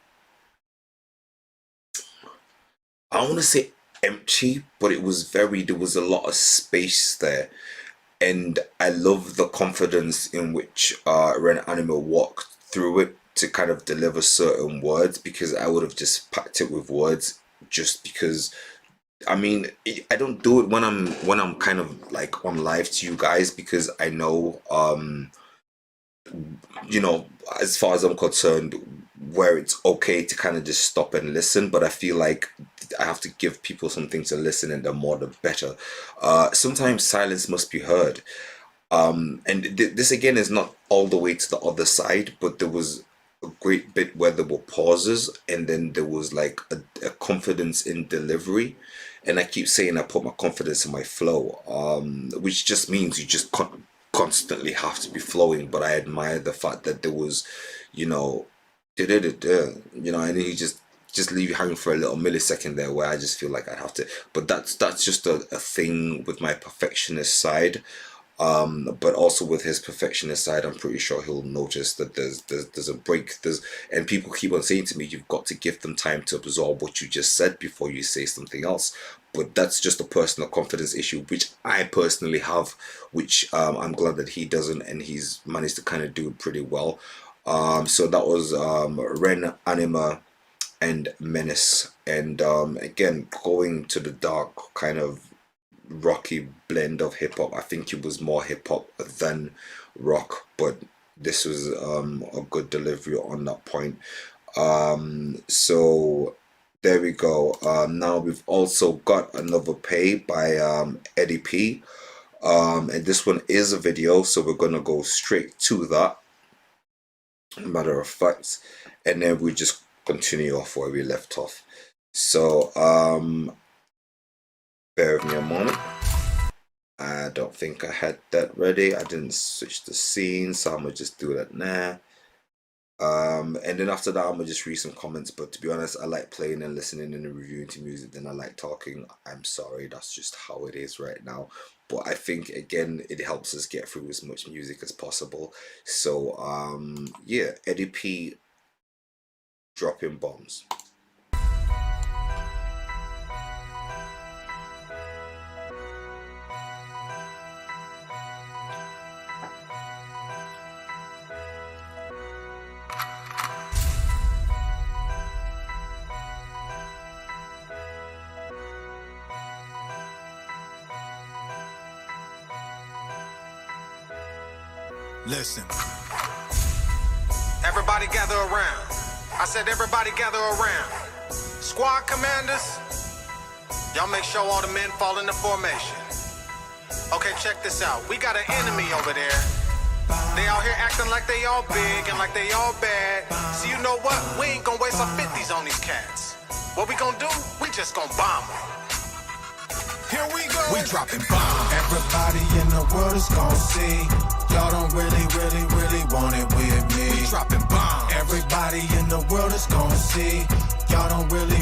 I don't want to say empty, but it was very, there was a lot of space there. And I love the confidence in which Ren Anima walked through it to kind of deliver certain words, because I would have just packed it with words just because, I mean, I don't do it when I'm kind of like on live to you guys, because I know you know, as far as I'm concerned, where it's okay to kind of just stop and listen, but I feel like I have to give people something to listen, and the more the better. Sometimes silence must be heard. And this again is not all the way to the other side, but there was a great bit where there were pauses, and then there was like a confidence in delivery. And I keep saying I put my confidence in my flow, which just means you just constantly have to be flowing. But I admire the fact that there was, you know, you know, and then you just leave you hanging for a little millisecond there, where I just feel like I have to. But that's just a thing with my perfectionist side. But also with his perfectionist side, I'm pretty sure he'll notice that there's a break. And people keep on saying to me, you've got to give them time to absorb what you just said before you say something else. But that's just a personal confidence issue, which I personally have, which I'm glad that he doesn't, and he's managed to kind of do it pretty well. So that was Ren Anima and Menace, and again, going to the dark kind of rocky blend of hip-hop. I think it was more hip-hop than rock, but this was a good delivery on that point. So there we go. Now we've also got another pay by Eddie P, and this one is a video, so we're gonna go straight to that, matter of fact, and then we just continue off where we left off. So bear with me a moment. I don't think I had that ready. I didn't switch the scene, so I'm gonna just do that now. And then after that, I'm gonna just read some comments. But to be honest, I like playing and listening and reviewing to music than I like talking. I'm sorry, that's just how it is right now. But I think again, it helps us get through as much music as possible. So yeah, Eddie P dropping bombs. Listen, everybody gather around. I said everybody gather around. Squad commanders, y'all make sure all the men fall into formation. Okay, check this out. We got an enemy over there. They out here acting like they all big and like they all bad. So you know what? We ain't gonna waste our 50s on these cats. What we gonna do? We just gonna bomb them. Here we go. We dropping bombs. Everybody in the world is gonna see. Y'all don't really want it with me. We dropping bombs. Everybody in the world is gonna see. Y'all don't really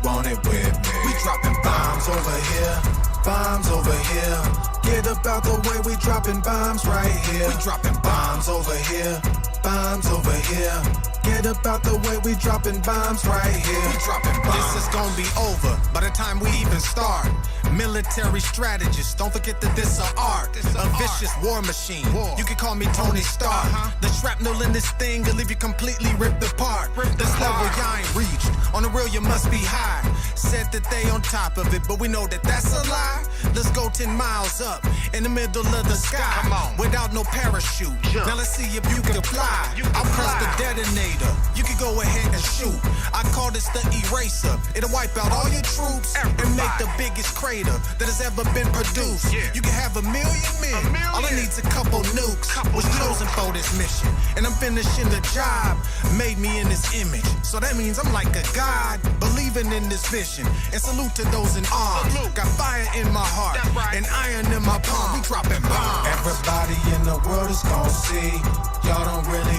want it with me. We dropping bombs over here. Bombs over here. Get up out the way, we dropping bombs right here. We dropping bombs over here. Bombs over here. Get up out the way, we dropping bombs right here. We dropping bombs. This is gonna be over by the time we even start. Military strategist, don't forget that this is art. A vicious war machine. You can call me Tony Stark. The shrapnel in this thing will leave you completely ripped apart. This level y'all ain't reached. On the real, you must be high. Said that they on top of it, but we know that that's a lie. Let's go 10 miles up in the middle of the sky without no parachute. Now let's see if you can fly. I'll press the detonator. You can go ahead and shoot. I call this the eraser. It'll wipe out all your troops and make the biggest crater that has ever been produced. You can have a million men. All I need's a couple nukes. Was chosen for this mission, and I'm finishing the job. Made me in this image, so that means I'm like a god, believing in this vision. And salute to those in arms. Got fire in my heart and iron in my palm. We dropping bombs. Everybody in the world is gonna see. Y'all don't really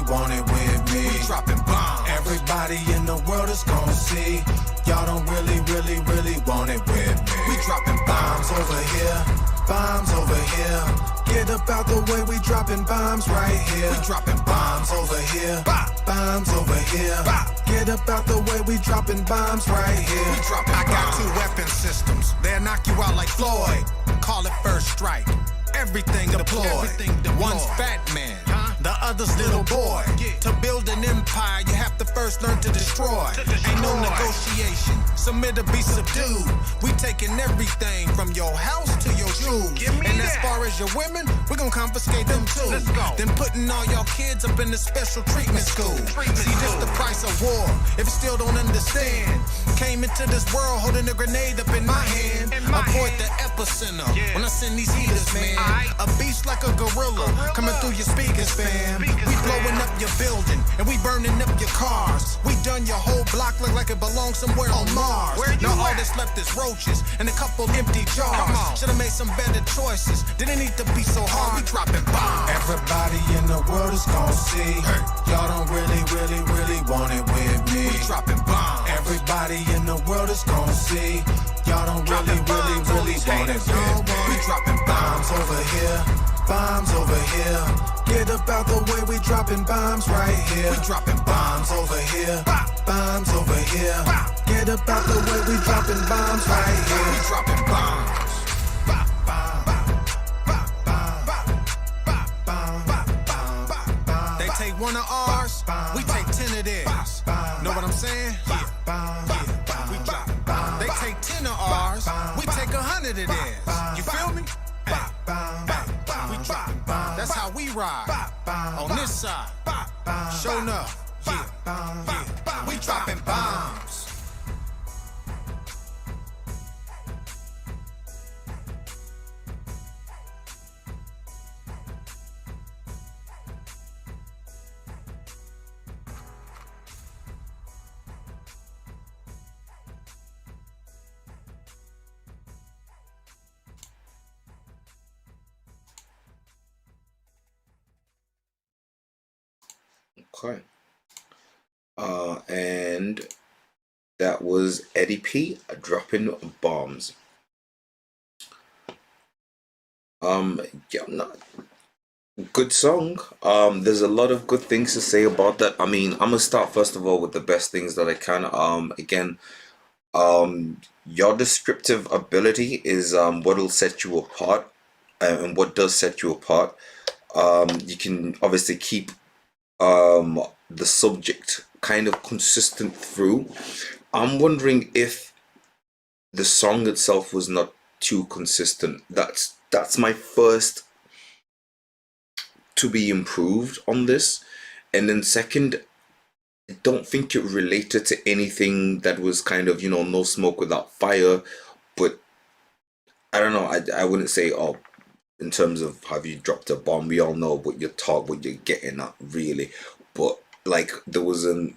want it with me. We dropping bombs. Everybody in the world is gonna see. Y'all don't really want it with me. We dropping bombs over here. Bombs over here. Get up out the way, we dropping bombs right here. We dropping bombs over here. Bombs over here. Get up out the way, we dropping bombs right here. We dropping bombs. I got 2 weapon systems. They'll knock you out like Floyd. Call it first strike. Everything deployed. One's fat man, the other's little boy. To build an empire, you have to first learn to destroy. Ain't no negotiation. Submit or be subdued. We taking everything from your house to your jewels. And as far as your women, we gon' confiscate them too. Then putting all y'all kids up in the special treatment school. See, this the price of war. If you still don't understand, came into this world holding a grenade up in my hand. Avoid the epicenter when I send these heaters, man. A beast like a gorilla coming through your speakers, fam. We blowing up your building and we burning up your cars. We done your whole block look like it belongs somewhere on Mars. Now all that's left is roaches and a couple empty jars. Should've made some better choices. Didn't need to be so hard. We dropping bombs. Everybody in the world is gon' see. Y'all don't really want it with me. We dropping bombs. Everybody in the world is gon' see. Y'all don't really want it with me. We dropping bombs over here. Bombs over here. Get up out the way, we dropping bombs right here. We dropping bombs over here. Bombs over here. Get up out the way, we dropping bombs right here. We dropping bombs. They take 1 of ours, we take 10 of theirs. Know what I'm saying? We drop. They take 10 of ours, we take 100 of theirs. You feel me? We dropping bombs. That's how we ride. On this side. Show enough. Yeah. We dropping bombs. Okay. And that was Eddie P dropping bombs. Yeah, good song. There's a lot of good things to say about that. I mean, I'm gonna start first of all with the best things that I can. Again, your descriptive ability is what'll set you apart, and what does set you apart. You can obviously keep the subject kind of consistent through. I'm wondering if the song itself was not too consistent. That's my first to be improved on this. And then second, I don't think it related to anything that was kind of, you know, no smoke without fire. But I don't know, I wouldn't say, oh, in terms of have you dropped a bomb, we all know what you're getting at, really. But like there was an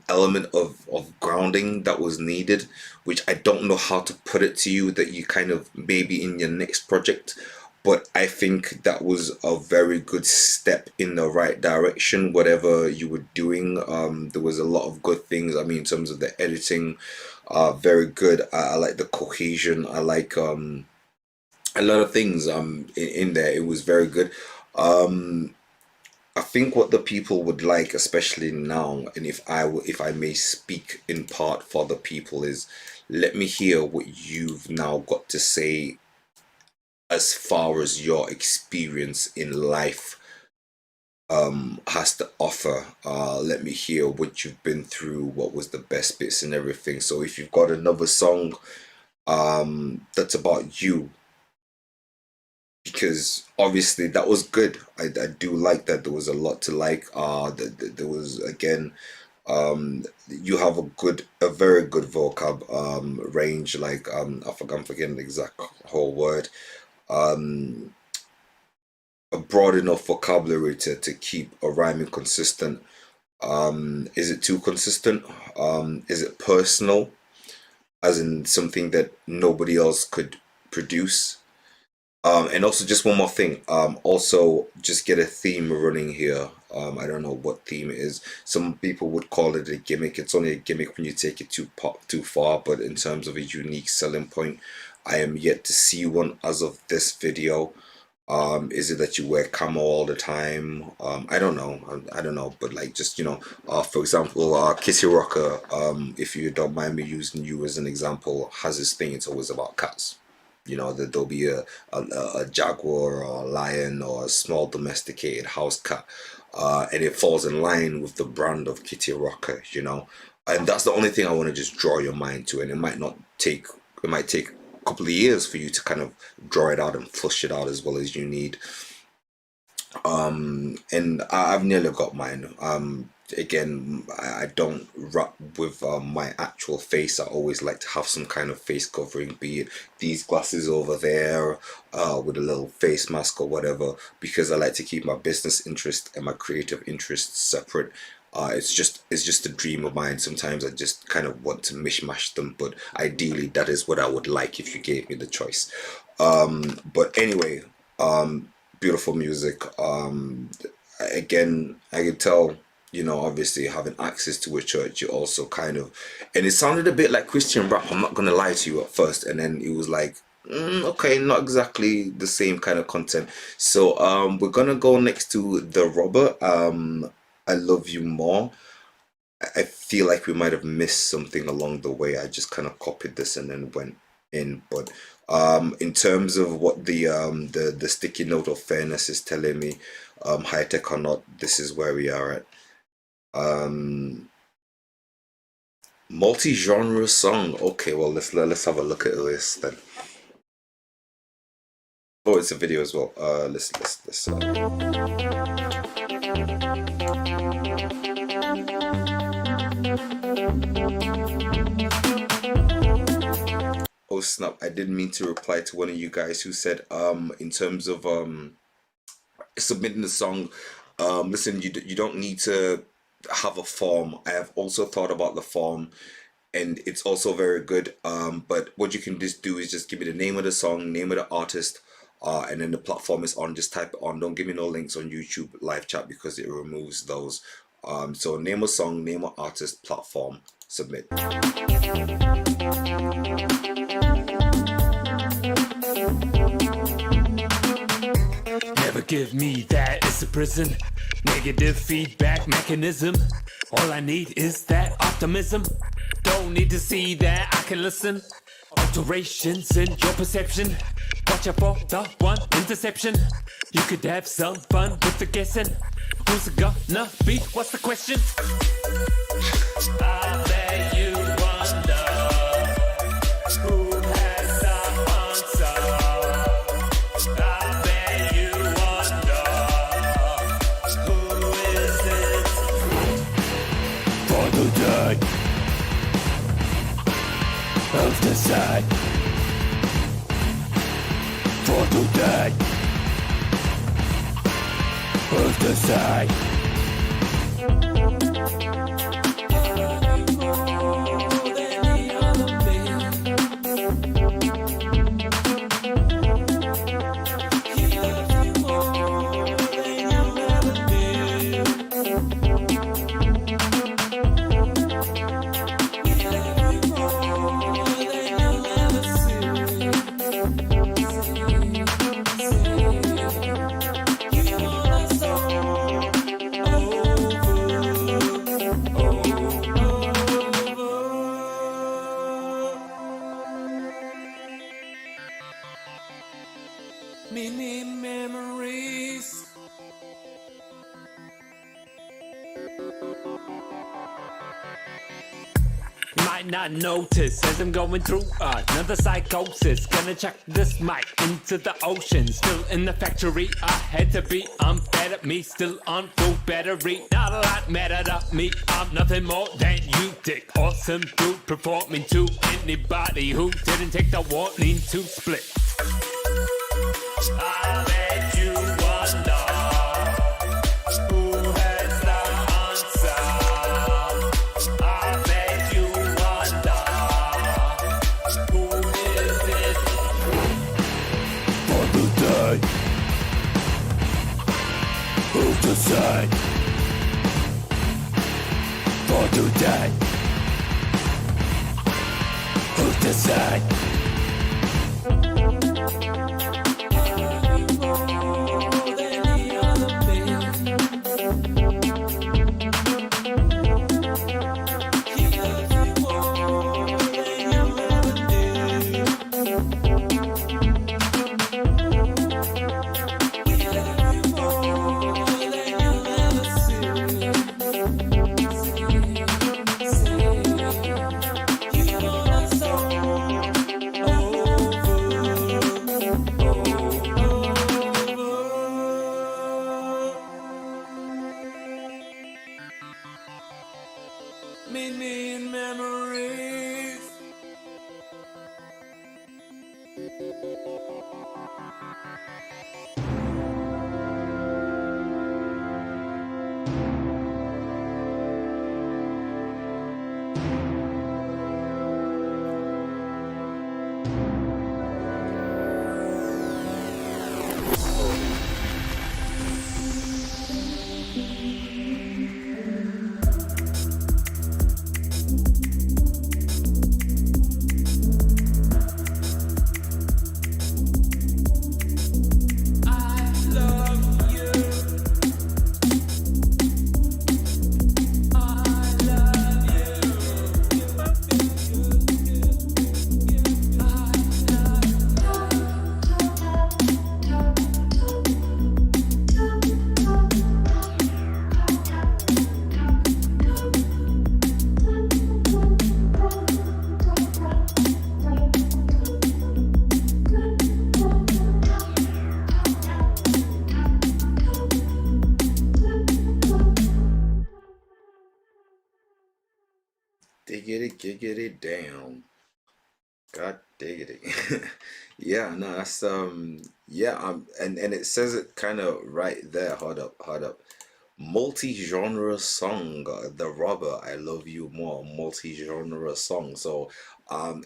element of grounding that was needed, which I don't know how to put it to you, that you kind of maybe in your next project. But I think that was a very good step in the right direction, whatever you were doing. There was a lot of good things. I mean, in terms of the editing, very good. I like the cohesion. I like a lot of things in there. It was very good. I think what the people would like, especially now, and if I may speak in part for the people, is let me hear what you've now got to say as far as your experience in life has to offer. Let me hear what you've been through, what was the best bits and everything. So if you've got another song that's about you, because obviously that was good. I do like that. There was a lot to like. There was, again, you have a very good vocab range. Like I'm forgetting the exact whole word. A broad enough vocabulary to keep a rhyming consistent. Is it too consistent? Is it personal, as in something that nobody else could produce? And also, just one more thing, also just get a theme running here. I don't know what theme it is. Some people would call it a gimmick. It's only a gimmick when you take it too far, but in terms of a unique selling point, I am yet to see one as of this video. Is it that you wear camo all the time? I don't know. I don't know. But like, just, you know, for example, Kitty Rocker, if you don't mind me using you as an example, has this thing. It's always about cats. You know, that there'll be a jaguar or a lion or a small domesticated house cat, and it falls in line with the brand of Kitty Rocker, you know. And that's the only thing I want to just draw your mind to. And it might take a couple of years for you to kind of draw it out and flush it out as well as you need. And I've nearly got mine. Again, I don't rap with my actual face. I always like to have some kind of face covering, be it these glasses over there, with a little face mask or whatever, because I like to keep my business interest and my creative interests separate. It's just a dream of mine. Sometimes I just kind of want to mishmash them, but ideally that is what I would like if you gave me the choice. But anyway, beautiful music. Again, I can tell, you know, obviously having access to a church, you also kind of, and it sounded a bit like Christian rap, I'm not gonna lie to you, at first, and then it was like, okay, not exactly the same kind of content. So we're gonna go next to The Robber, I Love You More. I feel like we might have missed something along the way. I just kind of copied this and then went in. But in terms of what the sticky note of fairness is telling me, high tech or not, this is where we are at. Multi-genre song. Okay, well, let's have a look at this then. Oh, it's a video as well. Let's Oh snap, I didn't mean to reply to one of you guys who said in terms of submitting the song, listen, you don't need to have a form. I have also thought about the form, and it's also very good, but what you can just do is just give me the name of the song, name of the artist, and then the platform is on. Just type it on. Don't give me no links on YouTube live chat because it removes those. So name of song, name of artist, platform, submit. Never give me that, it's a prison. Negative feedback mechanism. All I need is that optimism. Don't need to see that, I can listen. Alterations in your perception. Watch out for the one interception. You could have some fun with the guessing. Who's it gonna be? What's the question? I bet you wonder who has the answer. I bet you wonder who is it? For the day of the side. For the day of the side. Many memories. You might not notice as I'm going through another psychosis. Gonna chuck this mic into the ocean. Still in the factory, I had to be. I'm better, me still on full battery. Not a lot mattered up me. I'm nothing more than you dick. Awesome dude performing to anybody who didn't take the warning to split. I bet you wonder who has the answer. I bet you wonder who is it? For the day of the side. For the day of the side. me need memories. Diggity, giggity, damn. God diggity. Yeah, no, that's yeah, and it says it kind of right there. Hold up, hold up. Multi-genre song, The Robber, I Love You More, multi-genre song. So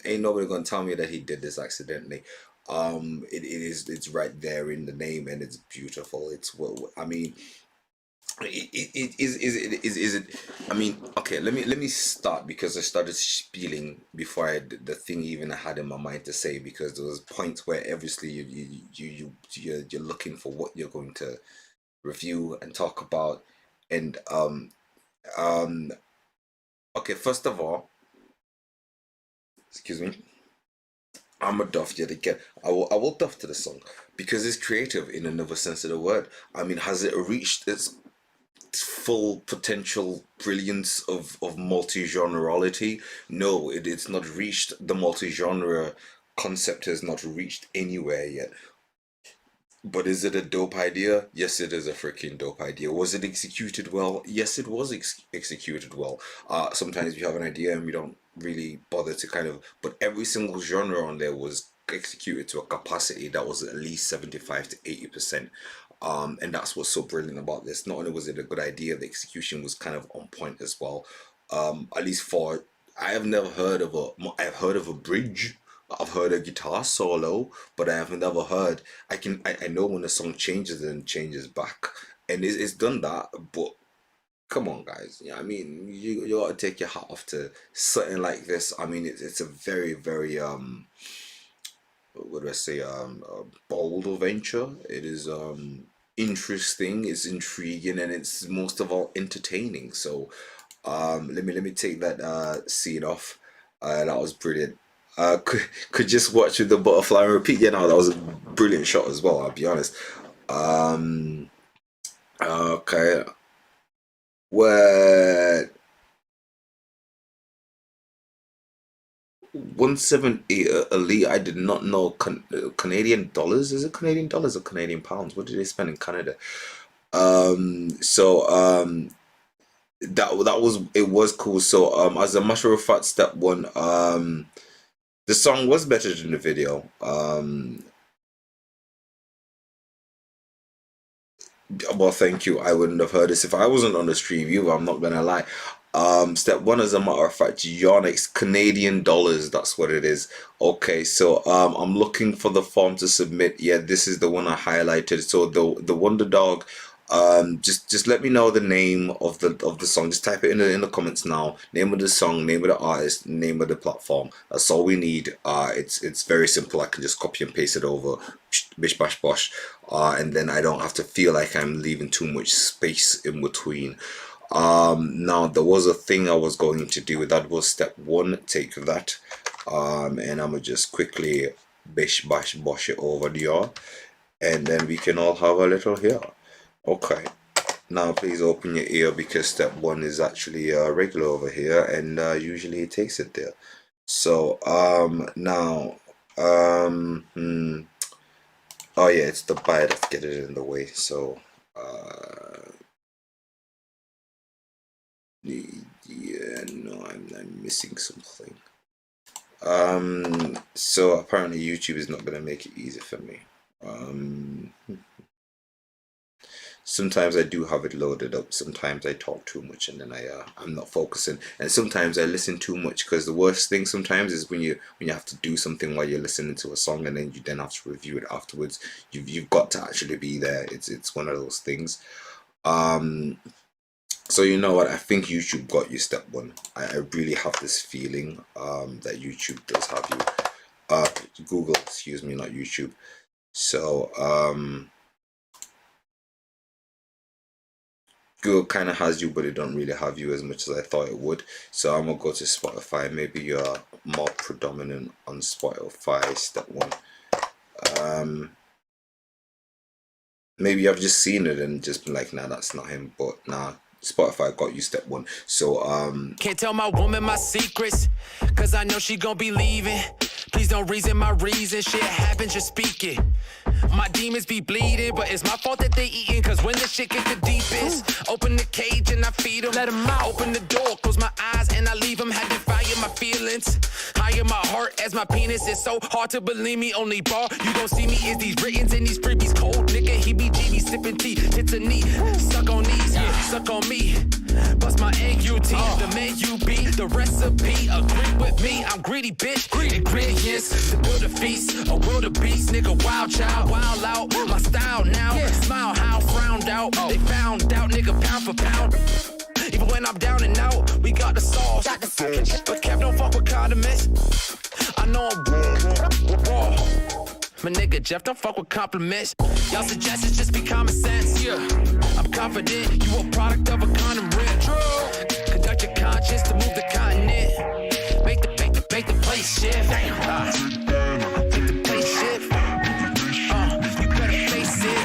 ain't nobody gonna tell me that he did this accidentally. It's right there in the name, and it's beautiful. It's what I mean. Is it? I mean, okay. Let me start because I started spieling before the thing even I had in my mind to say, because there was points where obviously you're looking for what you're going to review and talk about, and um okay. First of all, excuse me. I'm a Doff yet again. I will Doff to the song because it's creative in another sense of the word. I mean, has it reached its full potential brilliance of multi-genreality? No, it's not reached. The multi-genre concept has not reached anywhere yet. But is it a dope idea? Yes, it is a freaking dope idea. Was it executed well? Yes, it was executed well. Sometimes we have an idea and we don't really bother to kind of, but every single genre on there was executed to a capacity that was at least 75 to 80%. And that's what's so brilliant about this. Not only was it a good idea, the execution was kind of on point as well. At least for, I have never heard of I've heard of a bridge. I've heard a guitar solo, but I have never heard. I know when a song changes and changes back, and it's done that. But come on, guys. Yeah, I mean, you ought to take your hat off to something like this. I mean, it's a very very what do I say, a bold venture. It is interesting, it's intriguing, and it's most of all entertaining. So let me take that scene off. That was brilliant. Could just watch with the butterfly and repeat. Yeah, no, that was a brilliant shot as well, I'll be honest. um okay, where 170 elite, I did not know. Canadian dollars, is it Canadian dollars or Canadian pounds? What did they spend in Canada? So that was, it was cool. So as a matter of fact, step one, the song was better than the video. Well, thank you. I wouldn't have heard this if I wasn't on the stream either, I'm not gonna lie. Step one, as a matter of fact, Yonex, Canadian dollars, that's what it is. Okay, so I'm looking for the form to submit. Yeah, this is the one I highlighted. So the Wonder Dog, just let me know the name of the song. Just type it in the comments now. Name of the song, name of the artist, name of the platform. That's all we need. It's very simple. I can just copy and paste it over, bish bash bosh, and then I don't have to feel like I'm leaving too much space in between. Now there was a thing I was going to do. That was step one. Take that, and I'm gonna just quickly bish bash bosh it over there, and then we can all have a little here. Okay, now please open your ear, because step one is actually regular over here, and usually it takes it there. So now oh yeah, it's the bite that get it in the way. So yeah, No, I'm missing something. So apparently YouTube is not gonna make it easy for me. Sometimes I do have it loaded up. Sometimes I talk too much and then I'm not focusing. And sometimes I listen too much, because the worst thing sometimes is when you have to do something while you're listening to a song and then you then have to review it afterwards. You've got to actually be there. It's one of those things. So you know what? I think YouTube got you step one. I really have this feeling that YouTube does have you. Google, excuse me, not YouTube. So Google kind of has you, but it don't really have you as much as I thought it would. So I'm gonna go to Spotify. Maybe you're more predominant on Spotify, step one. Maybe I've just seen it and just been like, nah, that's not him. But nah, Spotify got you step one. So can't tell my woman my secrets, cause I know she gon' be leaving. Please don't reason my reason. Shit happens, just speak it. My demons be bleeding, but it's my fault that they eating. Cause when the shit get the deepest, open the cage and I feed them. Let them out. Open the door, close my eyes and I leave them. Had to fire my feelings, higher my heart as my penis. It's so hard to believe me. Only bar you gon' see me is these writtens and these freebies. Cold nigga, he be GB sipping tea. Hits a knee, suck on these, yeah, suck on me. Bust my AUT, the man you be, the recipe. Agree with me, I'm greedy, bitch. Ingredients to build a feast, a wildebeest, nigga, wild child, wild out. My style now, smile how frowned out. They found out, nigga, pound for pound. Even when I'm down and out, we got the sauce. But Kev don't fuck with condiments. I know I'm raw. My nigga Jeff don't fuck with compliments. Y'all suggestions just be common sense. Yeah, I'm confident you a product of a condom rip. Conduct your conscience to move the continent. Make the place shift. Make the place shift. You better face it.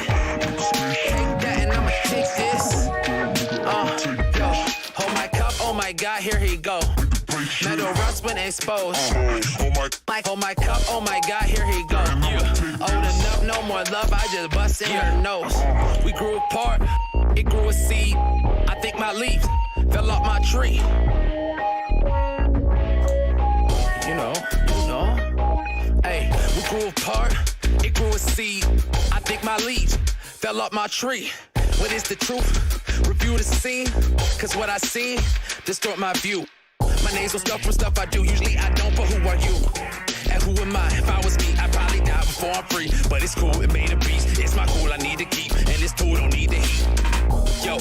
Take that and I'ma take this. Yo, hold my cup, oh my God, here he go. Metal rust when exposed. Hold my cup, oh my God, here he go. Old enough, no more love, I just bust in her nose. We grew apart, it grew a seed. I think my leaves fell off my tree. You know. Hey, we grew apart, it grew a seed. I think my leaves fell off my tree. What is the truth? Review the scene, cause what I seen distort my view. My nasal stuff from stuff I do, usually I don't, but who are you? And who am I? If I was me, I'd probably die before I'm free. But it's cool, it made a beast. It's my cool I need to keep, and this tool don't need the heat. Yo,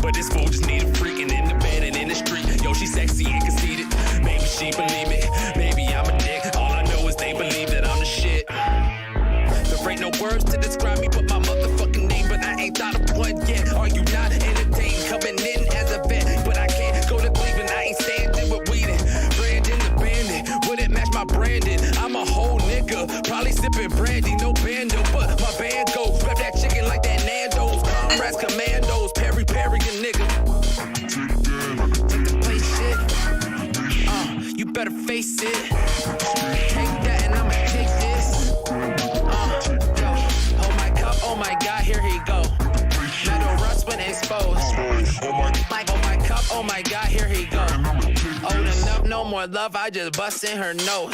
but this fool just need a freaking in the bed and in the street. Yo, she sexy and conceited. Maybe she believe it, maybe I'm a dick. All I know is they believe that I'm the shit. There ain't no words to describe me but my motherfucking name, but I ain't thought of one yet. Are you not entertained? Coming in as a vet, but I can't go to Cleveland. I ain't standing with Whedon. Brandon the bandit wouldn't match my branding. I'm a whole nigga, probably sipping brandy, no bando, but my band goes. Rep that chicken like that Nando's. Comrades, commandos, Perry, a nigga. Take the place shit. You better face it. Take that and I'ma take this. Hold my cup, oh my God, here he go. Metal rust when exposed. Hold my cup, oh my God, here he go. Old enough, no more love, I just bust in her nose.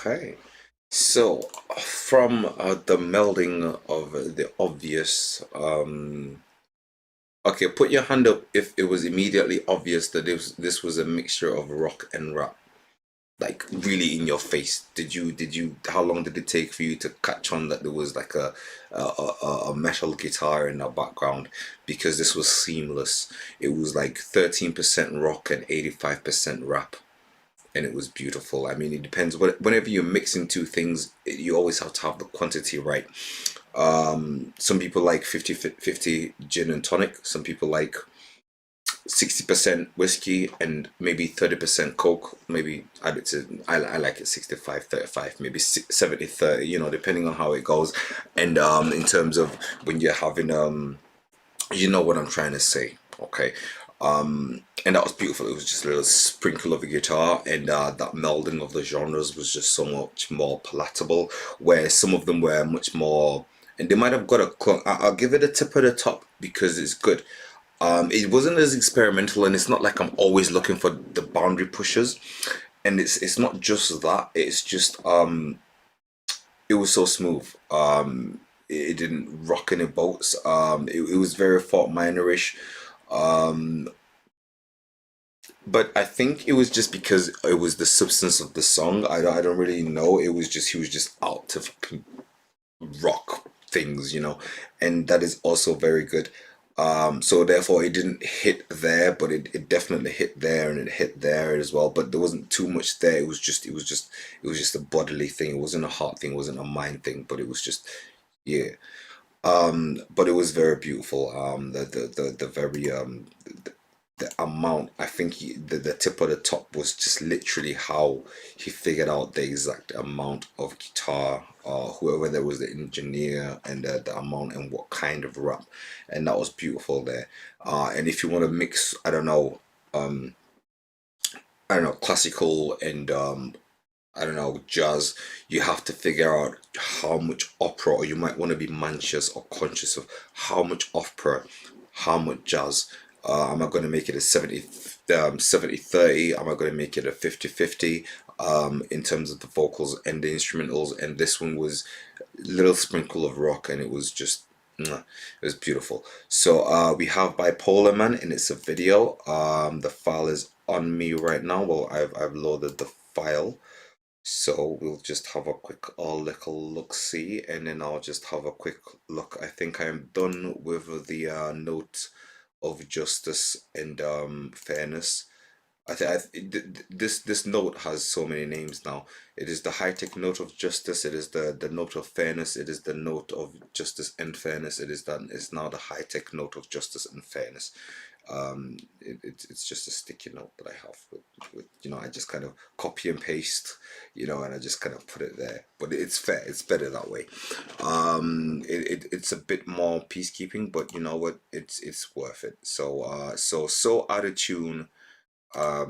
okay. So from the melding of the obvious, okay, put your hand up if it was immediately obvious that this was a mixture of rock and rap, like really in your face. Did you how long did it take for you to catch on that there was like a metal guitar in the background? Because this was seamless. It was like 13% rock and 85% rap. And it was beautiful. I mean, it depends. Whenever you're mixing two things, you always have to have the quantity right. Some people like 50-50 gin and tonic. Some people like 60% whiskey and maybe 30% coke. Maybe I like it 65-35, maybe 70-30. You know, depending on how it goes. And in terms of when you're having You know what I'm trying to say, okay? And that was beautiful. It was just a little sprinkle of a guitar, and that melding of the genres was just so much more palatable, where some of them were much more, and they might have got a I'll give it a tip of the top because it's good. It wasn't as experimental, and it's not like I'm always looking for the boundary pushers, and it's not just that, it's just it was so smooth. It didn't rock any boats. It was very Fort Minorish. Um, but I think it was just because it was the substance of the song. I don't really know. It was just he was just out to fucking rock things, you know, and that is also very good. So therefore it didn't hit there, but it definitely hit there and it hit there as well. But there wasn't too much there. It was just a bodily thing. It wasn't a heart thing. It wasn't a mind thing. But it was just, yeah. But it was very beautiful. The very the amount, I think the tip of the top was just literally how he figured out the exact amount of guitar, whoever there was the engineer, and the amount and what kind of rap, and that was beautiful there. And if you want to mix, I don't know, classical and I don't know, jazz, you have to figure out how much opera, or you might want to be conscious of how much opera, how much jazz. Am I going to make it a 70-30? Am I going to make it a 50-50 in terms of the vocals and the instrumentals? And this one was a little sprinkle of rock, and it was just, it was beautiful. So we have Bipolar Man, and it's a video. The file is on me right now. Well, I've loaded the file. So we'll just have a quick little look-see, and then I'll just have a quick look. I think I am done with the note of justice and fairness. This note has so many names now. It is the high-tech note of justice. It is the note of fairness. It is the note of justice and fairness. It's now the high-tech note of justice and fairness. It's just a sticky note that I have with you know, I just kind of copy and paste, you know, and I just kind of put it there. But it's fair. It's better that way. It's a bit more peacekeeping, but you know what? It's worth it. So so out of tune by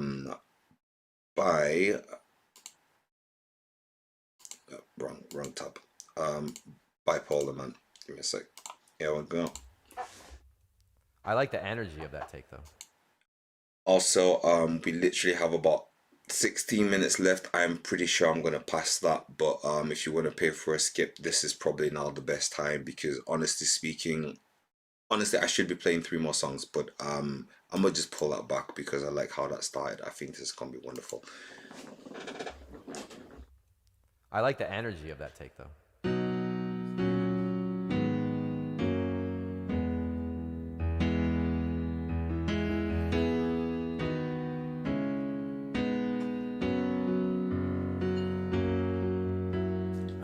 wrong tab. Bipolar Man. Give me a sec. Here we go. I like the energy of that take though. Also, we literally have about 16 minutes left. I'm pretty sure I'm gonna pass that, but if you want to pay for a skip, this is probably now the best time, because honestly speaking, I should be playing 3 more songs, but I'm gonna just pull that back because I like how that started. I think this is gonna be wonderful. I like the energy of that take though.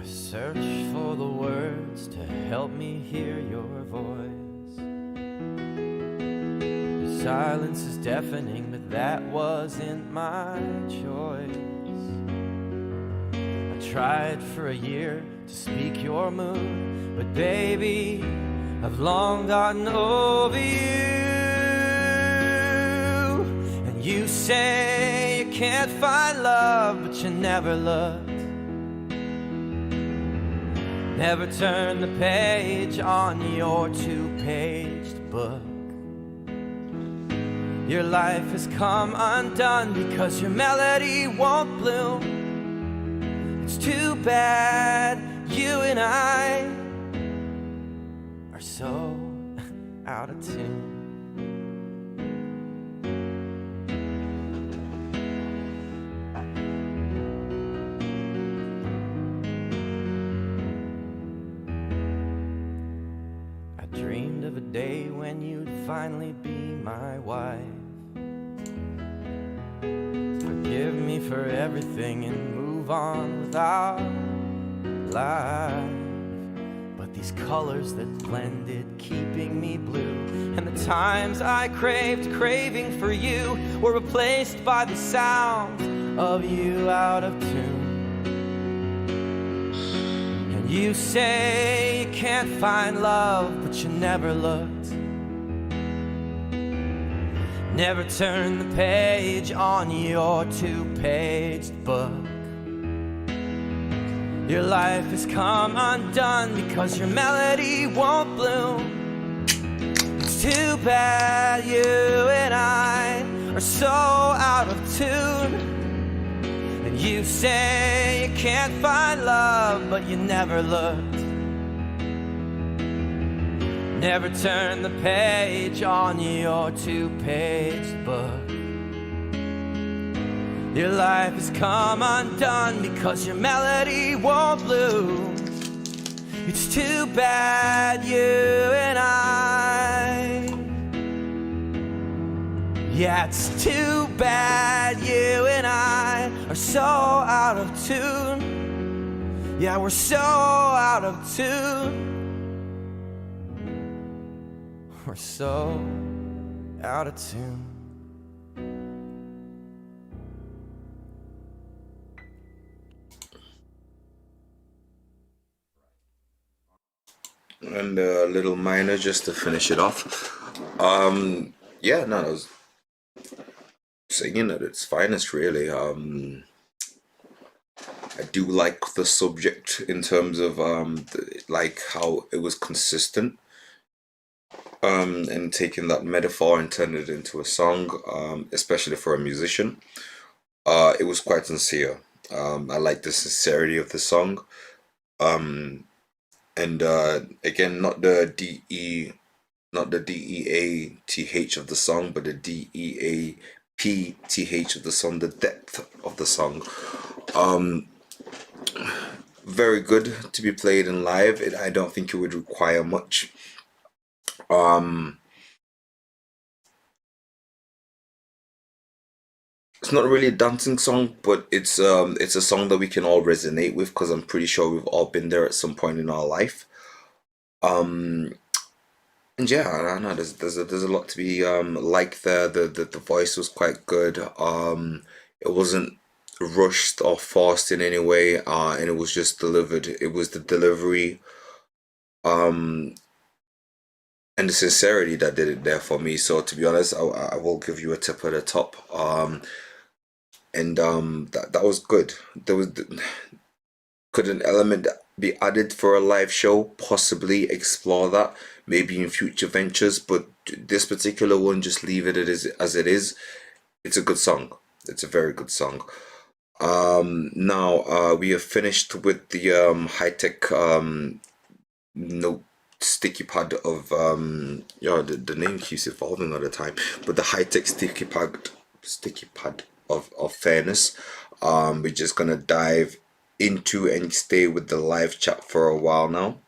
Search for the words to help me hear your voice. The silence is deafening, but that wasn't my choice. I tried for a year to speak your mood, but baby, I've long gotten over you. And you say you can't find love, but you never looked. Never turn the page on your 2-paged book. Your life has come undone because your melody won't bloom. It's too bad you and I are so out of tune. Dreamed of a day when you'd finally be my wife. Forgive me for everything and move on without life. But these colors that blended, keeping me blue, and the times I craving for you, were replaced by the sound of you out of tune. You say you can't find love, but you never looked. Never turn the page on your two-paged book. Your life has come undone because your melody won't bloom. It's too bad you and I are so out of tune. And you say you can't find love, but you never looked. Never turn the page on your two-paged book. Your life has come undone because your melody won't bloom. It's too bad you and I. Yeah, it's too bad you and I are so out of tune. Yeah, we're so out of tune. We're so out of tune. And a little minor just to finish it off. Yeah, no, I was singing at its finest, really. I do like the subject in terms of like how it was consistent. And taking that metaphor and turning it into a song, especially for a musician. It was quite sincere. I like the sincerity of the song. And again, not the DEATH of the song, but the DEAPTH of the song, the depth of the song. Very good to be played in live. I don't think it would require much. It's not really a dancing song, but it's a song that we can all resonate with, because I'm pretty sure we've all been there at some point in our life. And yeah, I don't know, there's a lot to be like there. The voice was quite good. It wasn't rushed or forced in any way, and it was just delivered. It was the delivery and the sincerity that did it there for me. So to be honest, I will give you a tip at the top. And that was good. Could an element be added for a live show? Possibly explore that, maybe in future ventures, but this particular one, just leave it as it is. It's a good song. It's a very good song. Now we have finished with the high-tech note sticky pad of yeah, the name keeps evolving all the time, but the high-tech sticky pad of fairness. We're just gonna dive into and stay with the live chat for a while now.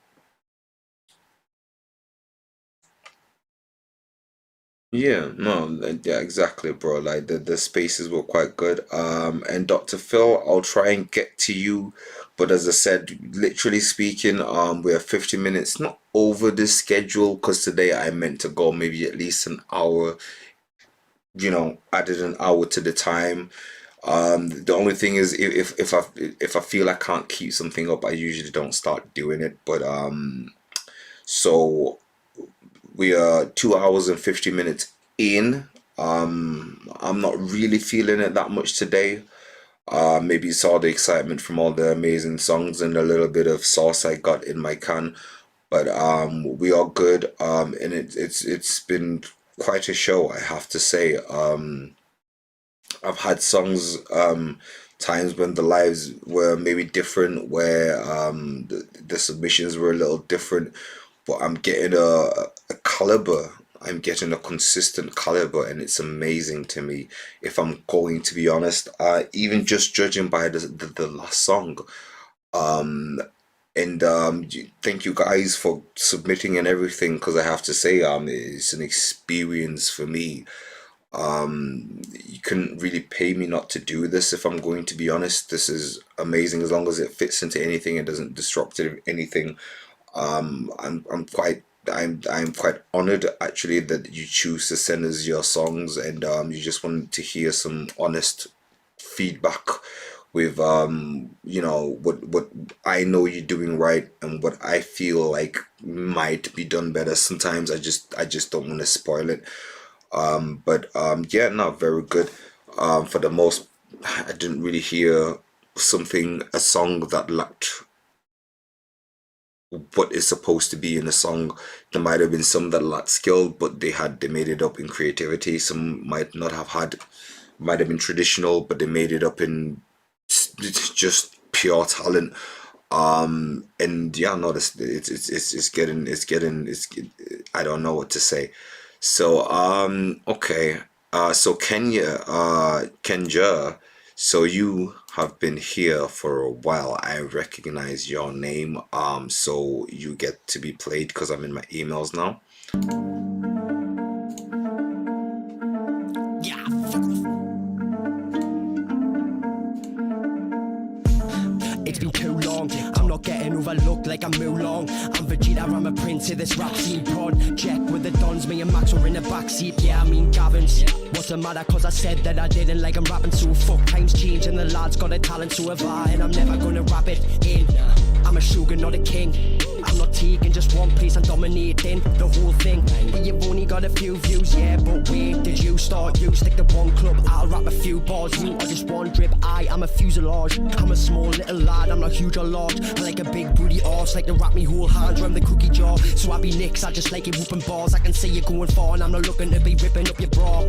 Yeah, no, yeah, exactly, bro. Like the spaces were quite good. And Dr. Phil, I'll try and get to you, but as I said, literally speaking, we're 50 minutes not over the schedule, because today I meant to go maybe at least an hour. You know, added an hour to the time. The only thing is, if I feel I can't keep something up, I usually don't start doing it. But so we are 2 hours and 50 minutes in. I'm not really feeling it that much today. Maybe it's all the excitement from all the amazing songs and a little bit of sauce I got in my can. But we are good. And it's been quite a show, I have to say. I've had songs, times when the lives were maybe different, where the submissions were a little different, but I'm getting a caliber. I'm getting a consistent caliber, and it's amazing to me, if I'm going to be honest. Even just judging by the last song. And thank you guys for submitting and everything, because I have to say, it's an experience for me. You couldn't really pay me not to do this, if I'm going to be honest. This is amazing, as long as it fits into anything and doesn't disrupt anything. I'm quite honored, actually, that you choose to send us your songs, and you just wanted to hear some honest feedback with you know, what I know you're doing right and what I feel like might be done better. Sometimes I just don't want to spoil it. Yeah, no, very good. For the most, I didn't really hear a song that lacked what is supposed to be in a song. There might have been some that lacked skill, but they made it up in creativity. Some might have been traditional, but they made it up in just pure talent. And yeah, no, it's I don't know what to say. So okay. So Kenja, so you have been here for a while. I recognize your name. So you get to be played because I'm in my emails now. It's been too long, I'm not getting overlooked like I'm Mulan. I'm Vegeta, I'm a prince of this rap scene pod. Check with the dons, me and Max were in the backseat. Yeah, I mean Gavins. What's the matter, cause I said that I didn't like I'm rapping. So fuck, times change and the lad's got a talent, so have I. And I'm never gonna wrap it in. I'm a sugar, not a king. I'm not taking just one place, I'm dominating the whole thing. But you've only got a few views, yeah, but wait, did you start? You stick to one club, I'll rap a few bars. You are just one drip, I am a fuselage. I'm a small little lad, I'm not huge or large. I like a big booty arse, like to wrap me whole hands around the cookie jar. So I be nicks, I just like it whooping bars. I can say you're going far and I'm not looking to be ripping up your bra.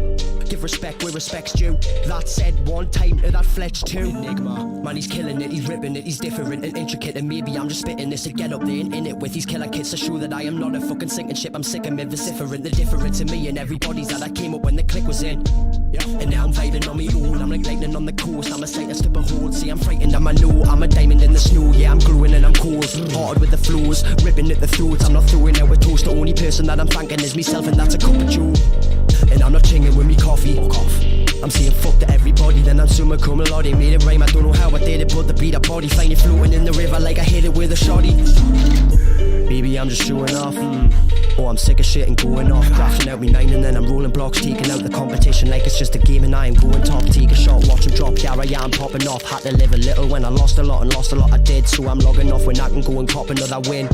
Give respect where respect's due. That said one time to that Fletch too. Enigma, man, he's killing it, he's ripping it, he's different and intricate. And maybe I'm just spitting this to get up there and in it with these killer kids to show that I am not a fucking sinking ship. I'm sick of me vociferant, the difference in me and everybody's that I came up when the click was in. Yeah. And now I'm vibing on me own, I'm like lightning on the coast. I'm a sightless to behold, see I'm frightened, I'm a no. I'm a diamond in the snow, yeah I'm glowing and I'm cold. Hard with the flows, ripping at the throats. I'm not throwing out a toast, the only person that I'm thanking is myself, and that's a cup of joe. And I'm not chinging with me coffee, fuck off. I'm saying fuck to everybody, then I'm summa cum laude. Made it rhyme, I don't know how I did it, but the beat I body. Find it floating in the river like I hit it with a shoddy. Baby, I'm just showing off. Oh, I'm sick of shit and going off. Crashing out me 9 and then I'm rolling blocks, taking out the competition like it's just a game and I am going top. Take a shot, watch 'em drop, yeah I am popping off. Had to live a little when I lost a lot, and lost a lot I did. So I'm logging off when I can go and cop another win.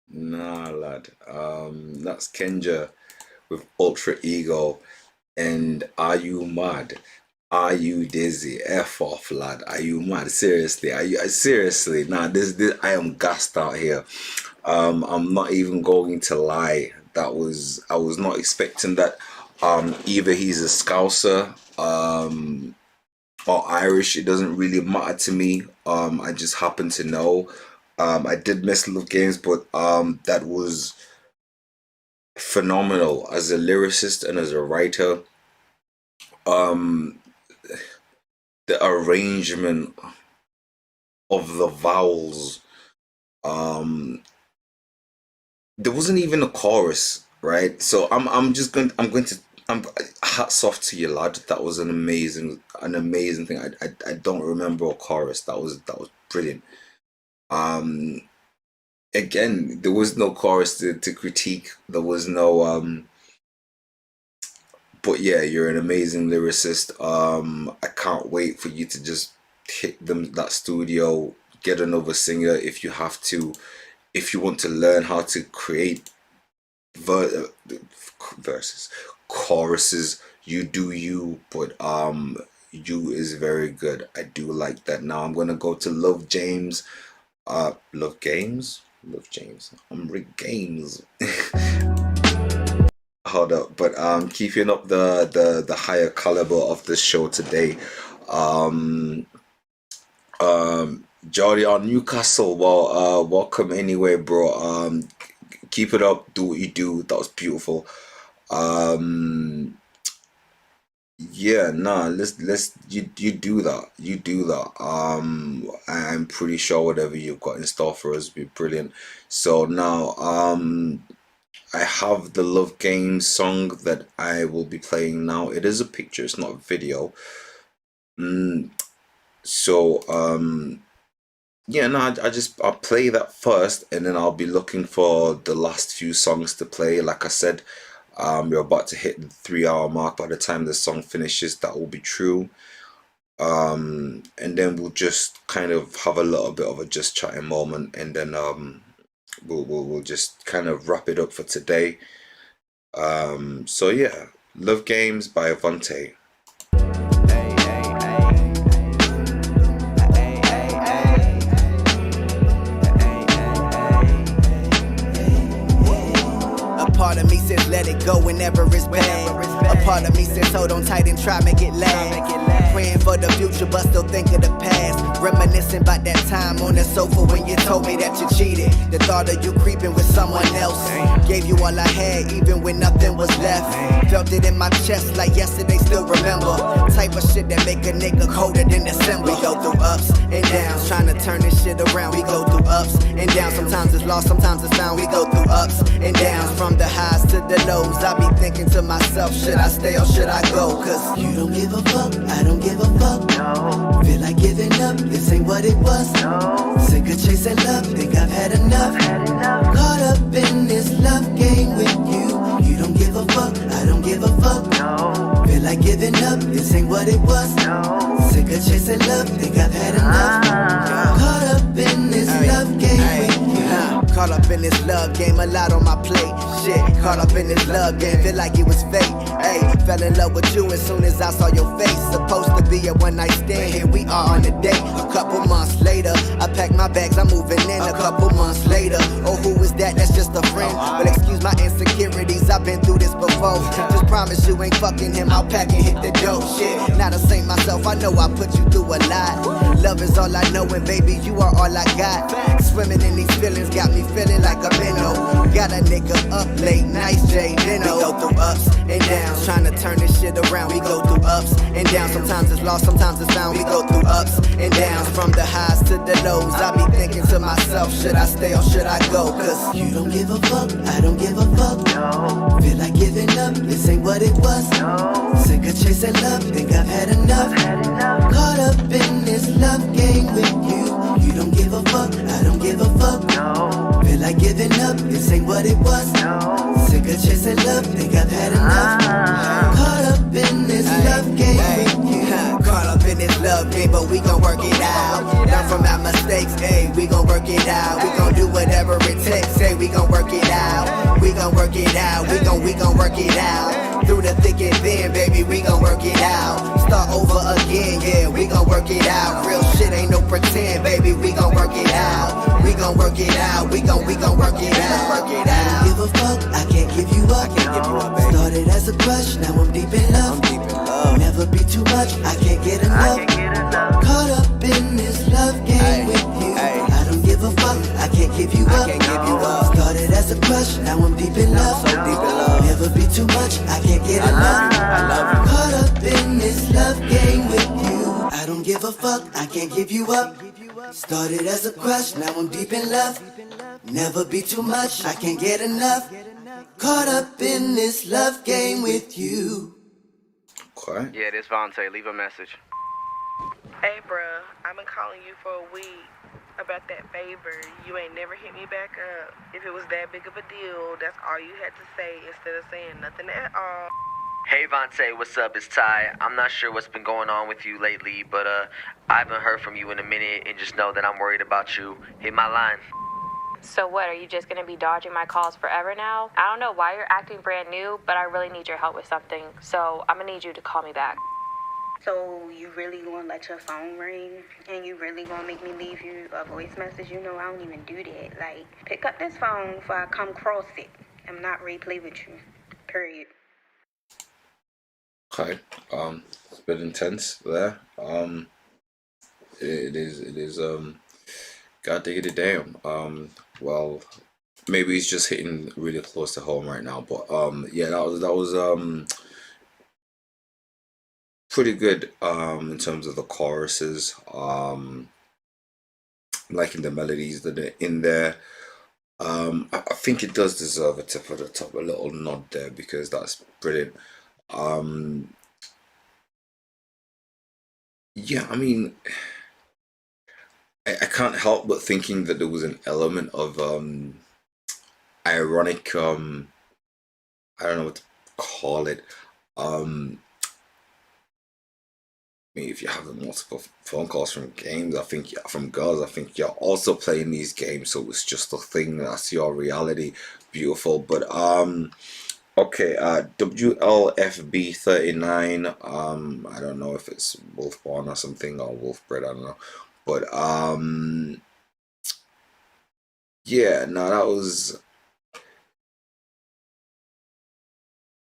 Nah, lad. That's Kenja with Ultra Ego. And Are You Mad? Are you dizzy? F off, lad. Are you mad? Seriously? Are you seriously? Nah, this I am gassed out here. I'm not even going to lie. I was not expecting that. Either he's a Scouser, or Irish. It doesn't really matter to me. I just happen to know. I did miss Love Games, but that was phenomenal as a lyricist and as a writer. The arrangement of the vowels. There wasn't even a chorus, right? So I'm hats off to you, lad. That was an amazing thing. I don't remember a chorus. That was brilliant. Again, there was no chorus to critique. There was no but yeah, you're an amazing lyricist. I can't wait for you to just hit that studio, get another singer if you have to, if you want to learn how to create verses, choruses. You do you, but you is very good. I do like that. Now I'm gonna go to Love James. Love Games? Love James. I'm Rick Games. Hold up, but keeping up the higher caliber of the show today. Jordy on Newcastle. Well, welcome anyway, bro. Keep it up. Do what you do. That was beautiful. Yeah, nah, you do that. You do that. I'm pretty sure whatever you've got in store for us will be brilliant. So now, I have the Love Games song that I will be playing now. It is a picture, it's not a video. So yeah, no, I'll play that first, and then I'll be looking for the last few songs to play. Like I said, we're about to hit the 3 hour mark. By the time the song finishes, that will be true. And then we'll just kind of have a little bit of a just chatting moment, and then we'll just kind of wrap it up for today. So yeah, Love Games by Avante. A part of me says let it go whenever it's bad. A part of me says hold on tight and try make it last. Praying for the future but still think of the past. Reminiscing about that time on the sofa when you told me that you cheated. The thought of you creeping with someone else. Gave you all I had even when nothing was left. Felt it in my chest like yesterday, still remember. Type of shit that make a nigga colder than December. We go through ups and downs, trying to turn this shit around. We go through ups and downs. Sometimes it's lost, sometimes it's found. We go through ups and downs, from the highs to the lows. I be thinking to myself, should I stay or should I go? Cause you don't give a fuck, I don't give a fuck. No. Feel like giving up, this ain't what it was. No. Sick of chasing love, think I've had enough. Caught up in this love game with you. You don't give a fuck, I don't give a fuck. No. Feel like giving up, this ain't what it was. No. Sick of chasing love, think I've had enough. Caught up in this love game with you. Caught up in this love game, a lot on my plate. Shit, caught up in this love game, feel like it was fate. Hey, fell in love with you as soon as I saw your face. Supposed to be a one night stand, here we are on a date. A couple months later, I pack my bags, I'm moving in. A couple months later, oh who is that? That's just a friend. But excuse my insecurities, I've been through this before. Just promise you ain't fucking him, I'll pack and hit the dope. Shit, not a saint myself, I know I put you through a lot. Love is all I know, and baby you are all I got. Swimming in these feelings got me feeling like a minnow. Got a nigga up late nights, Jay Leno. We go through ups and downs, trying to turn this shit around. We go through ups and downs. Sometimes it's lost, sometimes it's found. We go through ups and downs, from the highs to the lows. I be thinking to myself, should I stay or should I go? Cause you don't give a fuck, I don't give a fuck. No. Feel like giving up, this ain't what it was. No. Sick of chasing love, think I've had enough. Caught up in this love game with you. You don't give a fuck, I don't give a fuck. No. Feel like giving up, this ain't what it was. No. Sick of chasing love, think I've had enough. Caught up in this love game with you. Caught up in this love game, but we gon' work it out. Learn from our mistakes, hey, we gon' work it out. We gon' do whatever it takes, hey, we gon' work it out. We gon' work it out, we gon' work it out. Through the thick and thin, baby, we gon' work it out. Start over again, yeah, we gon' work it out. Real shit ain't no pretend, baby, we gon' work it out. We gon' work it out, we gon' work it out. Work it out. I don't give a fuck, I can't give you up. Started as a crush, now I'm deep in love. Never be too much, I can't get enough. Caught up in this love game with you. I don't give a fuck, I can't give you up. Started as a crush, now I'm deep in love. Never be too much, I can't get enough. Caught up in this love game with you. I don't give a fuck, I can't give you up. Started as a crush, now I'm deep in love. Never be too much, I can't get enough. Caught up in this love game with you. Okay. Yeah, this Vontae. Leave a message. Hey, bruh, I've been calling you for a week about that favor. You ain't never hit me back up. If it was that big of a deal, that's all you had to say instead of saying nothing at all. Hey, Vontae, what's up? It's Ty. I'm not sure what's been going on with you lately, but I haven't heard from you in a minute, and just know that I'm worried about you. Hit my line. So what, are you just going to be dodging my calls forever now? I don't know why you're acting brand new, but I really need your help with something. So I'm going to need you to call me back. So you really gonna let your phone ring? And you really gonna make me leave you a voice message? You know I don't even do that. Like, pick up this phone before I come cross it. I'm not ready to play with you. Period. Okay. It's a bit intense there. It is God diggity damn. Well, maybe he's just hitting really close to home right now, but yeah, that was pretty good in terms of the choruses, liking the melodies that are in there. I think it does deserve a tip at the top, a little nod there, because that's brilliant. Yeah, I mean, I can't help but thinking that there was an element of ironic, I don't know what to call it. I mean, if you're having multiple phone calls from games, I think from girls, I think you're also playing these games, so it's just a thing. That's your reality. Beautiful. But okay, WLFB 39. I don't know if it's Wolfborn or something, or Wolfbred, I don't know. But yeah, no, that was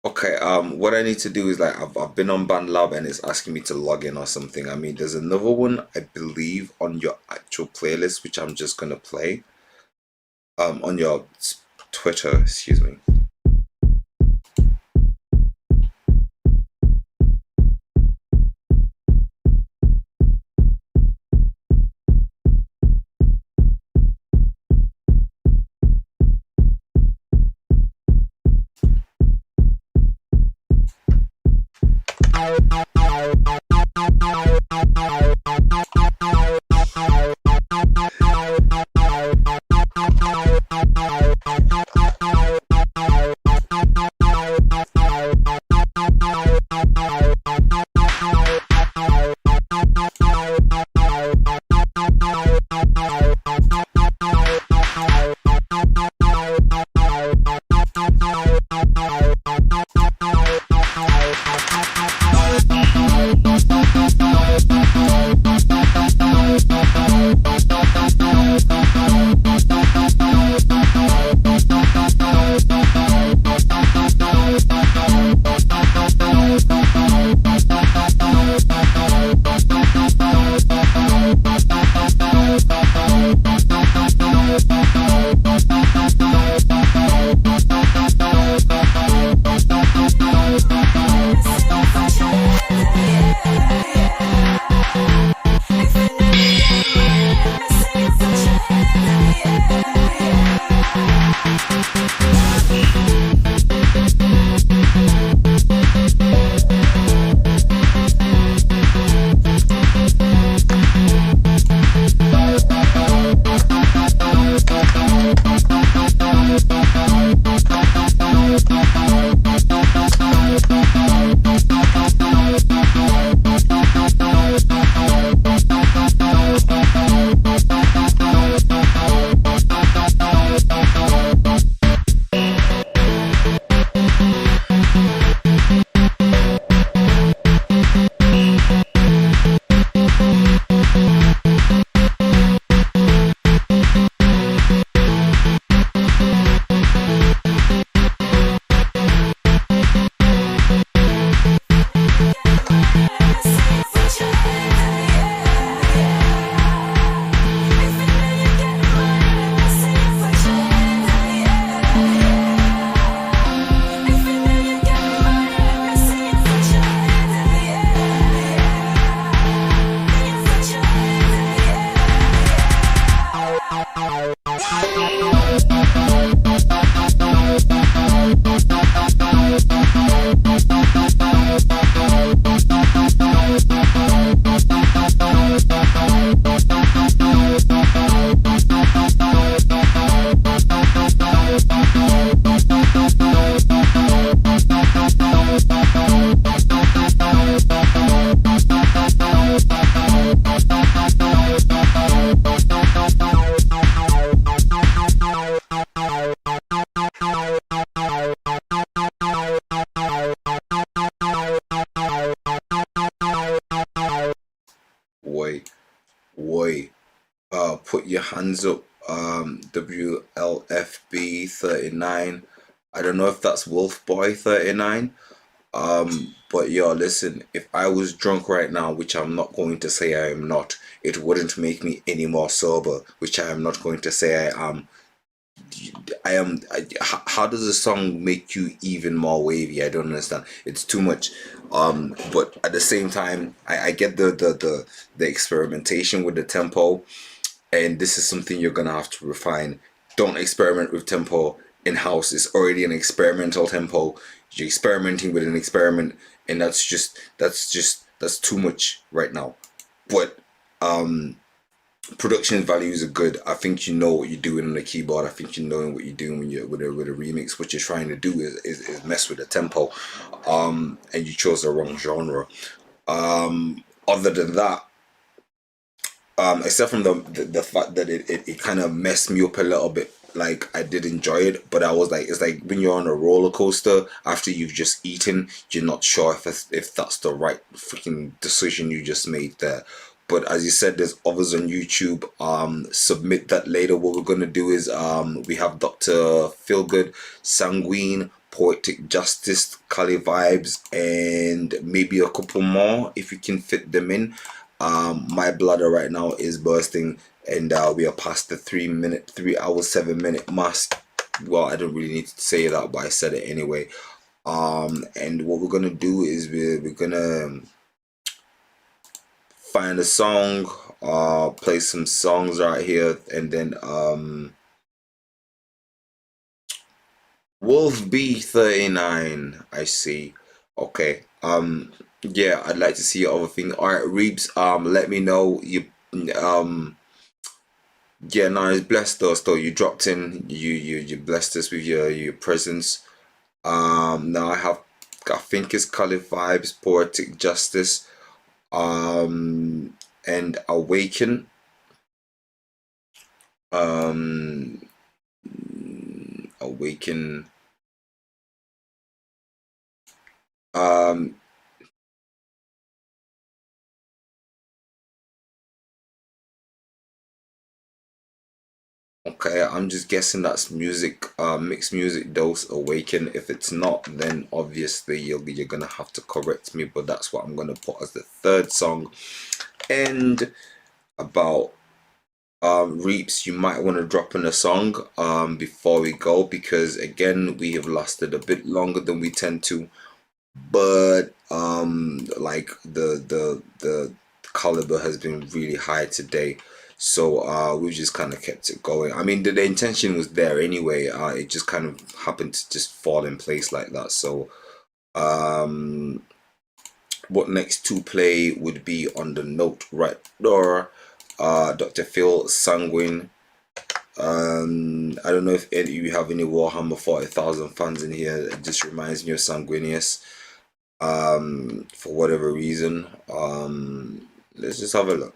okay. What I need to do is like I've been on BandLab and it's asking me to log in or something. I mean, there's another one I believe on your actual playlist, which I'm just gonna play. On your Twitter, excuse me. Put your hands up, WLFB 39. I don't know if that's Wolfboy 39. But yo, listen, if I was drunk right now, which I'm not going to say I am not, it wouldn't make me any more sober, which I am not going to say I am. How does a song make you even more wavy? I don't understand. It's too much. But at the same time, I get the experimentation with the tempo, and this is something you're gonna have to refine. Don't experiment with tempo in house. It's already an experimental tempo. You're experimenting with an experiment, and that's too much right now. But production values are good. I think you know what you're doing on the keyboard. I think you know what you're doing when you're with a remix. What you're trying to do is mess with the tempo, and you chose the wrong genre. Other than that, except from the fact that it kind of messed me up a little bit. Like, I did enjoy it, but I was like, it's like when you're on a roller coaster after you've just eaten, you're not sure if that's the right freaking decision you just made there. But as you said, there's others on YouTube. Submit that later. What we're gonna do is we have Dr. Feelgood, Sanguine, Poetic Justice, Kali Vibes, and maybe a couple more if you can fit them in. My bladder right now is bursting, and we are past the 3 hours 7 minute mark. Well, I don't really need to say that, but I said it anyway. And what we're gonna do is we're gonna find a song, play some songs right here, and then Wolf B39, I see. Okay. Yeah, I'd like to see your other thing. Alright, Reebs, let me know. You yeah, no, it's blessed us though. You dropped in, you blessed us with your presence. Now I think it's Colored Vibes, Poetic Justice, and Awaken. Awaken. Okay, I'm just guessing that's music, mixed music dose, Awaken. If it's not, then obviously you're gonna have to correct me, but that's what I'm gonna put as the third song. And about Reeps, you might want to drop in a song before we go, because again we have lasted a bit longer than we tend to, but like the caliber has been really high today, so we've just kind of kept it going. I mean, the intention was there anyway, it just kind of happened to just fall in place like that. So what next to play would be on the note right there. Dr. Phil, Sanguine. I don't know if any of you have any Warhammer 40,000 fans in here. It just reminds me of Sanguinius, for whatever reason. Let's just have a look.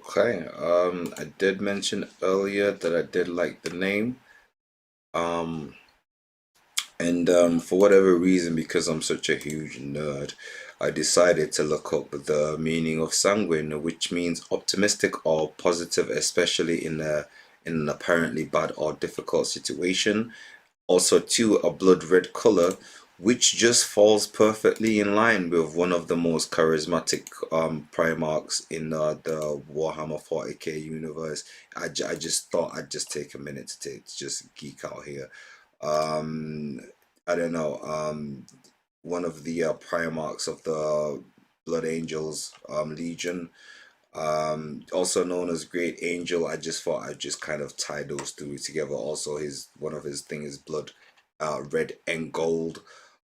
Okay. I did mention earlier that I did like the name. Um, and for whatever reason, because I'm such a huge nerd, I decided to look up the meaning of sanguine, which means optimistic or positive, especially in an apparently bad or difficult situation. Also, two, a blood red color, which just falls perfectly in line with one of the most charismatic Primarchs in the Warhammer 40k universe. I just thought I'd just take a minute to just geek out here. I don't know. One of the Primarchs of the Blood Angels Legion, also known as Great Angel. I just thought I'd just kind of tie those two together. Also, one of his thing is blood, red and gold.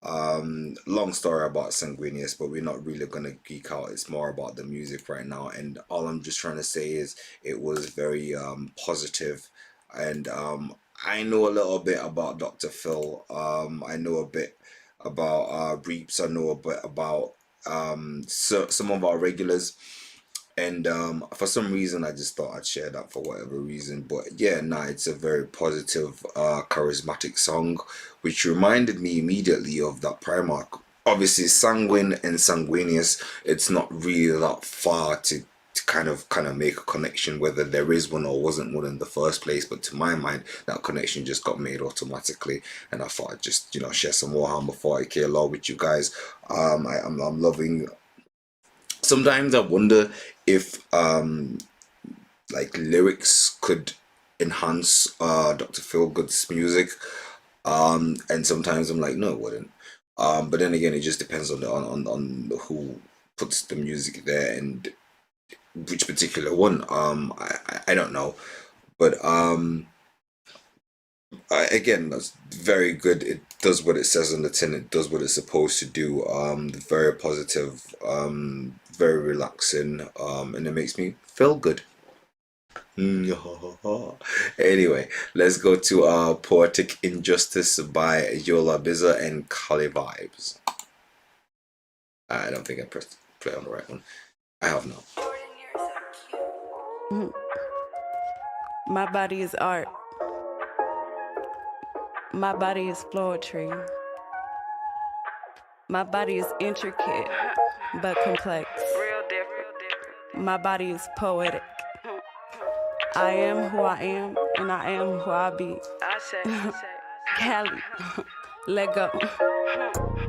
Long story about Sanguinius, but we're not really gonna geek out. It's more about the music right now, and all I'm just trying to say is it was very positive, and I know a little bit about Dr. Phil. I know a bit about Reeps. I know a bit about some of our regulars. And for some reason, I just thought I'd share that for whatever reason. But yeah, nah, it's a very positive, charismatic song, which reminded me immediately of that Primarch. Obviously, Sanguine and Sanguinius, it's not really that far to kind of make a connection, whether there is one or wasn't one in the first place. But to my mind, that connection just got made automatically, and I thought I'd just share some Warhammer 40k lore with you guys. I'm loving. Sometimes I wonder if like lyrics could enhance Dr. Feelgood's music, and sometimes I'm like, no, it wouldn't. But then again, it just depends on who puts the music there and which particular one. I don't know, but again, that's very good. It does what it says on the tin. It does what it's supposed to do. Very positive, very relaxing, and it makes me feel good. Anyway, let's go to Poetic Injustice by Yola Bizza and Kali Vibes. I don't think I pressed play on the right one. I have not. My body is art. My body is poetry. My body is intricate but complex. My body is poetic. I am who I am, and I am who I be. Cali, let go.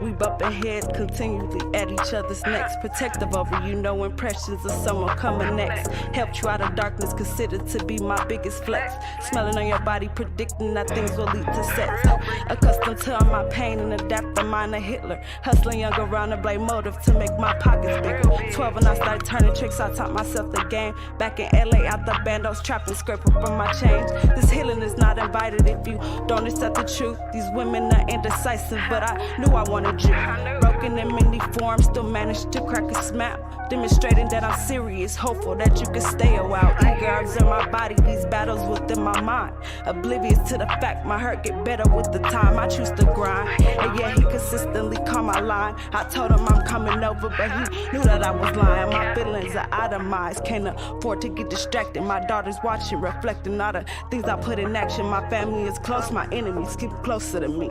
We bumping heads continually at each other's necks. Protective over you, no impressions of someone coming next. Helped you out of darkness, considered to be my biggest flex. Smelling on your body, predicting that things will lead to sex. Accustomed to all my pain and adapt the mind of Hitler. Hustling young around to blame motive to make my pockets bigger. 12 and I started turning tricks, I taught myself the game. Back in LA, out the bandos, trapping, scraping from my change. This healing is not invited if you don't accept the truth. These women are indecisive, but I knew I wanted you. Broken in many forms, still managed to crack a smile. Demonstrating that I'm serious, hopeful that you can stay a while. Eager observe my body, these battles within my mind. Oblivious to the fact my hurt get better with the time. I choose to grind, and yeah, he consistently called my line. I told him I'm coming over, but he knew that I was lying. My feelings are itemized, can't afford to get distracted. My daughter's watching, reflecting all the things I put in action. My family is close, my enemies keep closer to me.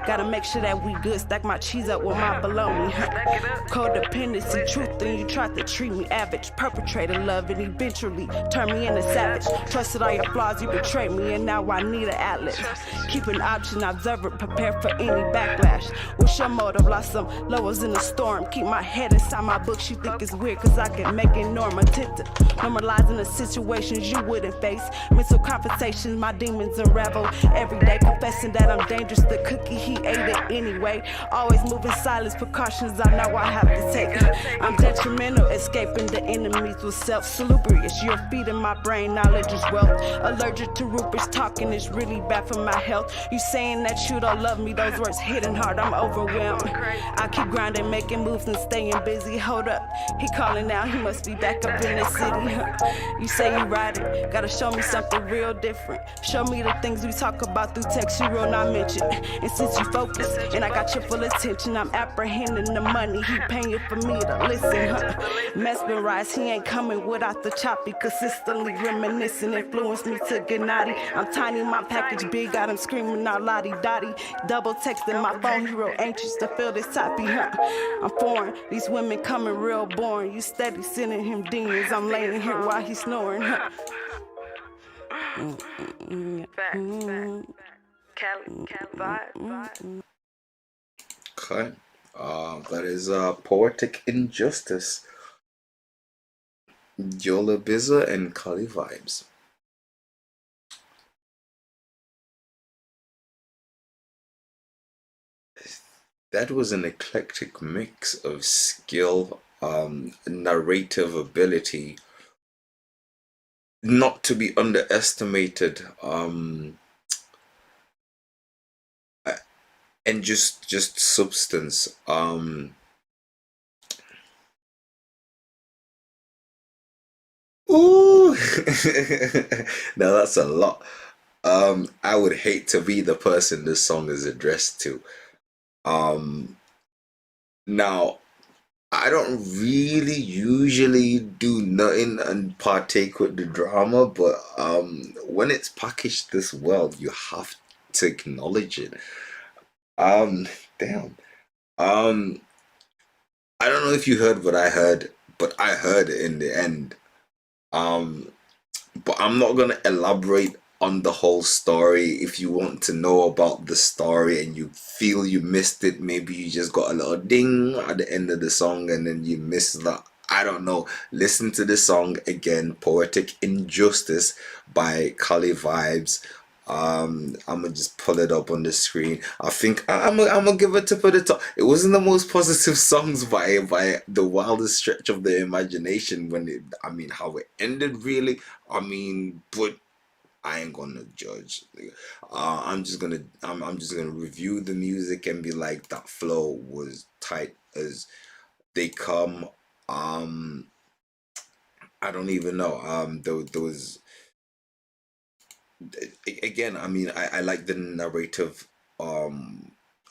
Gotta make sure that we good, stack my cheese up with my bologna. Codependency, truth, and you tried to treat me average. Perpetrator love and eventually turn me into savage. Trusted all your flaws, you betrayed me, and now I need an outlet. Keep an option, observant, prepare for any backlash. What's your motive? Lost some lowers in the storm. Keep my head inside my books. You think it's weird, cause I can make it normative. Normalizing the situations you wouldn't face. Mental conversations, my demons unravel every day. Confessing that I'm dangerous, the cookie he ate it anyway. Always moving silence, precautions I know I have to take. I'm detrimental, escaping the enemies with self-salubrious. You're feeding my brain, knowledge is wealth. Allergic to Rupert's talking, it's really bad for my health. You saying that you don't love me, those words hitting hard, I'm overwhelmed. I keep grinding, making moves and staying busy. Hold up, he calling now, he must be back up in the city. You say you ride it, gotta show me something real different. Show me the things we talk about through text, you will not mention. And since you focus, and I got your full attention, I'm apprehending the money he paying for me to listen. Mesmerized, he ain't coming without the choppy. Consistently reminiscing, influenced me to get naughty. I'm tiny, my package big, got him screaming out lottie dotty. Double texting my phone, he real anxious to feel this toppy, huh? I'm foreign, these women coming real boring. You steady sending him demons, I'm laying here while he's snoring, huh? Okay. That is Poetic Injustice, Yola Bizza and Kali Vibes. That was an eclectic mix of skill, narrative ability, not to be underestimated, and just substance. Ooh, now that's a lot. I would hate to be the person this song is addressed to. Now I don't really usually do nothing and partake with the drama, but when it's packaged this well, you have to acknowledge it. Damn. I don't know if you heard what I heard, but I heard it in the end. But I'm not gonna elaborate on the whole story. If you want to know about the story and you feel you missed it, maybe you just got a little ding at the end of the song and then you missed that. I don't know. Listen to the song again, Poetic Injustice by Kali Vibes. I'm gonna just pull it up on the screen. I think I'm gonna give it to put it top. It wasn't the most positive songs by the wildest stretch of the imagination when it, I mean, how it ended really. I mean, but I ain't gonna judge. I'm just gonna review the music and be like, that flow was tight as they come. I don't even know. There was, again, I mean, I like the narrative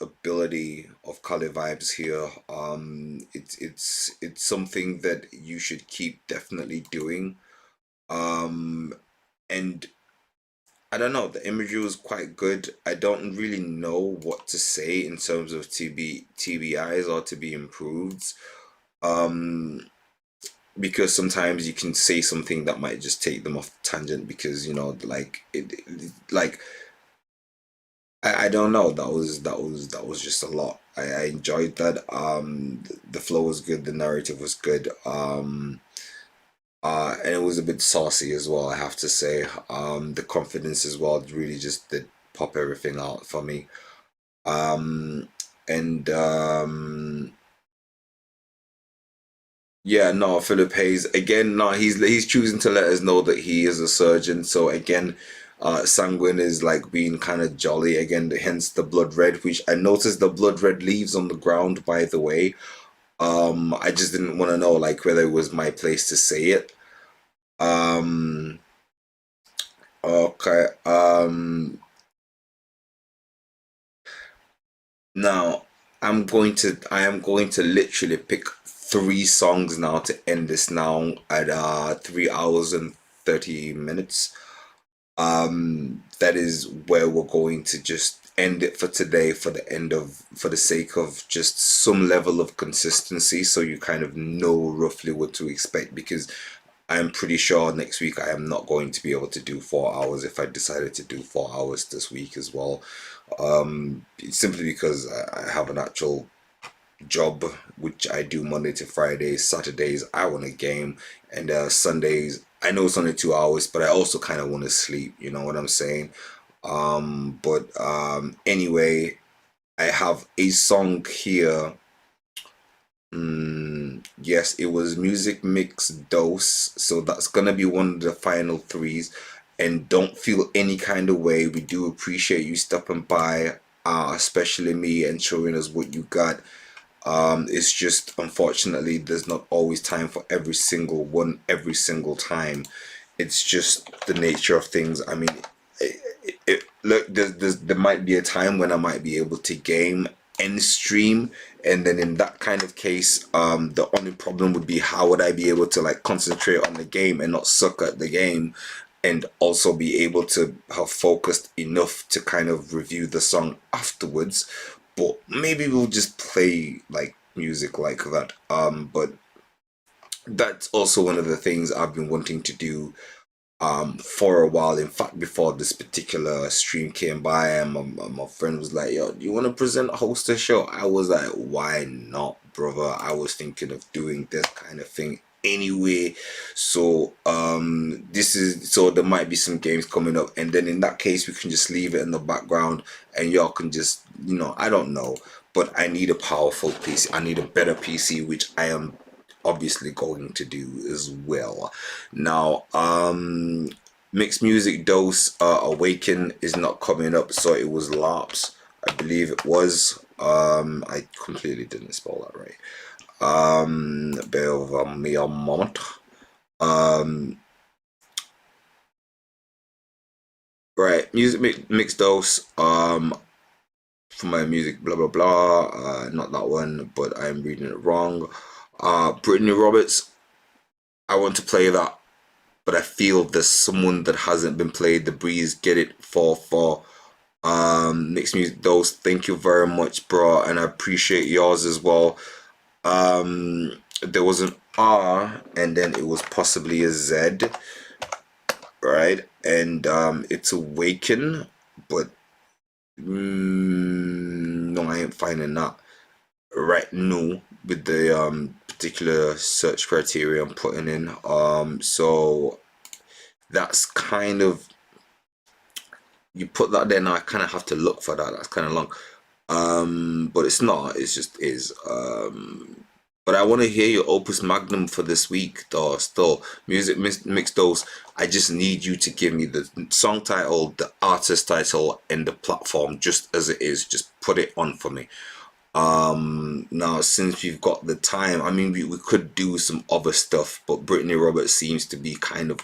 ability of Kali Vibes here. It's something that you should keep definitely doing. And I don't know, the imagery was quite good. I don't really know what to say in terms of TBIs or to be improved. Because sometimes you can say something that might just take them off tangent because, you know, like like I don't know, that was just a lot. I enjoyed that. The flow was good, the narrative was good. And it was a bit saucy as well, I have to say. The confidence as well really just did pop everything out for me. Yeah, no, Philip Hayes again. No, he's choosing to let us know that he is a surgeon. So again, Sanguine is like being kind of jolly again. Hence the blood red, which I noticed the blood red leaves on the ground. By the way, I just didn't want to know like whether it was my place to say it. Okay. Now I am going to literally pick 3 songs now to end this now at 3 hours and 30 minutes. That is where we're going to just end it for today, for the sake of just some level of consistency, so you kind of know roughly what to expect, because I'm pretty sure next week I am not going to be able to do 4 hours if I decided to do 4 hours this week as well. Simply because I have an actual job which I do Monday to Friday. Saturdays I want a game, and Sundays I know it's only 2 hours, but I also kind of want to sleep, you know what I'm saying? Anyway, I have a song here. Yes, it was Music Mix Dose, so that's gonna be one of the final 3s. And don't feel any kind of way, we do appreciate you stopping by, especially me, and showing us what you got. It's just, unfortunately, there's not always time for every single one every single time. It's just the nature of things. I mean, look, there might be a time when I might be able to game end stream, and then in that kind of case, the only problem would be how would I be able to like concentrate on the game and not suck at the game, and also be able to have focused enough to kind of review the song afterwards. But maybe we'll just play like music like that. But that's also one of the things I've been wanting to do for a while. In fact, before this particular stream came by, and my friend was like, yo, do you want to host a show? I was like, why not, brother? I was thinking of doing this kind of thing anyway. So there might be some games coming up, and then in that case we can just leave it in the background and y'all can just, you know, I don't know, but I need a powerful PC. I need a better PC, which I am obviously going to do as well. Now Mixed Music Dose Awaken is not coming up, so it was LARPs, I believe it was. I completely didn't spell that right. Bear with me a moment. Right, music mixed dose for my music blah blah blah, not that one, but I'm reading it wrong. Brittany Roberts, I want to play that, but I feel there's someone that hasn't been played. The Breeze, get it for Mixed Music Dose. Thank you very much, bro, and I appreciate yours as well. There was an R and then it was possibly a Z, right? And it's Awaken, but no, I ain't finding that right now with the particular search criteria I'm putting in. So that's kind of, you put that there now, I kind of have to look for that. That's kind of long. But it's not, it's just is. But I want to hear your opus magnum for this week, though. Still, music mixed dose. I just need you to give me the song title, the artist title, and the platform just as it is. Just put it on for me. Now, since we've got the time, I mean, we could do some other stuff, but Brittany Roberts seems to be kind of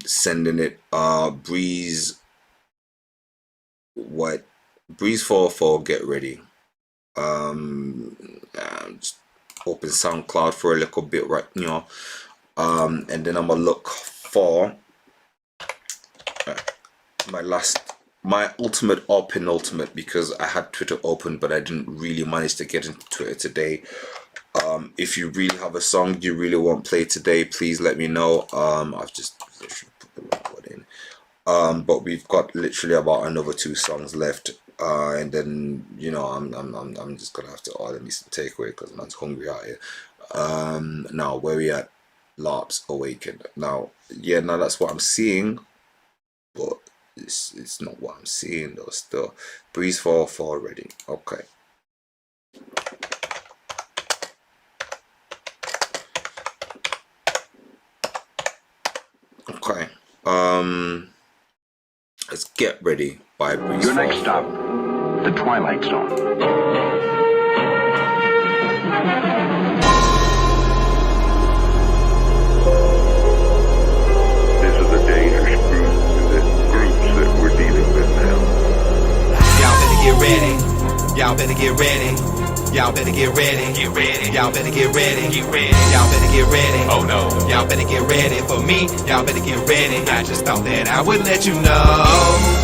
sending it. Breeze, what? Breeze 404, get ready. Just open SoundCloud for a little bit right now, and then I'm gonna look for my ultimate or penultimate, because I had Twitter open but I didn't really manage to get into Twitter today. If you really have a song you really want played today, please let me know. I've just literally put the wrong one in, but we've got literally about another 2 songs left. And then, you know, I'm just gonna have to order me some takeaway because man's hungry out here. Now where we at? LARPs Awakened. Now, yeah, now that's what I'm seeing, but it's not what I'm seeing though. Still, Breeze 404 already. Okay. Okay. Let's Get Ready by Breeze. Your next stop, the Twilight Zone. This is a dangerous groups that we're dealing with now. Y'all better get ready. Y'all better get ready. Y'all better get ready. Get ready. Y'all better get ready. Get ready. Y'all better get ready. Oh no. Y'all better get ready for me. Y'all better get ready. I just thought that I would let you know.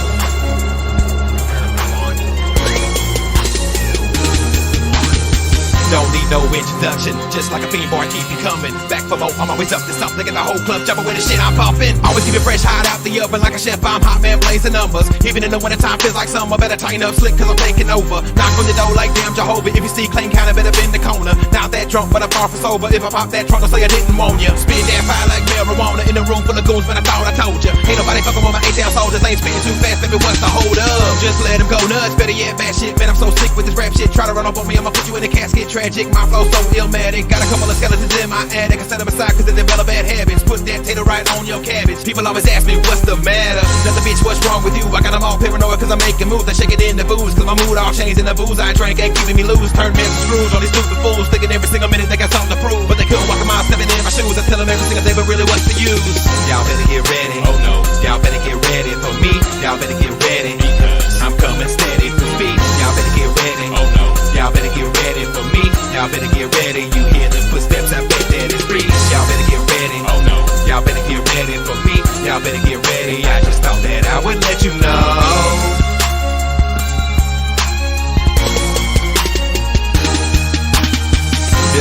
Don't need no introduction, just like a fiend boy, I keep you coming. Back for more, I'm always up to something. Get the whole club jumping with the shit I'm popping. Always keep it fresh, hot out the oven like a chef. I'm hot man, blazing numbers. Even in the winter time, feels like summer. Better tighten up slick, cause I'm taking over. Knock on the door like damn Jehovah. If you see clean counter, better bend the corner. Not that drunk, but I'm far from sober. If I pop that trunk, I'll say I didn't want ya. Spin that fire like marijuana in a room full of goons, but I thought I told ya. Ain't nobody fucking with my 8-down soldiers. Ain't spitting too fast, baby, what's the hold up? Just let them go nuts. Better yet, bad shit, man, I'm so sick with this rap shit. Try to run up on me, I'ma put you in a casket. Tragic, my flow so illmatic. Got a couple of skeletons in my attic. I set them aside cause they develop bad habits. Put that tater right on your cabbage. People always ask me what's the matter. Nothing, bitch, what's wrong with you? I got them all paranoid cause I'm making moves. I shake it in the booze cause my mood all changed in the booze I drank ain't keeping me loose. Turn men to screws on these stupid fools. Thinking every single minute they got something to prove, but they couldn't walk a mile stepping in my shoes. I tell them every single day but really what's the use? Y'all better get ready. Oh no. Y'all better get ready for me. Y'all better get ready because I'm coming steady for speed. Y'all better get ready.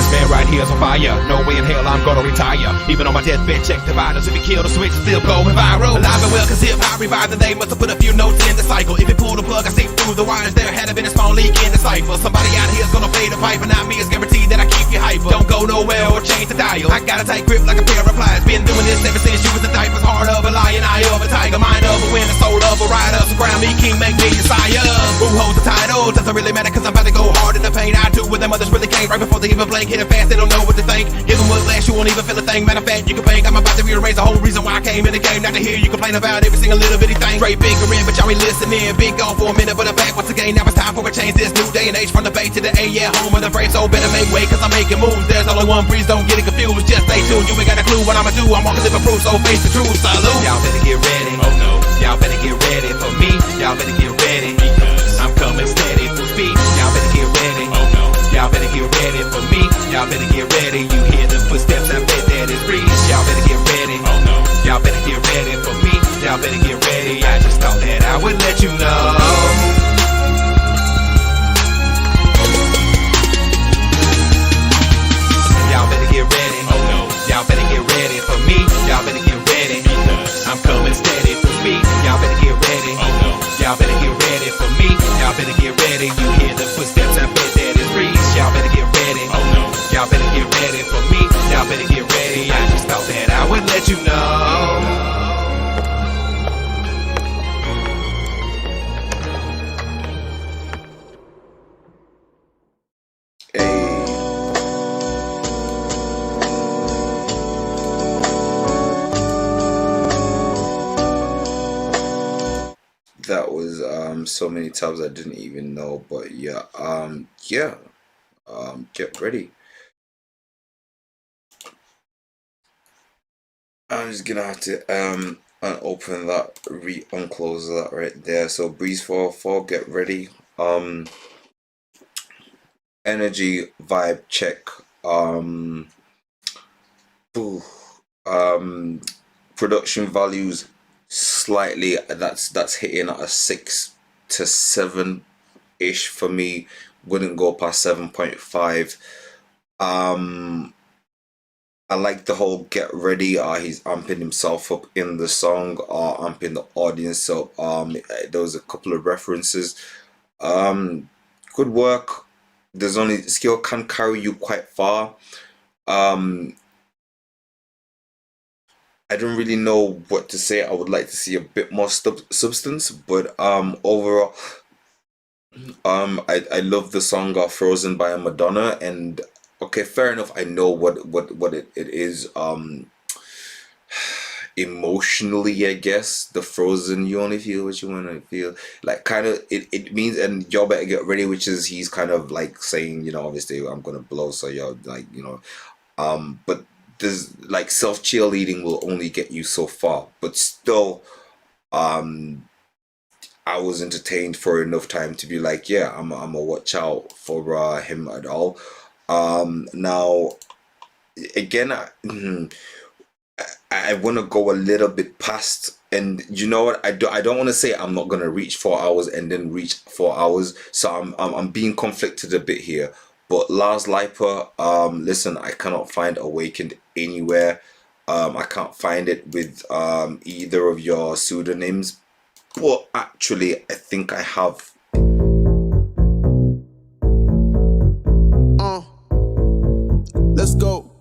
This man right here is on fire. No way in hell I'm gonna retire. Even on my deathbed, check the vitals. If he kill the switch, still going viral. Alive and well, cause if I revive, then they must have put a few notes in the cycle. If it pull the plug, I see through the wires. There had been a small leak in the cipher. Somebody out here's gonna play the pipe, and not me. It's guaranteed that I keep you hyper. Don't go nowhere or change the dial. I got a tight grip like a pair of pliers. Been doing this ever since you was the diapers. Heart of a lion, eye of a tiger, mind of a winner, soul of a rider. So crown me king, make me your sire. Who holds the title? Doesn't really matter, cause I'm about to go hard in the pain. I do what them others really can't. Right before they even blink, hit it fast, they don't know what to think. Give them what last, you won't even feel a thing. Matter of fact, you can bank, I'm about to rearrange the whole reason why I came in the game. Not to hear you complain about every single little bitty thing. Straight bickering, but y'all ain't listening. Been gone for a minute, but I'm back once again. Now it's time for a change. This new day and age, from the Bay to the A, yeah, home of the frame. So better make way, cause I'm making moves. There's only one breeze, don't get it confused. Just stay tuned, you ain't got a clue what I'ma do. I'm walking living proof, so face the truth. Salute. Y'all better get ready. Oh no. Y'all better get ready for me. Y'all better get ready, because I'm coming steady full speed. Y'all better get ready. Oh no. Y'all better get ready for me. Y'all better get ready. You hear the footsteps, I bet that it's breeze. Y'all better get ready. Oh no. Y'all better get ready for me. Y'all better get ready. I just thought that I would let you know. Y'all better get ready. Oh no. Y'all better get ready for me. Y'all better get ready, because I'm coming steady for speed. Y'all better get ready. Oh no. Y'all better get ready for me. Y'all better get ready. You hear the footsteps, I bet that it's breeze. Y'all better get ready. Oh no. Y'all better get ready for me. Y'all better get ready. I just thought that I would let you know. That was so many tabs I didn't even know, but yeah, get ready. I'm just gonna have to unopen that, unclose that right there. So Breeze 404, get ready. Energy vibe check. Production values slightly, that's hitting at a 6 to 7 ish for me. Wouldn't go past 7.5. I like the whole get ready. He's amping himself up in the song, amping the audience up. There was a couple of references. Good work. There's only skill can carry you quite far. I don't really know what to say. I would like to see a bit more substance, but overall, I love the song "Frozen" by Madonna, and okay, fair enough. I know what it is. Emotionally, I guess the frozen, you only feel what you want to feel. Like kind of it means, and y'all better get ready, which is he's kind of like saying, you know, obviously I'm gonna blow, so y'all like, you know, but there's like self cheerleading will only get you so far, but still I was entertained for enough time to be like, yeah, I'm gonna watch out for him at all. Now again, I want to go a little bit past, and you know what, I don't want to say I'm not gonna reach 4 hours and then reach 4 hours, so I'm being conflicted a bit here. But Lars Leiper, listen, I cannot find Awakened anywhere. I can't find it with either of your pseudonyms. But actually, I think I have. Let's go.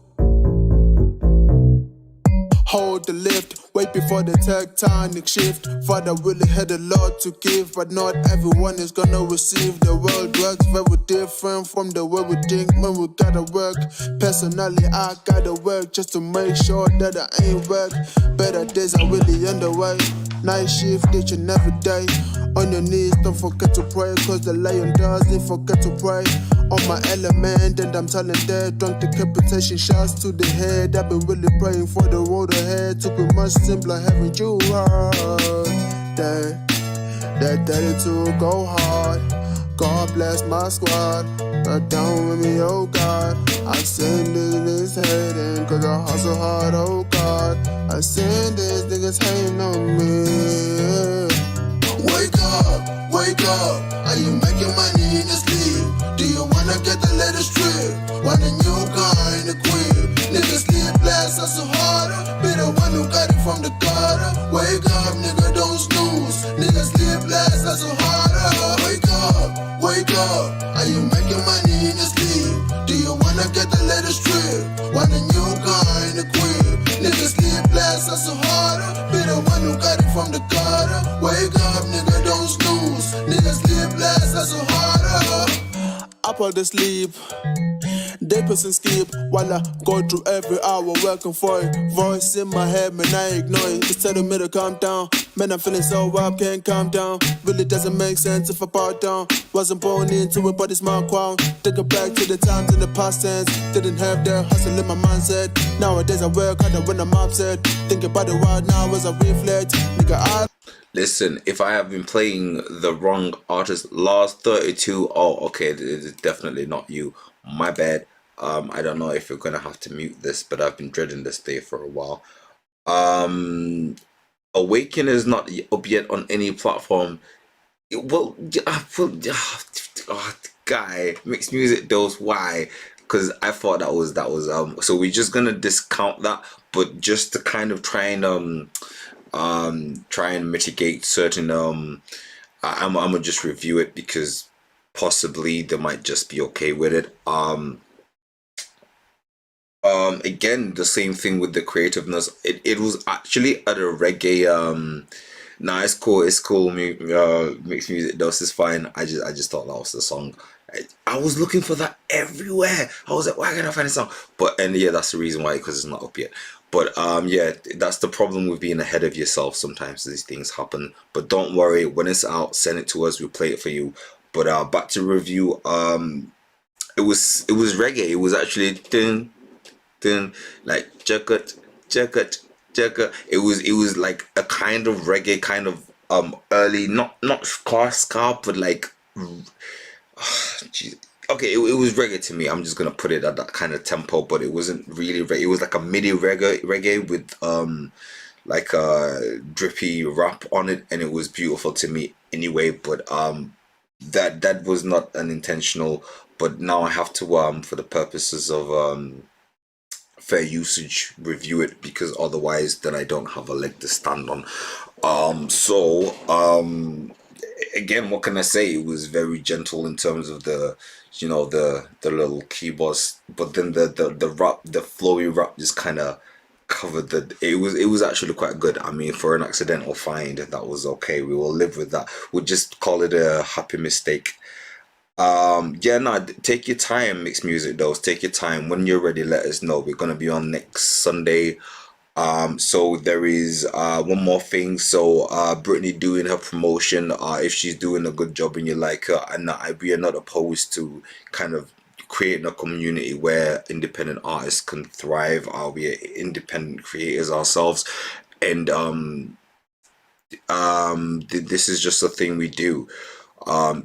Hold the lift, wait before the tectonic shift. Father really had a lot to give, but not everyone is gonna receive. The world works very different from the way we think when we gotta work. Personally, I gotta work just to make sure that I ain't work. Better days are really underway. Night shift each and every day. On your knees, don't forget to pray, cause the lion doesn't forget to pray. On my element, and I'm telling dead drunk decapitation shots to the head. I've been really praying for the road ahead to be much simpler, haven't you heard? That daddy to go hard. God bless my squad. Right down with me, oh God. I send these niggas hating, cause I hustle hard, oh God. I send these niggas hating on me. Wake up, are you making money in your sleep? Do you wanna get the latest trip? Want a new car? get the latest drip. Want a new kind of queer. Niggas sleep less, hustle harder. Be the one who got it from the gutter. Wake up, nigga, don't snooze. Niggas sleep less, hustle harder. Up all the sleep. They push and skip while I go through every hour working for it. Voice in my head, man, I ignore it. Just telling me to calm down. Man, I'm feeling so up, can't calm down. Really doesn't make sense if I part down. Wasn't born into it, but it's my crown. Take it back to the times in the past tense. Didn't have the hustle in my mindset. Nowadays I work harder when I'm upset. Think about it right now as I reflect. Nigga, Listen, if I have been playing the wrong artist, Last 32, oh, okay, it's definitely not you. My bad. I don't know if you're gonna have to mute this, but I've been dreading this day for a while. Awaken is not up yet on any platform. Guy, Mixed Music Dose, why? Because I thought that was so we're just gonna discount that, but just to kind of try and mitigate certain I'm gonna just review it because possibly they might just be okay with it. Again, the same thing with the creativeness. It was actually at a reggae. Nah, it's cool. Mixed Music Dose is fine. I just thought that was the song. I was looking for that everywhere. I was like, why can't I find a song? Yeah, that's the reason why, because it's not up yet. But yeah, that's the problem with being ahead of yourself. Sometimes these things happen. But don't worry, when it's out, send it to us. We'll play it for you. But back to review. It was reggae. It was actually like jacket. It was like a kind of reggae, kind of early, not ska, but like okay, it was reggae to me. I'm just gonna put it at that kind of tempo, but it wasn't really reggae. It was like a MIDI reggae with like a drippy rap on it, and it was beautiful to me anyway. But that was not an intentional, but now I have to for the purposes of fair usage review it, because otherwise then I don't have a leg to stand on. Again, what can I say? It was very gentle in terms of the the little keyboards, but then the rap, the flowy rap just kind of covered it was actually quite good. I mean, for an accidental find, that was okay. We will live with that. We'll just call it a happy mistake. Yeah, no, take your time, Mixed Music Dose. Take your time. When you're ready, let us know. We're gonna be on next Sunday. So there is one more thing. So Brittany doing her promotion. If she's doing a good job and you like her, and we are not opposed to kind of creating a community where independent artists can thrive. We are independent creators ourselves, and this is just a thing we do.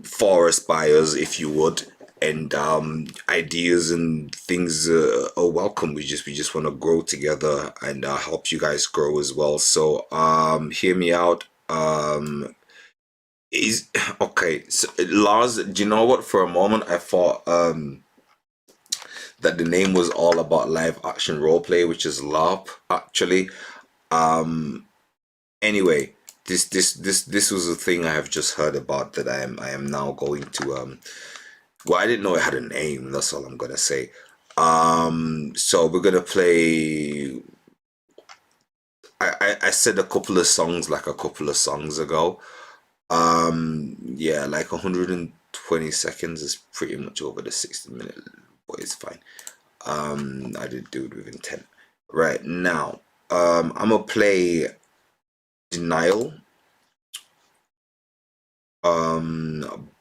For us, by us, if you would, and ideas and things are welcome. We just want to grow together and help you guys grow as well. So hear me out. Is okay. So Lars, do you know what? For a moment, I thought that the name was all about live action roleplay, which is LARP actually. Anyway. This was a thing I have just heard about that I am now going to well, I didn't know it had a name, that's all I'm gonna say. So we're gonna play, I said a couple of songs like a couple of songs ago. Yeah, like 120 seconds is pretty much over the 60-minute, but it's fine. I did do it with intent. Right now, I'm gonna play Denial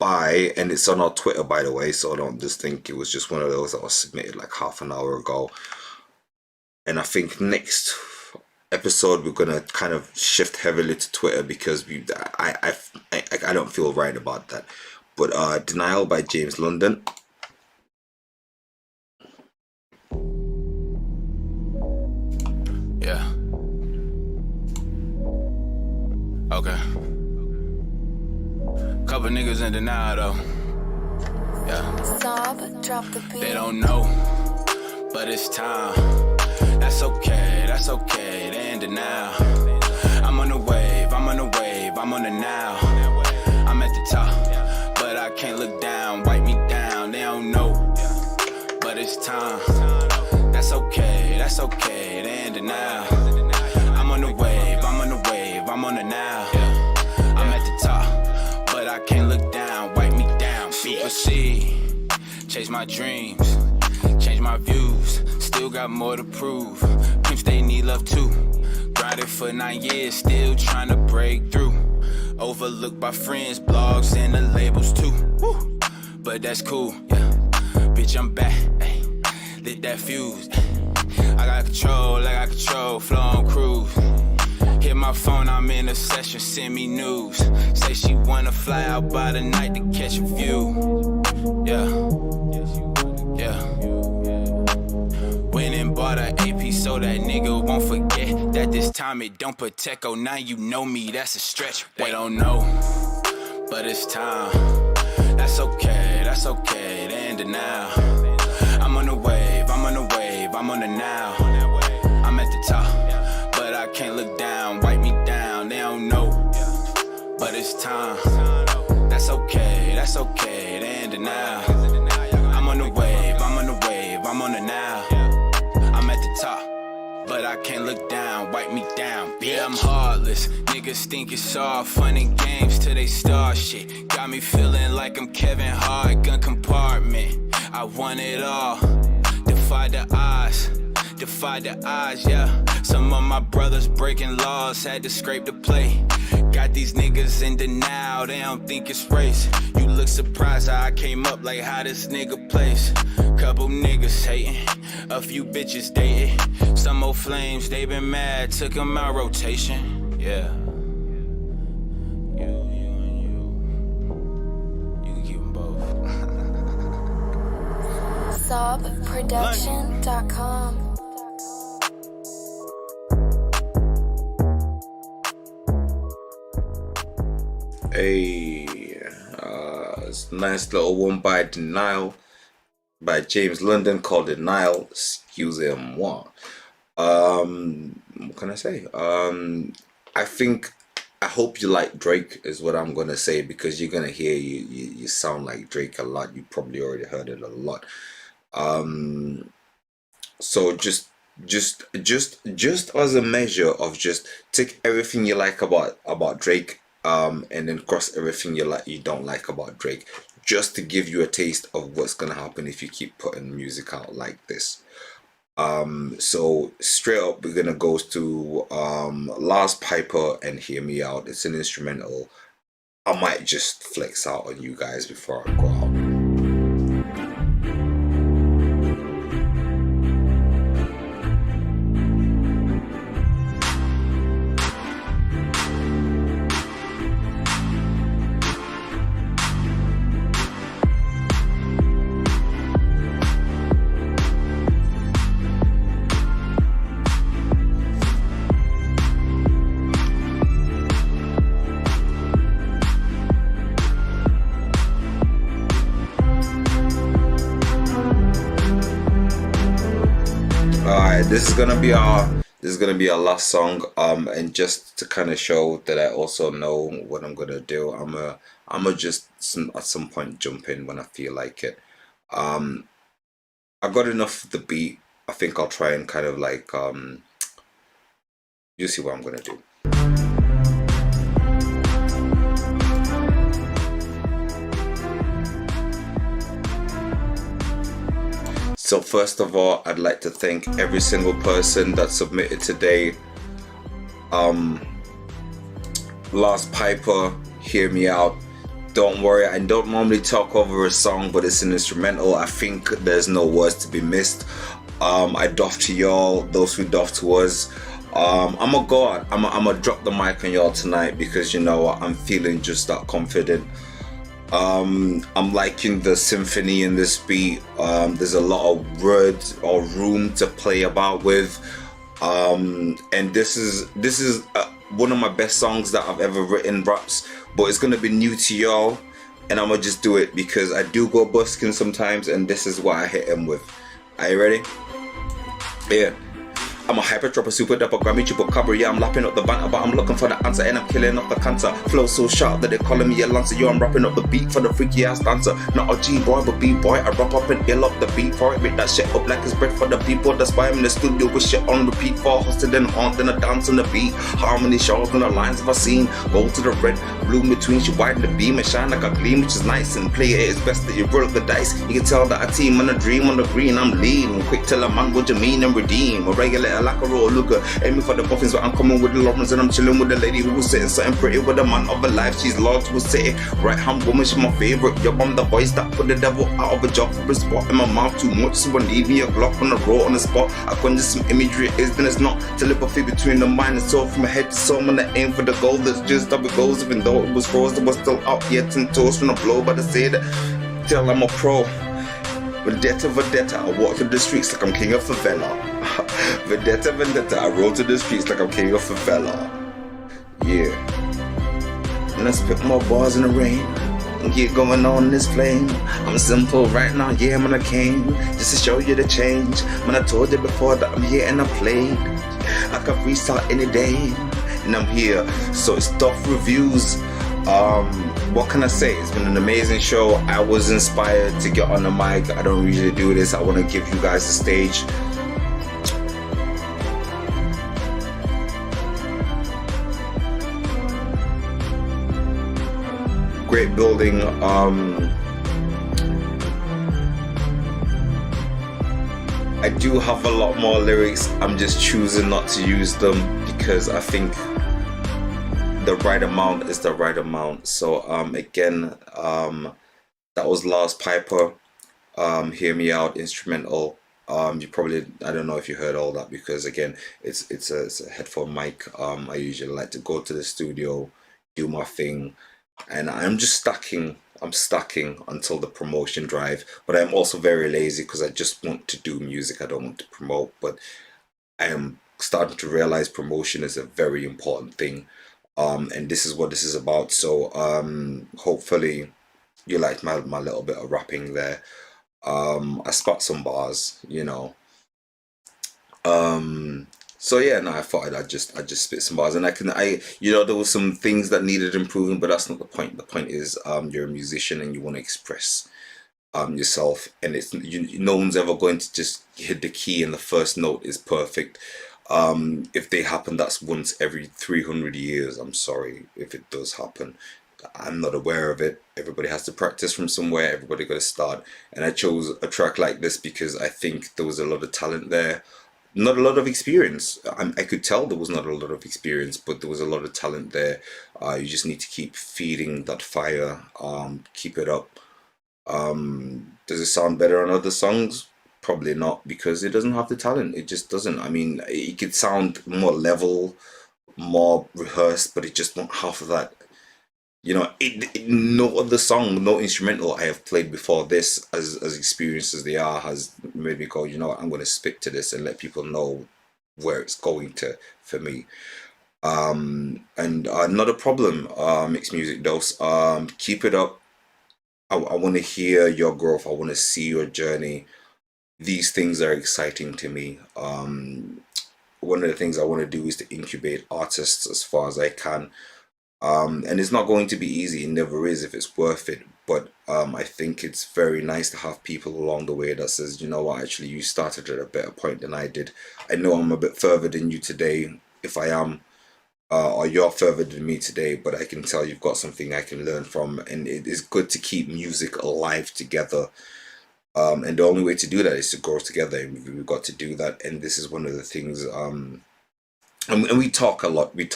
by, and it's on our Twitter, by the way, so don't just think it was just one of those that was submitted like half an hour ago. And I think next episode we're gonna kind of shift heavily to Twitter, because I don't feel right about that. But Denial by James London. Yeah. Okay. Couple niggas in denial though. Yeah. They don't know, but it's time. That's okay, they in denial. I'm on the wave, I'm on the now. I'm at the top, but I can't look down. Wipe me down, they don't know, but it's it's time. That's okay, the end of now. I'm on the wave, I'm on the now. I'm at the top, but I can't look down, wipe me down, supersede. Chase my dreams, change my views, still got more to prove. Pimps, they need love too. Grinded for 9 years, still trying to break through. Overlooked by friends, blogs, and the labels too. Woo. But that's cool, yeah. Bitch, I'm back, ay. Lit that fuse. I got control, flow on cruise. Hit my phone, I'm in a session, send me news. Say she wanna fly out by the night to catch a view. Yeah. Went and bought an AP so that nigga won't forget that this time it don't protect. Oh, now you know me, that's a stretch. They don't know, but it's time. That's okay, the end of now. I'm on the wave, I'm on the now. I'm at the top, but I can't look down, wipe me down, they don't know, but it's time. That's okay, the end of now. I'm on the wave, I'm on the now. I'm at the top, but I can't look down, wipe me down. Yeah, I'm heartless. Niggas think it's all fun and games till they start shit. Got me feeling like I'm Kevin Hart, gun compartment. I want it all. Defy the odds, yeah. Some of my brothers breaking laws, had to scrape the plate. Got these niggas in denial, they don't think it's race. You look surprised how I came up, like how this nigga plays. Couple niggas hating, a few bitches dating. Some old flames, they been mad, took them out rotation, yeah. You can keep them both. Sobproduction.com. Hey, it's a nice little one by Denial by James London called Denial. Excusez-moi. What can I say? I hope you like Drake is what I'm gonna say, because you're gonna hear you sound like Drake a lot. You probably already heard it a lot. So just as a measure of just take everything you like about Drake, and then cross everything you don't like about Drake, just to give you a taste of what's gonna happen if you keep putting music out like this. So straight up, we're gonna go to Last Piper and Hear Me Out. It's an instrumental. I might just flex out on you guys before I go out. This is gonna be our last song, and just to kind of show that I also know what I'm gonna do, I'm just at some point jump in when I feel like it. I got enough of the beat. I think I'll try and kind of like you see what I'm gonna do. So first of all, I'd like to thank every single person that submitted today. Last Piper, Hear Me Out. Don't worry, I don't normally talk over a song, but it's an instrumental. I think there's no words to be missed. I doff to y'all, those who doff to us. I'm gonna go out. I'm gonna drop the mic on y'all tonight, because you know what, I'm feeling just that confident. I'm liking the symphony in this beat. There's a lot of words or room to play about with, and this is one of my best songs that I've ever written, raps, but it's gonna be new to y'all, and I'm gonna just do it because I do go busking sometimes, and this is what I hit him with. Are you ready? Yeah. I'm a hyper dropper, super dapper, Grammy triple cover. Yeah, I'm lapping up the banter, but I'm looking for the answer and I'm killing off the cancer. Flow so sharp that they calling me a lancer. Yo, I'm rapping up the beat for the freaky ass dancer. Not a G-boy, but B-boy. I rap up and ill up the beat for it. Make that shit up like it's bread for the people. That's why I'm in the studio with shit on repeat. For hosted and on, then I dance on the beat. Harmony shows and the lines I've seen. Gold to the red, blue in between. She widen the beam and shine like a gleam, which is nice. And play it is best that you roll the dice. You can tell that a team on a dream on the green. I'm lean, quick tell a man what you mean and redeem. A regular like a roll looker, aiming for the buffins, but I'm coming with the Lawrence and I'm chilling with the lady who was sitting something pretty with a man of a life. She's loyal to a city, right hand woman, she's my favorite. Yo, I'm the voice that put the devil out of a job for a spot in my mouth too much, so I need me a Glock on the road on the spot. I conjure some imagery, it is then it's not. Telepathy between the mind and soul, from my head to soul, when I aim for the goal. That's just how it goes, even though it was frozen, was still out yet and toes from the blow. But I say that till I'm a pro. Vendetta, I walk through the streets like I'm king of favela. Vendetta, I roll to the streets like I'm king of favela. Yeah. And I spit more bars in the rain and get going on in this flame. I'm simple right now, yeah, man, I came just to show you the change. Man, I told you before that I'm here and I played. I can freestyle any day, and I'm here. So it's Doff Re-Viewz. What can I say? It's been an amazing show. I was inspired to get on the mic. I don't usually do this. I want to give you guys the stage. Great building. I do have a lot more lyrics. I'm just choosing not to use them because I think the right amount is the right amount. So again, that was Lars Piper, Hear Me Out instrumental. You probably, I don't know if you heard all that, because again, it's a headphone mic. I usually like to go to the studio, do my thing, and I'm just stacking. I'm stacking until the promotion drive. But I'm also very lazy because I just want to do music. I don't want to promote, but I am starting to realize promotion is a very important thing. And this is what this is about. So hopefully you liked my little bit of rapping there. I spot some bars, you know. So yeah, no, I thought I'd just spit some bars, and you know, there was some things that needed improving, but that's not the point. The point is you're a musician and you want to express yourself, and it's no one's ever going to just hit the key and the first note is perfect. If they happen, that's once every 300 years. I'm sorry if it does happen. I'm not aware of it. Everybody has to practice from somewhere. Everybody got to start. And I chose a track like this because I think there was a lot of talent there. Not a lot of experience. I could tell there was not a lot of experience, but there was a lot of talent there. You just need to keep feeding that fire. Keep it up. Does it sound better on other songs? Probably not, because it doesn't have the talent. It just doesn't. I mean, it could sound more level, more rehearsed, but it just won't have that. You know, no other song, no instrumental I have played before this, as experienced as they are, has made me go, you know what, I'm going to stick to this and let people know where it's going to for me. And not a problem, Mixed Music Dose. Keep it up. I want to hear your growth. I want to see your journey. These things are exciting to me. One of the things I want to do is to incubate artists as far as I can. And it's not going to be easy. It never is if it's worth it. But I think it's very nice to have people along the way that says, you know what, actually you started at a better point than I did. I know I'm a bit further than you today, if I am, or you're further than me today, but I can tell you've got something I can learn from. And it is good to keep music alive together. And the only way to do that is to grow together, and we've got to do that. And this is one of the things, and we talk a lot, me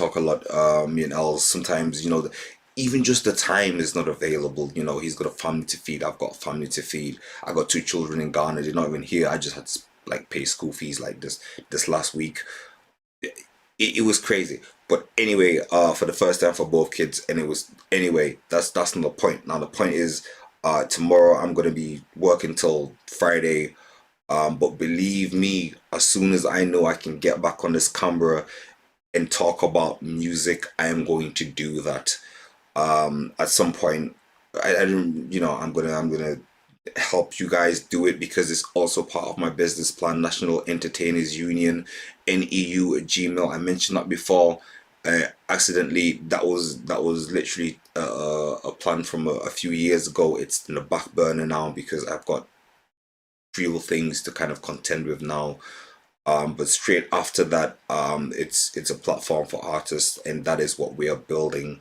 and Els, sometimes, you know, even just the time is not available. You know, he's got a family to feed, I've got a family to feed. I got 2 children in Ghana, they're not even here. I just had to like pay school fees like this last week. It was crazy. But anyway, for the first time for both kids, and it was, anyway, that's not the point. Now the point is, tomorrow I'm going to be working till Friday, but believe me, as soon as I know I can get back on this camera and talk about music, I am going to do that. At some point, I don't, you know, I'm gonna help you guys do it, because it's also part of my business plan, National Entertainers Union, NEU at Gmail. I mentioned that before. Accidentally, that was literally a plan from a few years ago. It's in the back burner now because I've got real things to kind of contend with now. But straight after that, it's a platform for artists, and that is what we are building.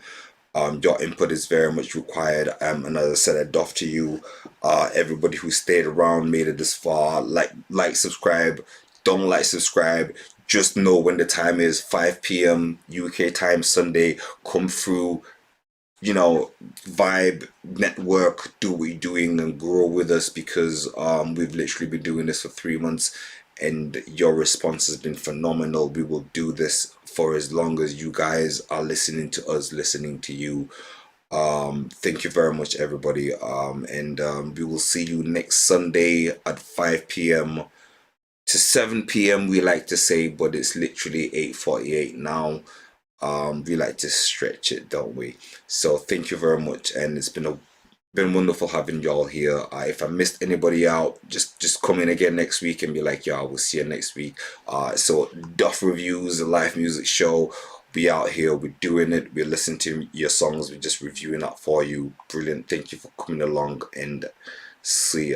Your input is very much required. And as I said, I doff to you, everybody who stayed around, made it this far. Like, subscribe. Don't like, subscribe. Just know when the time is 5 p.m. UK time Sunday. Come through, you know, vibe, network, do what you're doing, and grow with us, because we've literally been doing this for 3 months, and your response has been phenomenal. We will do this for as long as you guys are listening to us, listening to you. Thank you very much, everybody. And we will see you next Sunday at 5 p.m. to 7 p.m. we like to say, but it's literally 8:48 now. We like to stretch it, don't we? So thank you very much, and it's been wonderful having y'all here. If I missed anybody out, just come in again next week and be like, yeah, we'll see you next week. So Doff Reviews, the live music show. We out here, we're doing it, we're listening to your songs, we're just reviewing that for you. Brilliant. Thank you for coming along, and see ya.